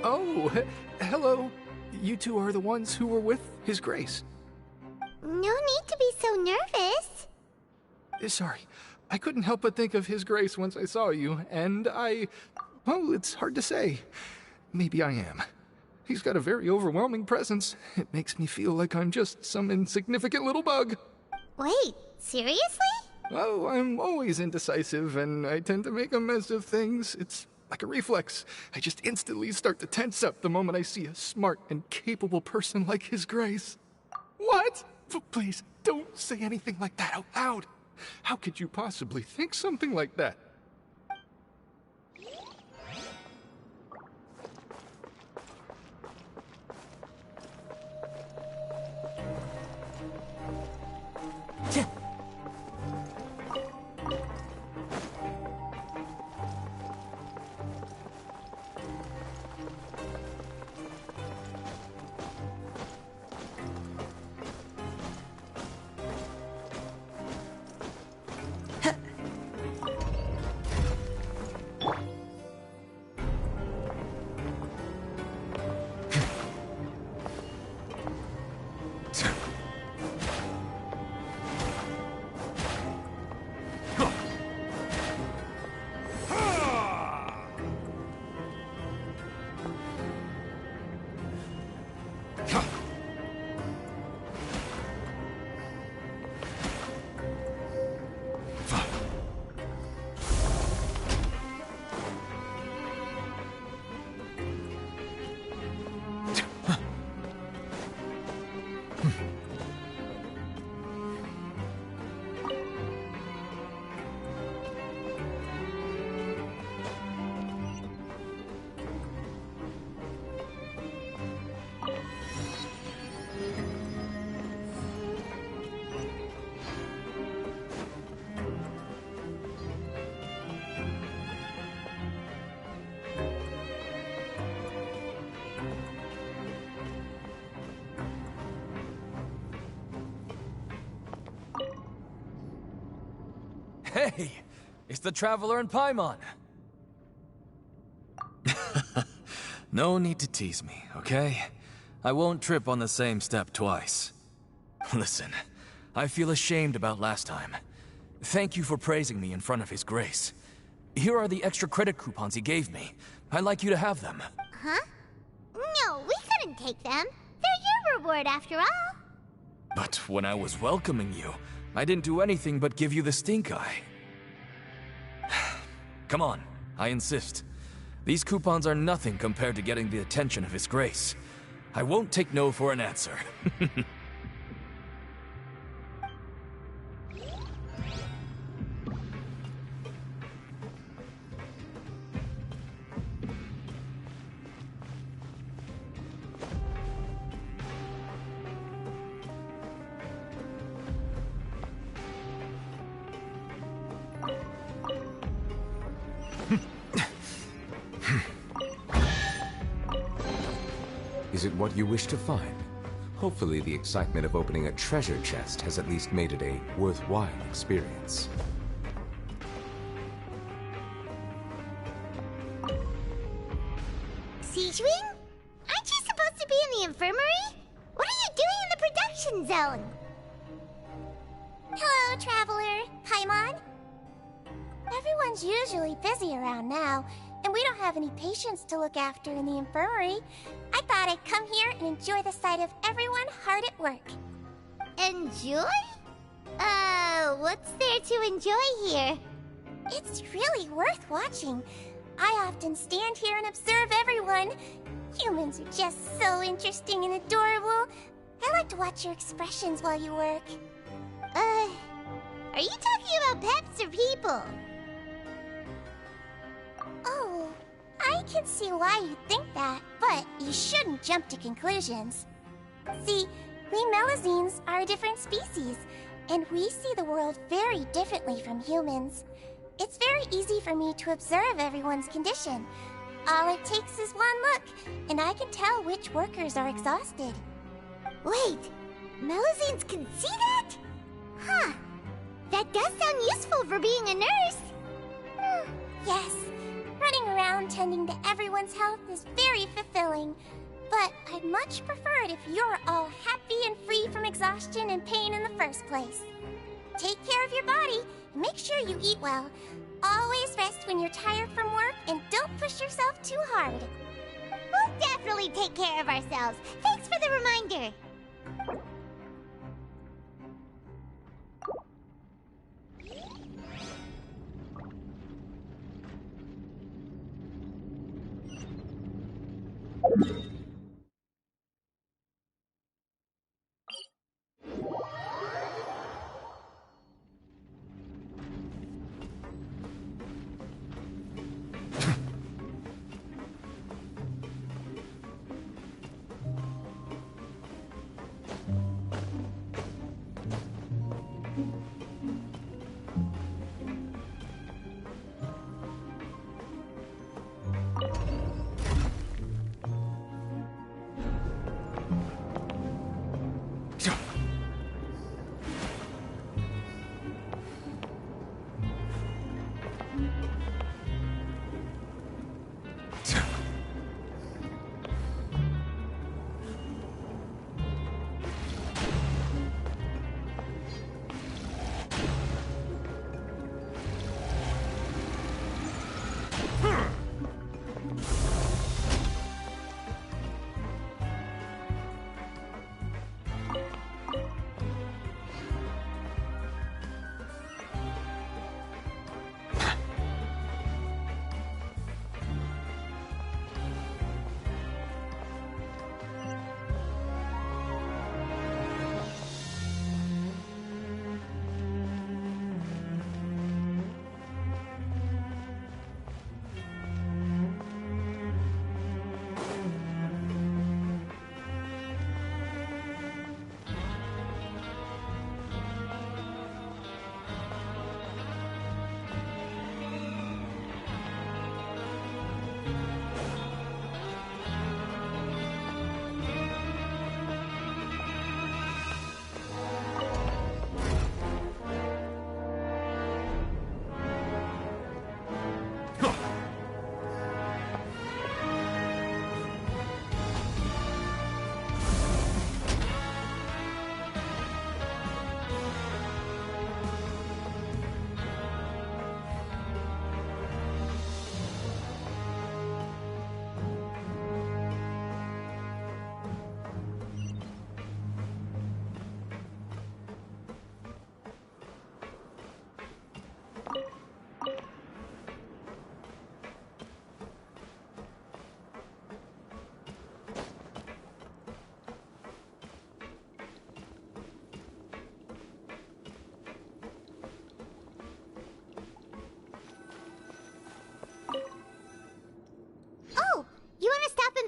Oh, hello. You two are the ones who were with His Grace. No need to be so nervous. Sorry, I couldn't help but think of His Grace once I saw you, and well, it's hard to say. Maybe I am. He's got a very overwhelming presence. It makes me feel like I'm just some insignificant little bug. Wait, seriously? Oh, I'm always indecisive, and I tend to make a mess of things. It's like a reflex. I just instantly start to tense up the moment I see a smart and capable person like His Grace. What? Please, don't say anything like that out loud. How could you possibly think something like that? Hey, it's the Traveler and Paimon. No need to tease me, okay? I won't trip on the same step twice. Listen, I feel ashamed about last time. Thank you for praising me in front of His Grace. Here are the extra credit coupons he gave me. I'd like you to have them. Huh? No, we couldn't take them. They're your reward after all. But when I was welcoming you, I didn't do anything but give you the stink eye. Come on, I insist. These coupons are nothing compared to getting the attention of His Grace. I won't take no for an answer. Is it what you wish to find? Hopefully the excitement of opening a treasure chest has at least made it a worthwhile experience. Siegewing? Aren't you supposed to be in the infirmary? What are you doing in the production zone? Hello, Traveler. Paimon? Everyone's usually busy around now, and we don't have any patients to look after in the infirmary. I thought I'd come here and enjoy the sight of everyone hard at work. Enjoy? What's there to enjoy here? It's really worth watching. I often stand here and observe everyone. Humans are just so interesting and adorable. I like to watch your expressions while you work. Are you talking about pets or people? Oh, I can see why you think that, but you shouldn't jump to conclusions. See, we Melazines are a different species, and we see the world very differently from humans. It's very easy for me to observe everyone's condition. All it takes is one look, and I can tell which workers are exhausted. Wait, Melazines can see that? Huh. That does sound useful for being a nurse. Yes, running around tending to everyone's health is very fulfilling. But I'd much prefer it if you're all happy and free from exhaustion and pain in the first place. Take care of your body, and make sure you eat well. Always rest when you're tired from work, and don't push yourself too hard. We'll definitely take care of ourselves. Thanks for the reminder.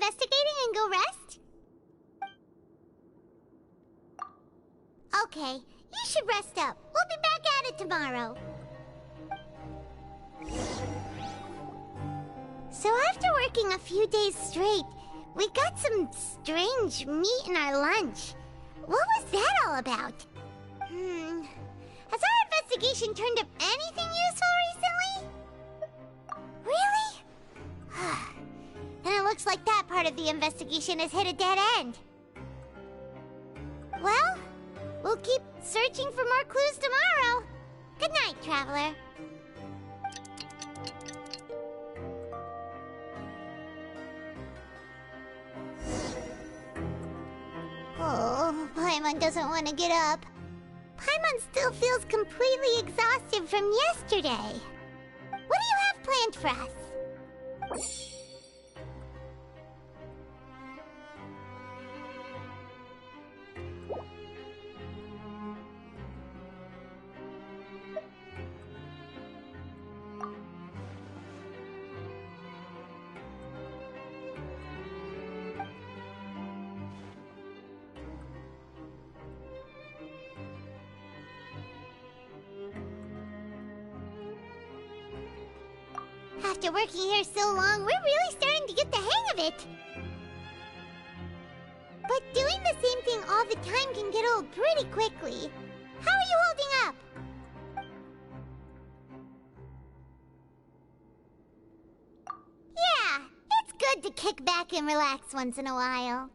investigating and go rest? Okay, you should rest up. We'll be back at it tomorrow. So after working a few days straight, We got some strange meat in our lunch. What was that all about? Has our investigation turned up anything useful recently? Really? Then it looks like that part of the investigation has hit a dead end. Well, we'll keep searching for more clues tomorrow. Good night, Traveler. Oh, Paimon doesn't want to get up. Paimon still feels completely exhausted from yesterday. What do you have planned for us? After working here so long, we're really starting to get the hang of it. But doing the same thing all the time can get old pretty quickly. How are you holding up? Yeah, it's good to kick back and relax once in a while.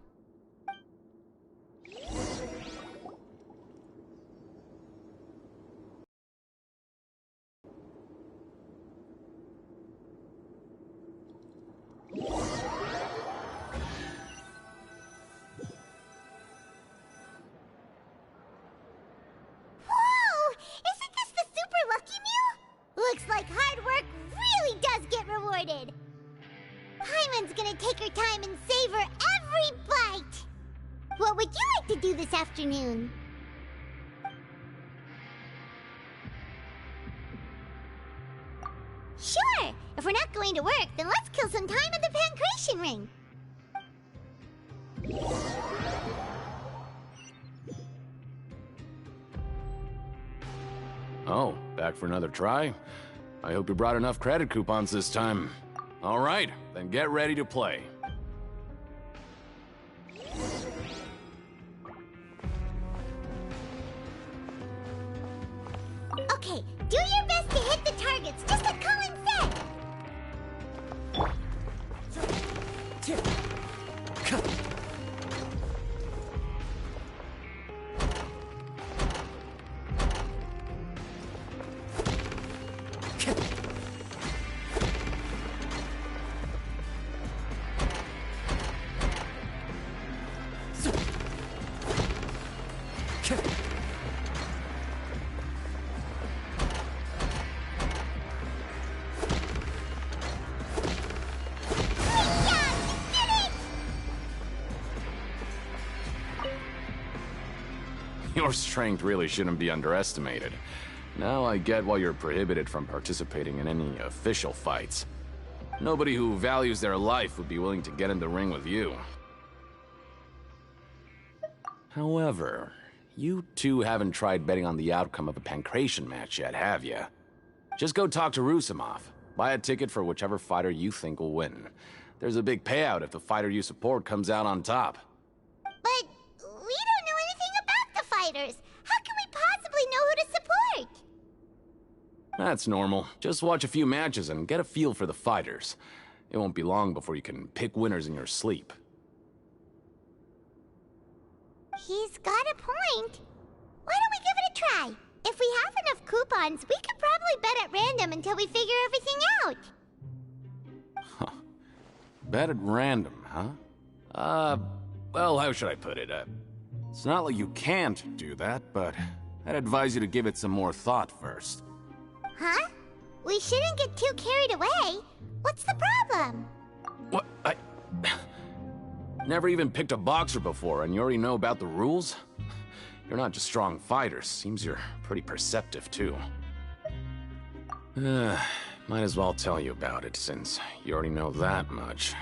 Looks like hard work really does get rewarded. Paimon's gonna take her time and savor every bite. What would you like to do this afternoon? Sure! If we're not going to work, then let's kill some time at the Pancration Ring. Oh, back for another try? I hope you brought enough credit coupons this time. All right, then get ready to play. Okay, do your best to hit the targets, just like Colin said! Your strength really shouldn't be underestimated. Now I get why you're prohibited from participating in any official fights. Nobody who values their life would be willing to get in the ring with you. However, you two haven't tried betting on the outcome of a Pancration match yet, have you? Just go talk to Rusimov. Buy a ticket for whichever fighter you think will win. There's a big payout if the fighter you support comes out on top. But we don't know anything about the fighters. How can we possibly know who to support? That's normal. Just watch a few matches and get a feel for the fighters. It won't be long before you can pick winners in your sleep. He's got a point. Why don't we give it a try? If we have enough coupons, we could probably bet at random until we figure everything out. Huh. Bet at random, huh? Well, how should I put it? It's not like you can't do that, but I'd advise you to give it some more thought first. Huh? We shouldn't get too carried away. What's the problem? What? Never even picked a boxer before, and you already know about the rules? You're not just strong fighters. Seems you're pretty perceptive, too. Might as well tell you about it, since you already know that much.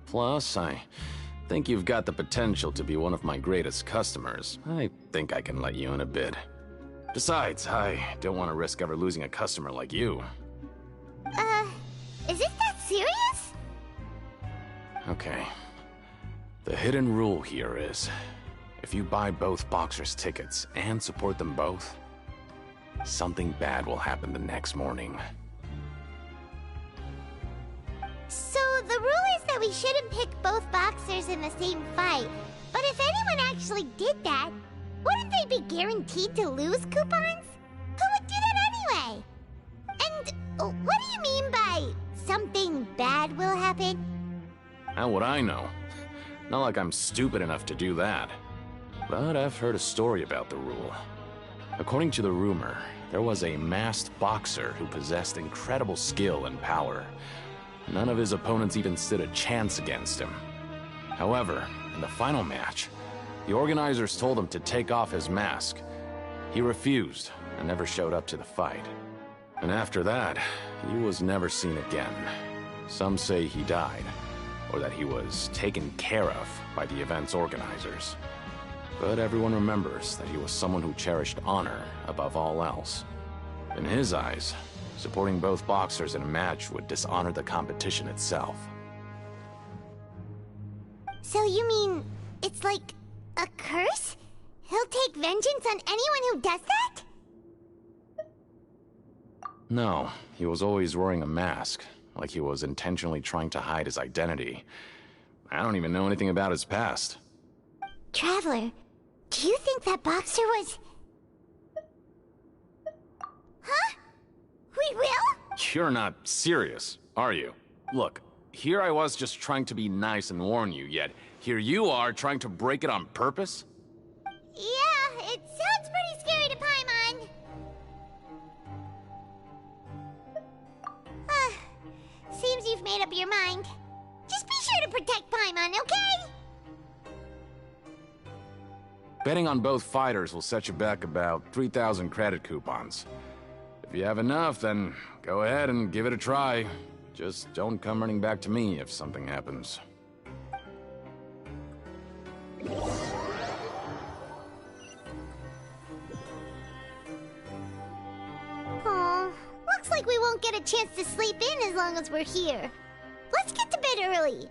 Plus, I think you've got the potential to be one of my greatest customers. I think I can let you in a bid. Besides, I don't want to risk ever losing a customer like you. Is it that serious? Okay. The hidden rule here is, if you buy both boxers' tickets and support them both, something bad will happen the next morning. So the rule is that we shouldn't pick both boxers in the same fight. But if anyone actually did that, wouldn't they be guaranteed to lose coupons? Who would do that anyway? And what do you mean by something bad will happen? How would I know? Not like I'm stupid enough to do that. But I've heard a story about the rule. According to the rumor, there was a masked boxer who possessed incredible skill and power. None of his opponents even stood a chance against him. However, in the final match, the organizers told him to take off his mask. He refused and never showed up to the fight. And after that, he was never seen again. Some say he died, or that he was taken care of by the event's organizers. But everyone remembers that he was someone who cherished honor above all else. In his eyes, supporting both boxers in a match would dishonor the competition itself. So you mean it's like a curse? He'll take vengeance on anyone who does that? No, he was always wearing a mask, like he was intentionally trying to hide his identity. I don't even know anything about his past. Traveler, do you think that boxer was... Huh? We will? You're not serious, are you? Look, here I was just trying to be nice and warn you, yet here you are trying to break it on purpose? Yeah, it sounds pretty scary to Paimon. Seems you've made up your mind. Just be sure to protect Paimon, okay? Betting on both fighters will set you back about 3,000 credit coupons. If you have enough, then go ahead and give it a try. Just don't come running back to me if something happens. Aw, looks like we won't get a chance to sleep in as long as we're here. Let's get to bed early.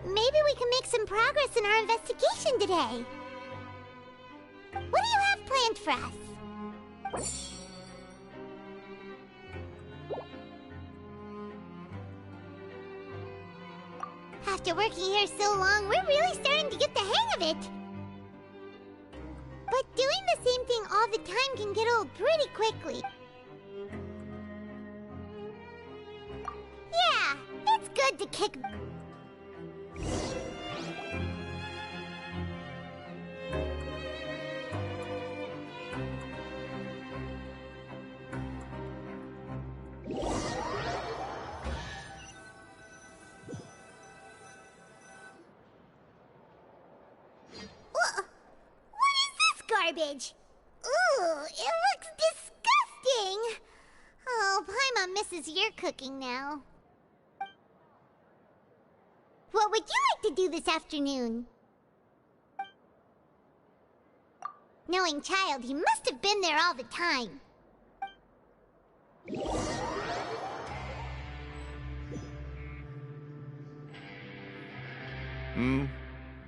Maybe we can make some progress in our investigation today. What do you have planned for us? After working here so long, we're really starting to get the hang of it. But doing the same thing all the time can get old pretty quickly. Yeah, it's good to kick... Garbage. Ooh, it looks disgusting. Oh, Paimon misses your cooking now. What would you like to do this afternoon? Knowing Child, he must have been there all the time.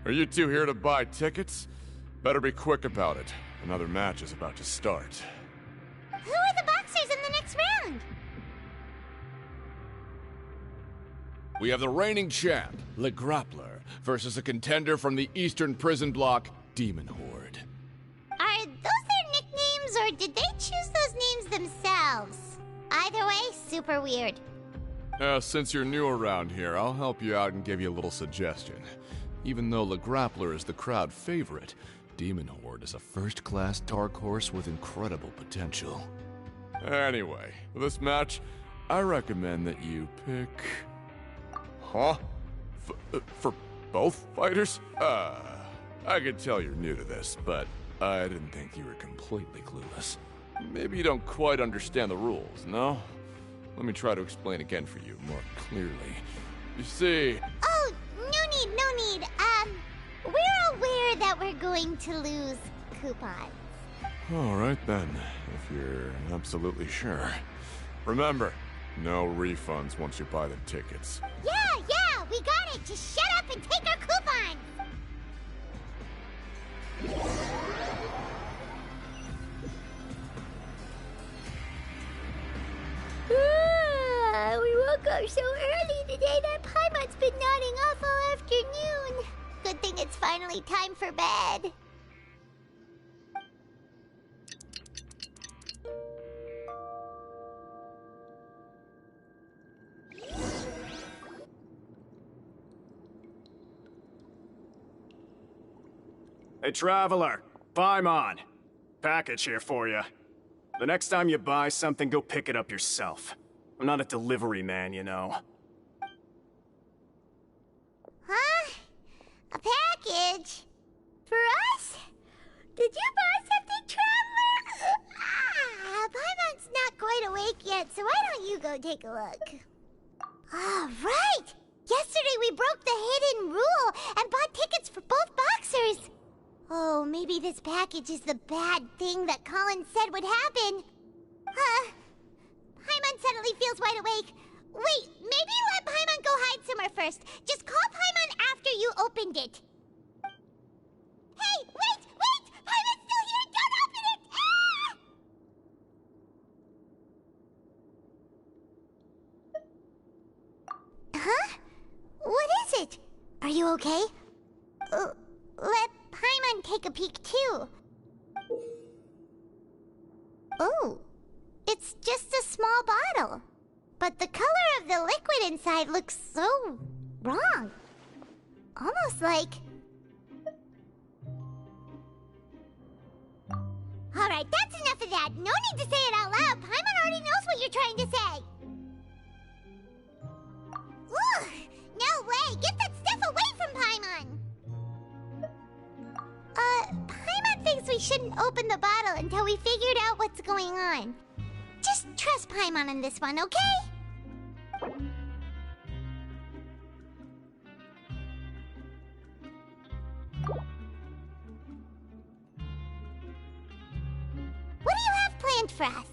Are you two here to buy tickets? Better be quick about it. Another match is about to start. Who are the boxers in the next round? We have the reigning champ, Le Grappler, versus a contender from the Eastern Prison Block, Demon Horde. Are those their nicknames, or did they choose those names themselves? Either way, super weird. Since you're new around here, I'll help you out and give you a little suggestion. Even though Le Grappler is the crowd favorite, Demon Horde is a first-class dark horse with incredible potential. Anyway, for this match, I recommend that you pick... Huh? For both fighters? I can tell you're new to this, but I didn't think you were completely clueless. Maybe you don't quite understand the rules, no? Let me try to explain again for you more clearly. You see... Oh, no need. We're aware that we're are going to lose coupons. Alright then, if you're absolutely sure. Remember, no refunds once you buy the tickets. Yeah, we got it! Just shut up and take our coupons! We woke up so early today that Paimon's been nodding off all afternoon. Good thing it's finally time for bed. Hey, Traveler, Paimon. Package here for you. The next time you buy something, go pick it up yourself. I'm not a delivery man, you know. Huh? A package? For us? Did you buy something, Traveler? Paimon's not quite awake yet, so why don't you go take a look? Right! Yesterday we broke the hidden rule and bought tickets for both boxers. Oh, maybe this package is the bad thing that Colin said would happen. Paimon suddenly feels wide awake. Wait, maybe let Paimon go hide somewhere first. Just call Paimon after you opened it. Hey, wait! Paimon's still here! Don't open it! Huh? What is it? Are you okay? Let Paimon take a peek too. Oh, it's just a small bottle. But the color of the liquid inside looks so wrong. Almost like... Alright, that's enough of that. No need to say it out loud. Paimon already knows what you're trying to say. Ugh, no way. Get that stuff away from Paimon. Paimon thinks we shouldn't open the bottle until we figured out what's going on. Just trust Paimon on this one, okay? What do you have planned for us?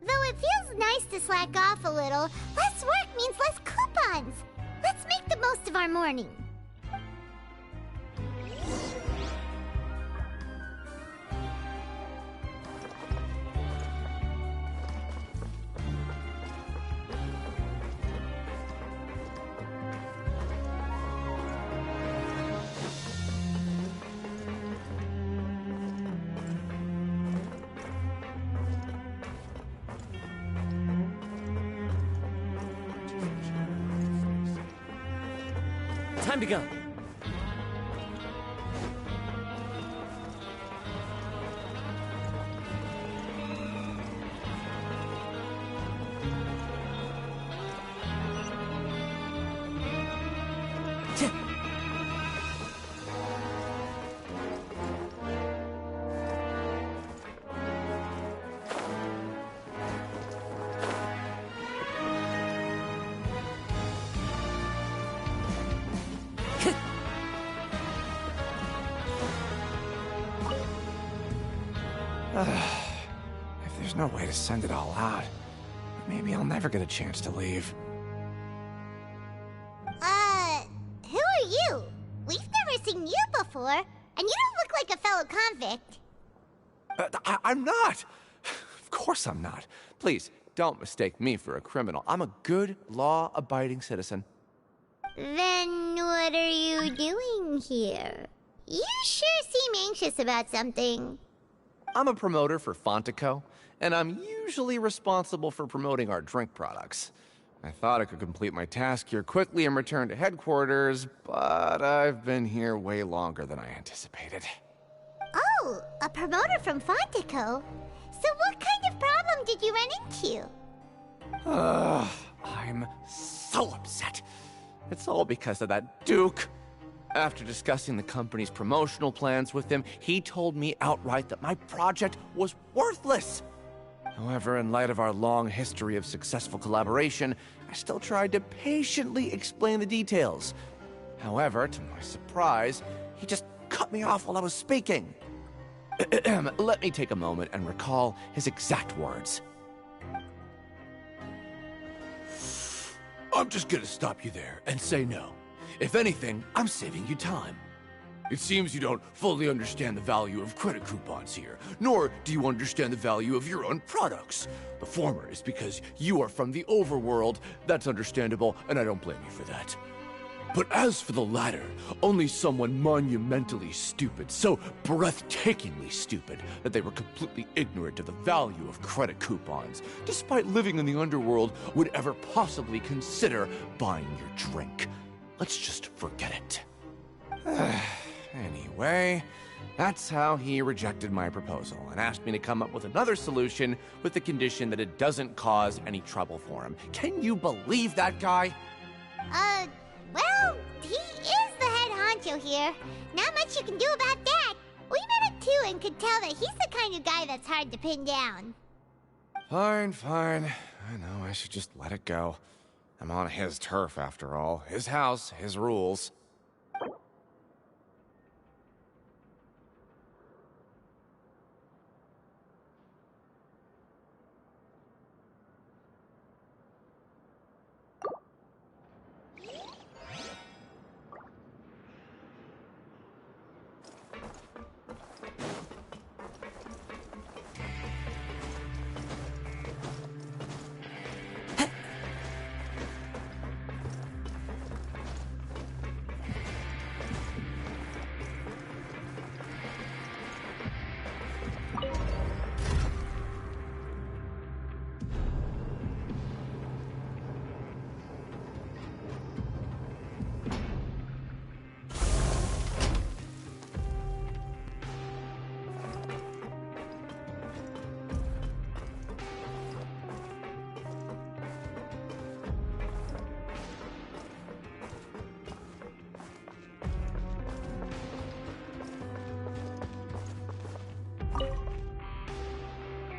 Though it feels nice to slack off a little, less work means less coupons. Let's make the most of our morning. Time to go. If there's no way to send it all out, maybe I'll never get a chance to leave. Who are you? We've never seen you before, and you don't look like a fellow convict. I'm not! Of course I'm not. Please, don't mistake me for a criminal. I'm a good, law-abiding citizen. Then what are you doing here? You sure seem anxious about something. I'm a promoter for Fontaine, and I'm usually responsible for promoting our drink products. I thought I could complete my task here quickly and return to headquarters, but I've been here way longer than I anticipated. Oh, a promoter from Fontaine? So what kind of problem did you run into? I'm so upset. It's all because of that Duke. After discussing the company's promotional plans with him, he told me outright that my project was worthless. However, in light of our long history of successful collaboration, I still tried to patiently explain the details. However, to my surprise, he just cut me off while I was speaking. Let me take a moment and recall his exact words. I'm just gonna stop you there and say no. If anything, I'm saving you time. It seems you don't fully understand the value of credit coupons here, nor do you understand the value of your own products. The former is because you are from the overworld. That's understandable, and I don't blame you for that. But as for the latter, only someone monumentally stupid, so breathtakingly stupid that they were completely ignorant of the value of credit coupons, despite living in the underworld, would ever possibly consider buying your drink. Let's just forget it. Anyway, that's how he rejected my proposal and asked me to come up with another solution with the condition that it doesn't cause any trouble for him. Can you believe that guy? Well, he is the head honcho here. Not much you can do about that. We met him too and could tell that he's the kind of guy that's hard to pin down. Fine. I know I should just let it go. I'm on his turf after all. His house, his rules.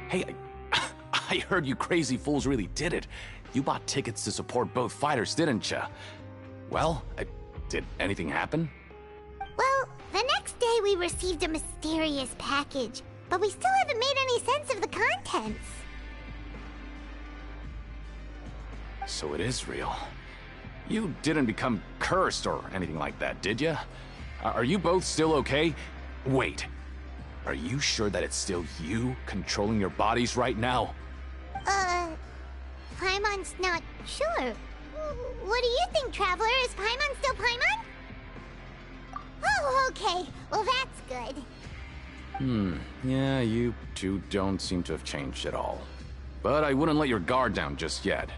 Hey, I heard you crazy fools really did it. You bought tickets to support both fighters, didn't ya? Well, did anything happen? Well, the next day we received a mysterious package, but we still haven't made any sense of the contents. So it is real. You didn't become cursed or anything like that, did ya? Are you both still okay? Wait. Are you sure that it's still you controlling your bodies right now? Paimon's not sure. What do you think, Traveler? Is Paimon still Paimon? Oh, okay. Well, that's good. Yeah, you two don't seem to have changed at all. But I wouldn't let your guard down just yet.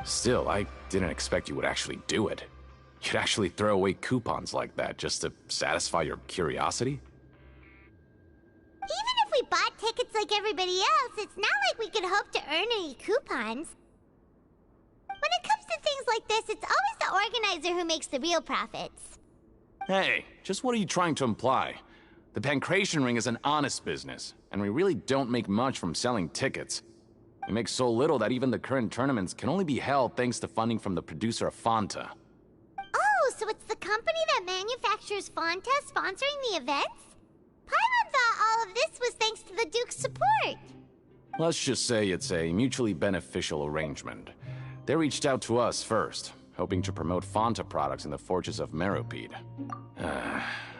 Still, I didn't expect you would actually do it. You'd actually throw away coupons like that just to satisfy your curiosity? Even if we bought tickets like everybody else, it's not like we could hope to earn any coupons. When it comes to things like this, it's always the organizer who makes the real profits. Hey, just what are you trying to imply? The Pancration Ring is an honest business, and we really don't make much from selling tickets. We make so little that even the current tournaments can only be held thanks to funding from the producer of Fanta. Oh, so it's the company that manufactures Fanta sponsoring the events? Paimon thought all of this was thanks to the Duke's support. Let's just say it's a mutually beneficial arrangement. They reached out to us first, hoping to promote Fanta products in the Fortress of Meropide.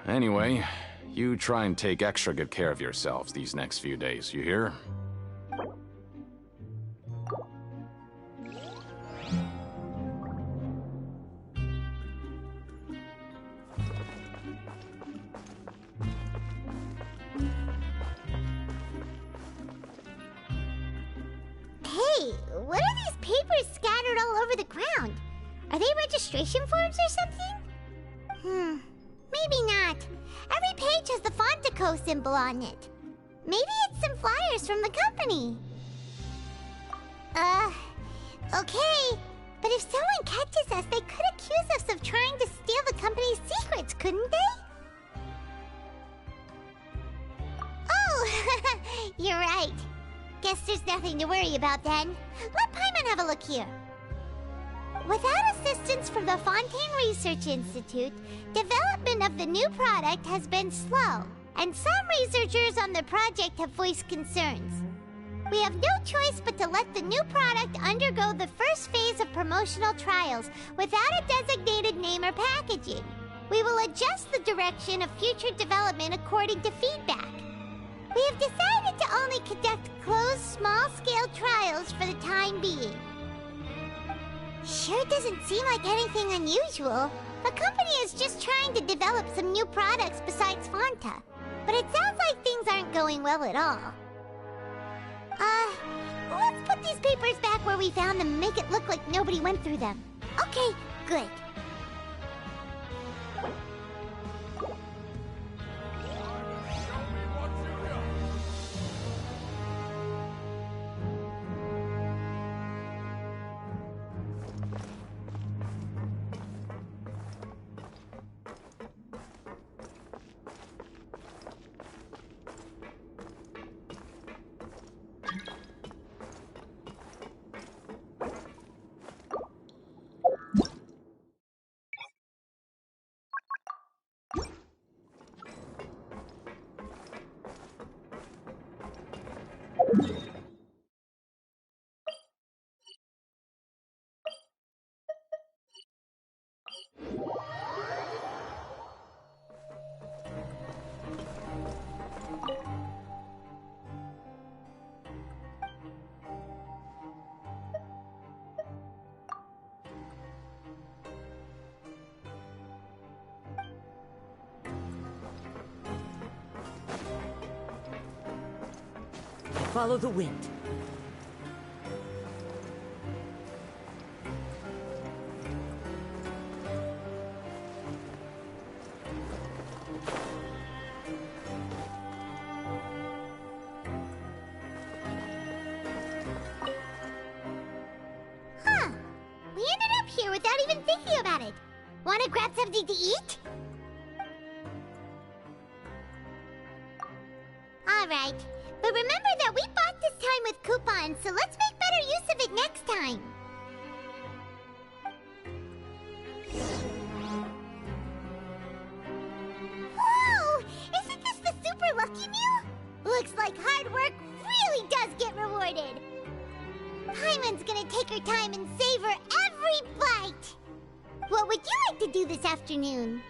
Anyway, you try and take extra good care of yourselves these next few days, you hear? Hey, what are these papers scattered all over the ground? Are they registration forms or something? Maybe not. Every page has the Fontaco symbol on it. Maybe it's some flyers from the company. Okay. But if someone catches us, they could accuse us of trying to steal the company's secrets, couldn't they? Oh, you're right. Guess there's nothing nothing to worry about then. Let Paimon have a look here. Without assistance from the Fontaine Research Institute, development of the new product has been slow, and some researchers on the project have voiced concerns. We have no choice but to let the new product undergo the first phase of promotional trials without a designated name or packaging. We will adjust the direction of future development according to feedback. We have decided to only conduct closed, small-scale trials for the time being. Sure doesn't seem like anything unusual. The company is just trying to develop some new products besides Fanta. But it sounds like things aren't going well at all. Let's put these papers back where we found them and make it look like nobody went through them. Okay, good. Follow the wind. Huh. We ended up here without even thinking about it. Want to grab something to eat? Alright. But remember that we bought this time with coupons, so let's make better use of it next time. Whoa! Isn't this the super lucky meal? Looks like hard work really does get rewarded. Paimon's gonna take her time and savor every bite. What would you like to do this afternoon?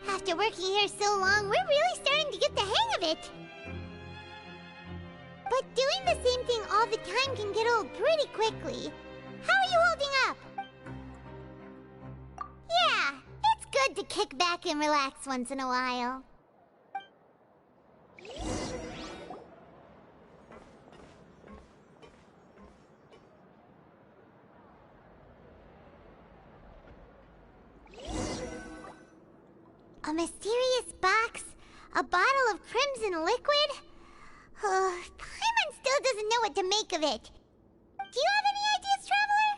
After working here so long, we're really starting to get the hang of it. But doing the same thing all the time can get old pretty quickly. How are you holding up? Yeah, it's good to kick back and relax once in a while. A mysterious box? A bottle of crimson liquid? Paimon still doesn't know what to make of it. Do you have any ideas, Traveler?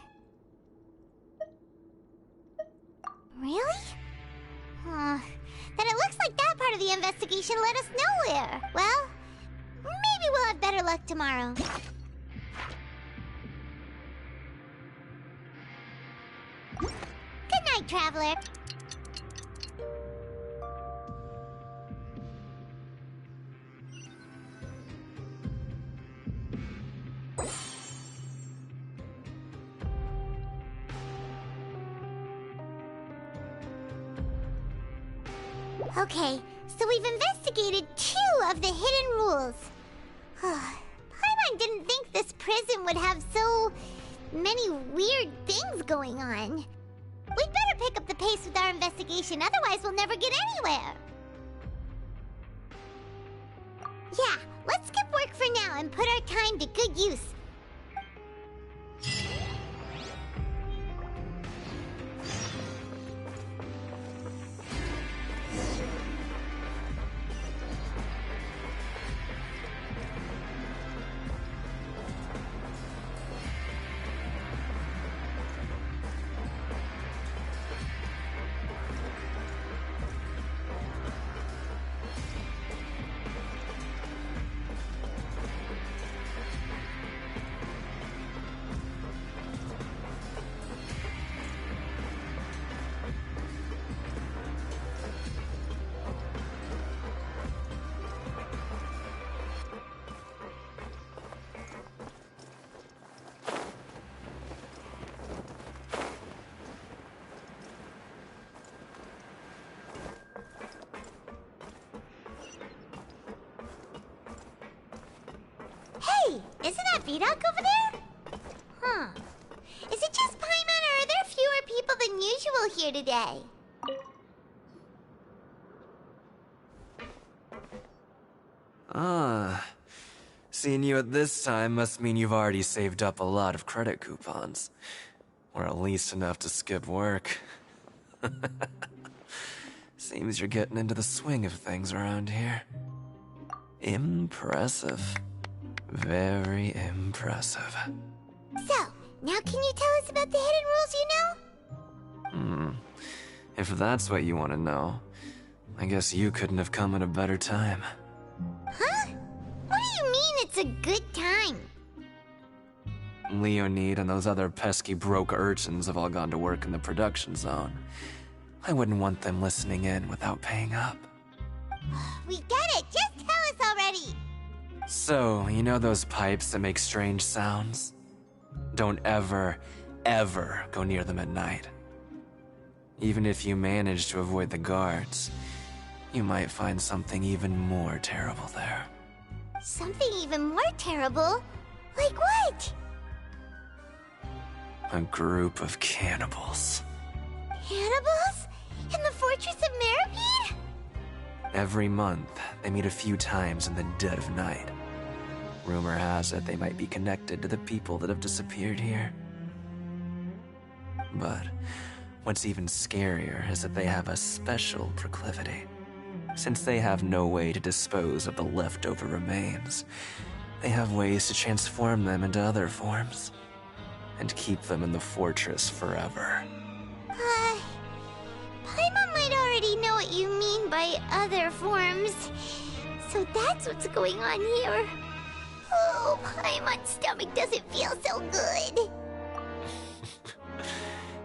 Really? Then it looks like that part of the investigation led us nowhere. Well, maybe we'll have better luck tomorrow. Good night, Traveler. Okay, so we've investigated 2 of the hidden rules. Paimon didn't think this prison would have so many weird things going on. We'd better pick up the pace with our investigation, otherwise we'll never get anywhere. Yeah, let's skip work for now and put our time to good use. Isn't that Vidocq over there? Huh. Is it just Paimon, or are there fewer people than usual here today? Ah. Seeing you at this time must mean you've already saved up a lot of credit coupons. Or at least enough to skip work. Seems you're getting into the swing of things around here. Impressive. Very impressive. So, now can you tell us about the hidden rules you know? If that's what you want to know, I guess you couldn't have come at a better time. Huh? What do you mean it's a good time? Leonid and those other pesky broke urchins have all gone to work in the production zone. I wouldn't want them listening in without paying up. We get it! Just tell us already! So, you know those pipes that make strange sounds? Don't ever, ever go near them at night. Even if you manage to avoid the guards, you might find something even more terrible there. Something even more terrible? Like what? A group of cannibals. Cannibals? In the Fortress of Meripede? Every month, they meet a few times in the dead of night. Rumor has it they might be connected to the people that have disappeared here. But what's even scarier is that they have a special proclivity. Since they have no way to dispose of the leftover remains, they have ways to transform them into other forms and keep them in the fortress forever. Paimon might already know what you mean by other forms. So that's what's going on here. Oh, Paimon's stomach doesn't feel so good.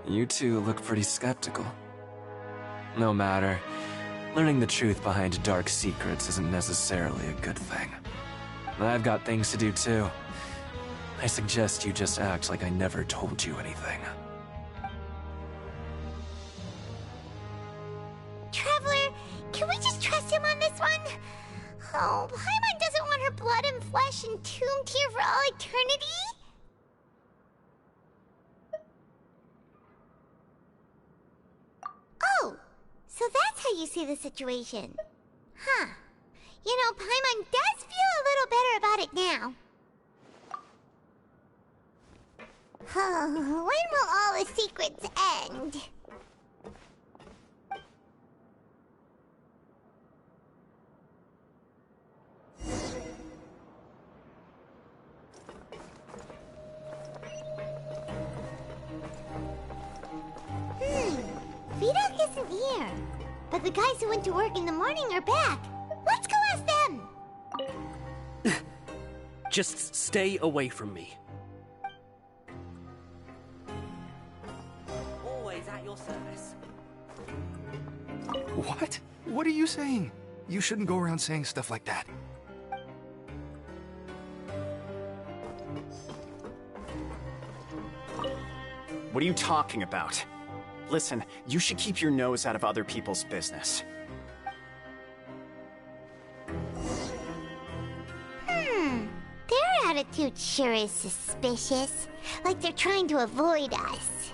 You two look pretty skeptical. No matter. Learning the truth behind dark secrets isn't necessarily a good thing. I've got things to do too. I suggest you just act like I never told you anything. Traveler, can we just trust him on this one? Oh, Paimon doesn't want her blood and flesh entombed here for all eternity? Oh, so that's how you see the situation. Huh. You know, Paimon does feel a little better about it now. When will all the secrets end? Vidocq isn't here. But the guys who went to work in the morning are back. Let's go ask them! Just stay away from me. Always at your service. What? What are you saying? You shouldn't go around saying stuff like that. What are you talking about? Listen, you should keep your nose out of other people's business. Their attitude sure is suspicious. Like they're trying to avoid us.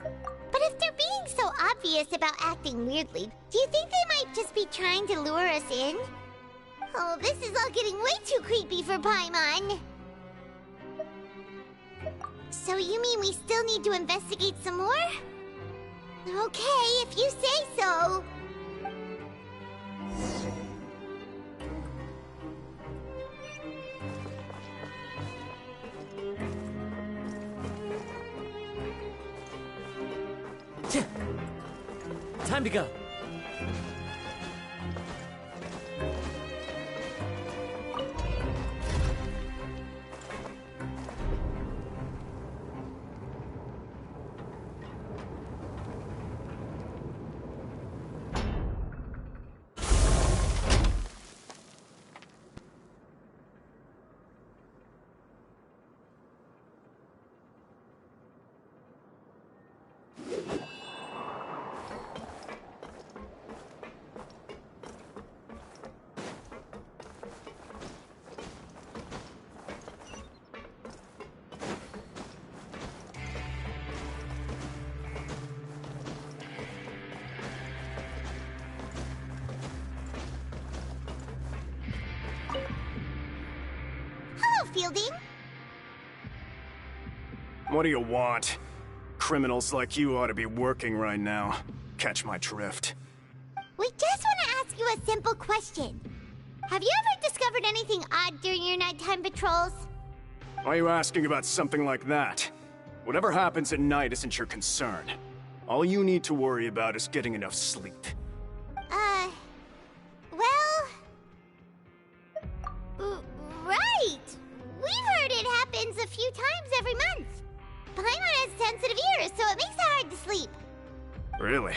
But if they're being so obvious about acting weirdly, do you think they might just be trying to lure us in? Oh, this is all getting way too creepy for Paimon. So you mean we still need to investigate some more? Okay, if you say so. Time to go. Fielding? What do you want? Criminals like you ought to be working right now. Catch my drift. We just want to ask you a simple question. Have you ever discovered anything odd during your nighttime patrols? Why are you asking about something like that? Whatever happens at night isn't your concern. All you need to worry about is getting enough sleep. Right! We've heard it happens a few times every month. Paimon has sensitive ears, so it makes it hard to sleep. Really?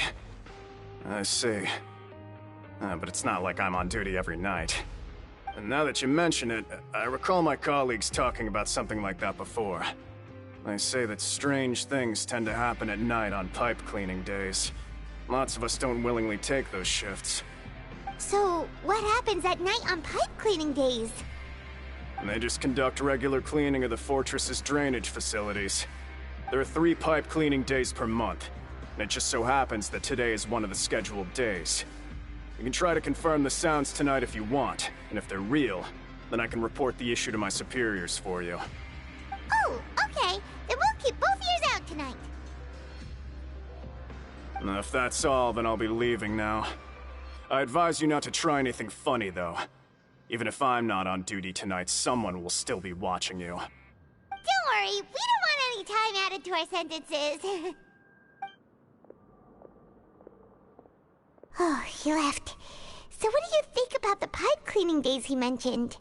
I see. But it's not like I'm on duty every night. And now that you mention it, I recall my colleagues talking about something like that before. They say that strange things tend to happen at night on pipe cleaning days. Lots of us don't willingly take those shifts. So, what happens at night on pipe cleaning days? They just conduct regular cleaning of the fortress's drainage facilities. There are 3 pipe cleaning days per month, and it just so happens that today is one of the scheduled days. You can try to confirm the sounds tonight if you want, and if they're real, then I can report the issue to my superiors for you. Oh, okay. Then we'll keep both ears out tonight. If that's all, then I'll be leaving now. I advise you not to try anything funny, though. Even if I'm not on duty tonight, someone will still be watching you. Don't worry, we don't want any time added to our sentences. Oh, he left. So what do you think about the pipe cleaning days he mentioned?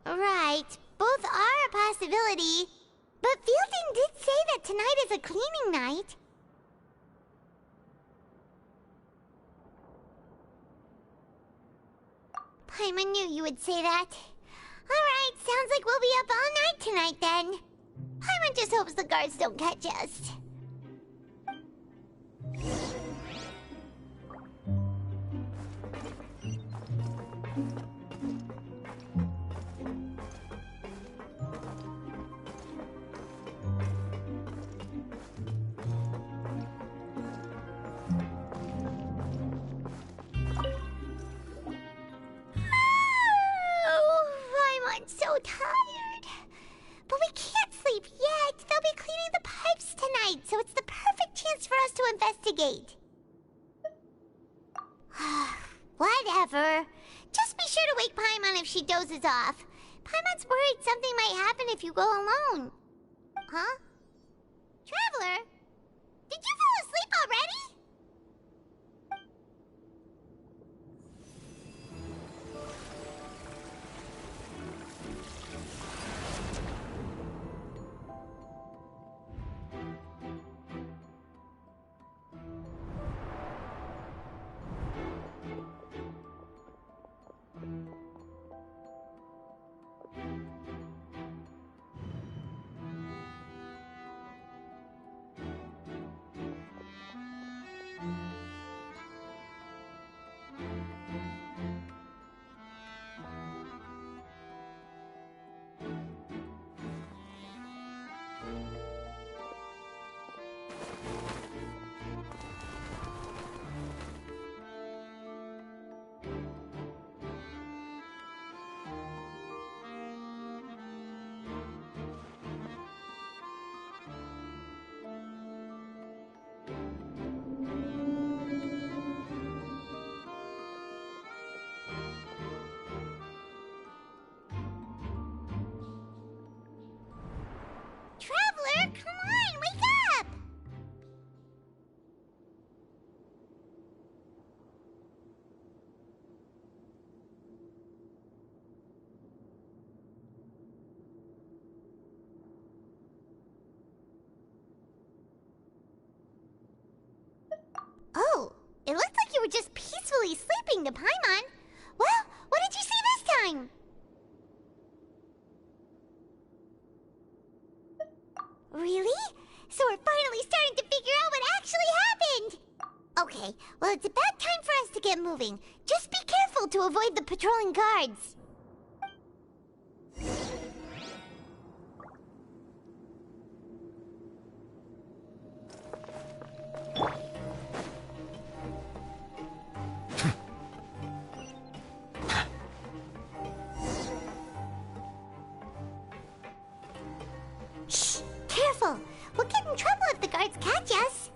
Right, both are a possibility. But Fielding did say that tonight is a cleaning night. Paimon knew you would say that. Alright, sounds like we'll be up all night tonight then. Paimon just hopes the guards don't catch us. I'm so tired. But we can't sleep yet. They'll be cleaning the pipes tonight, so it's the perfect chance for us to investigate. Whatever. Just be sure to wake Paimon if she dozes off. Paimon's worried something might happen if you go alone. Huh? Traveler? Did you fall asleep already? Traveler, come on, wake up! Oh, it looked like you were just peacefully sleeping to Paimon. Well, what did you see this time? Really? So we're finally starting to figure out what actually happened! Okay, well it's about time for us to get moving. Just be careful to avoid the patrolling guards. careful. We'll get in trouble if the guards catch us.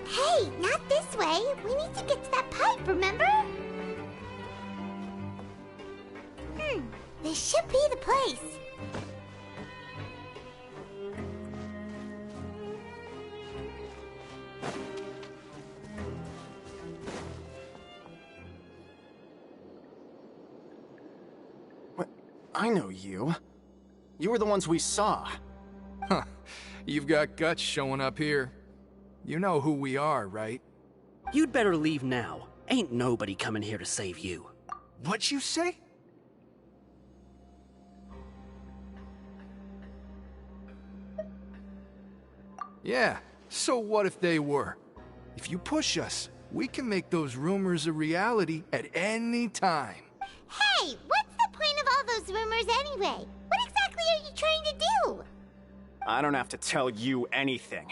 Hey, not this way. We need to get to that pipe, remember? This should be the place. What? I know you. You were the ones we saw. Huh. You've got guts showing up here. You know who we are, right? You'd better leave now. Ain't nobody coming here to save you. What'd you say? Yeah, so what if they were? If you push us, we can make those rumors a reality at any time. Hey, what's the point of all those rumors anyway? What exactly are you trying to do? I don't have to tell you anything.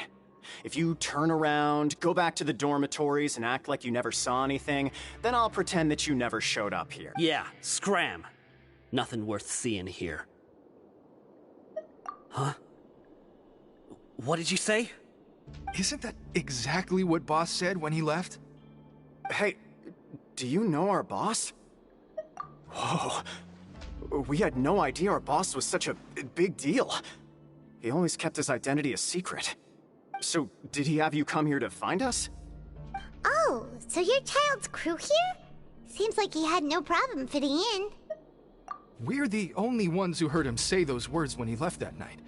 If you turn around, go back to the dormitories, and act like you never saw anything, then I'll pretend that you never showed up here. Yeah, scram. Nothing worth seeing here. Huh? What did you say? Isn't that exactly what Boss said when he left? Hey, do you know our boss? Whoa. We had no idea our boss was such a big deal. He always kept his identity a secret. So, did he have you come here to find us? Oh, so your child's crew here? Seems like he had no problem fitting in. We're the only ones who heard him say those words when he left that night.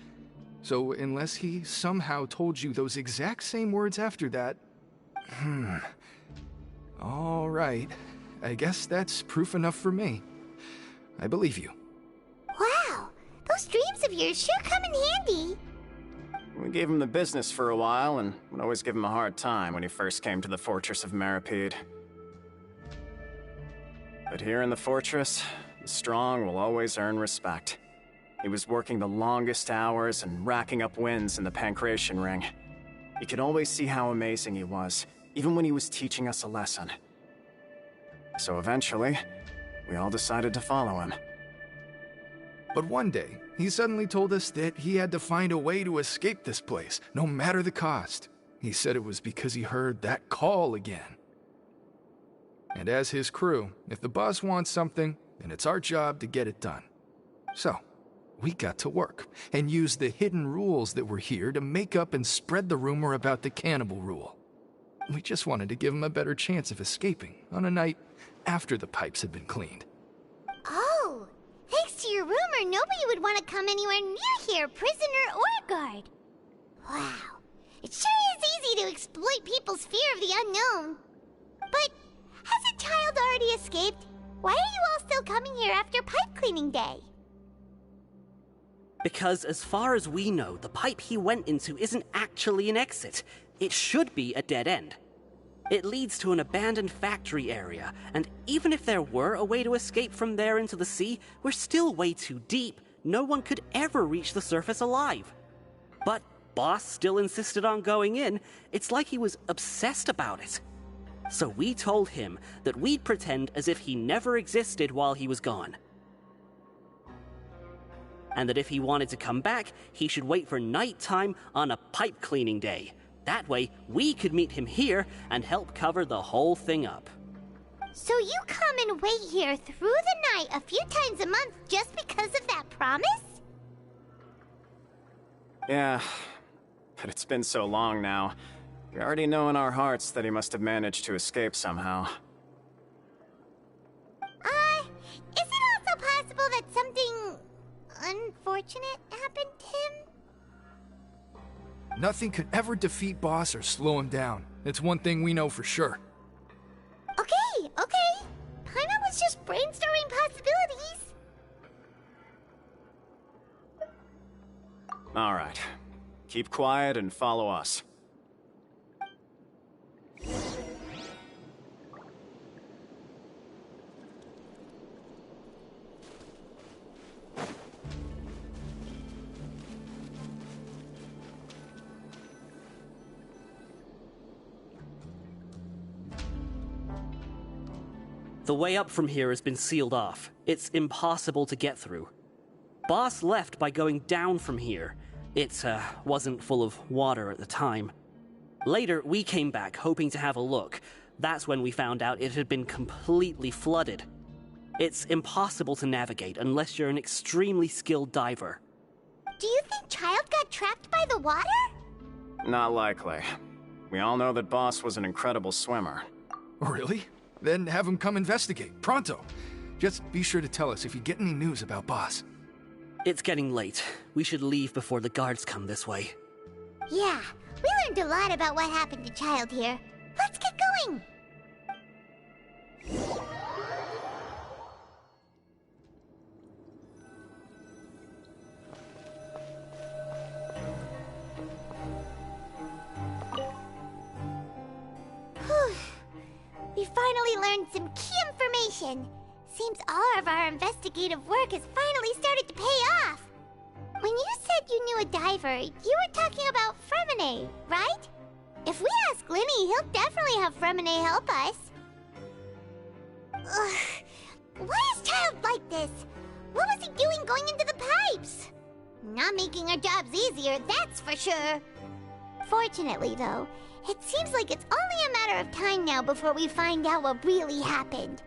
So, unless he somehow told you those exact same words after that... All right. I guess that's proof enough for me. I believe you. Wow, those dreams of yours sure come in handy. We gave him the business for a while, and would always give him a hard time when he first came to the Fortress of Meripede. But here in the fortress, the strong will always earn respect. He was working the longest hours and racking up wins in the Pancration Ring. You could always see how amazing he was, even when he was teaching us a lesson. So eventually, we all decided to follow him. But one day, he suddenly told us that he had to find a way to escape this place, no matter the cost. He said it was because he heard that call again. And as his crew, if the boss wants something, then it's our job to get it done. So, we got to work, and used the hidden rules that were here to make up and spread the rumor about the cannibal rule. We just wanted to give him a better chance of escaping on a night after the pipes had been cleaned. Oh, thanks to your rumor, nobody would want to come anywhere near here, prisoner or guard. Wow, it sure is easy to exploit people's fear of the unknown. But has a child already escaped? Why are you all still coming here after pipe cleaning day? Because as far as we know, the pipe he went into isn't actually an exit. It should be a dead end. It leads to an abandoned factory area, and even if there were a way to escape from there into the sea, we're still way too deep. No one could ever reach the surface alive. But Boss still insisted on going in. It's like he was obsessed about it. So we told him that we'd pretend as if he never existed while he was gone. And that if he wanted to come back, he should wait for nighttime on a pipe cleaning day. That way, we could meet him here and help cover the whole thing up. So you come and wait here through the night a few times a month just because of that promise? Yeah, but it's been so long now. We already know in our hearts that he must have managed to escape somehow. Is it also possible that something unfortunate happened to him? Nothing could ever defeat Boss or slow him down. It's one thing we know for sure. Okay. Paimon was just brainstorming possibilities. Alright. Keep quiet and follow us. The way up from here has been sealed off. It's impossible to get through. Boss left by going down from here. It wasn't full of water at the time. Later, we came back hoping to have a look. That's when we found out it had been completely flooded. It's impossible to navigate unless you're an extremely skilled diver. Do you think Child got trapped by the water? Not likely. We all know that Boss was an incredible swimmer. Really? Then have him come investigate, pronto. Just be sure to tell us if you get any news about Boss. It's getting late. We should leave before the guards come this way. Yeah, we learned a lot about what happened to Child here. Let's get going! Whew. We finally learned some key information. Seems all of our investigative work has finally started to pay off. When you said you knew a diver, you were talking about Fremine, right? If we ask Linny, he'll definitely have Fremine help us. Ugh. Why is Child like this? What was he doing going into the pipes? Not making our jobs easier, that's for sure. Fortunately, though, it seems like it's only a matter of time now before we find out what really happened.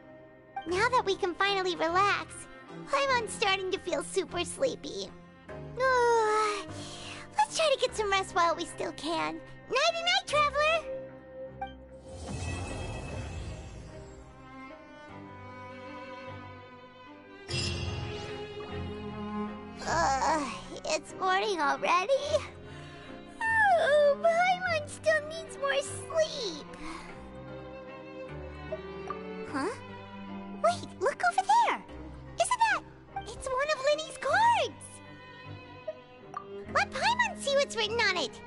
Now that we can finally relax, I'm starting to feel super sleepy. Let's try to get some rest while we still can. Nighty-night, Traveler! It's morning already? Oh, Paimon still needs more sleep. Huh? Wait, look over there! Isn't that... It's one of Linny's cards! Let Paimon see what's written on it.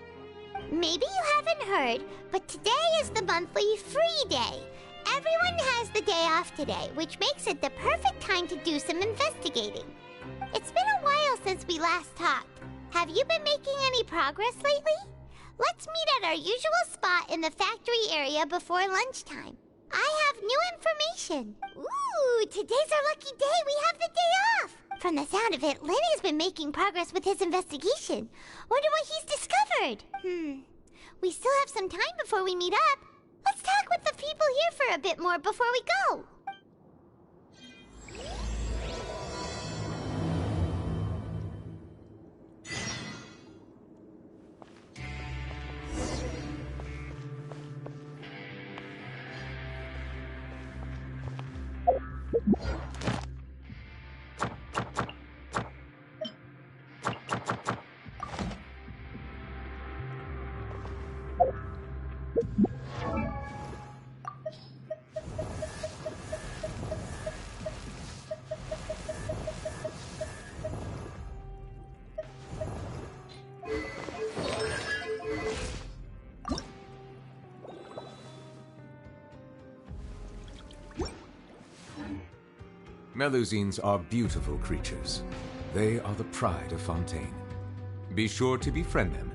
Maybe you haven't heard, but today is the monthly free day. Everyone has the day off today, which makes it the perfect time to do some investigating. It's been a while since we last talked. Have you been making any progress lately? Let's meet at our usual spot in the factory area before lunchtime. I have new information. Ooh, today's our lucky day. We have the day off. From the sound of it, Linny's been making progress with his investigation. Wonder what he's discovered. We still have some time before we meet up. Let's talk with the people here for a bit more before we go. Melusines are beautiful creatures. They are the pride of Fontaine. Be sure to befriend them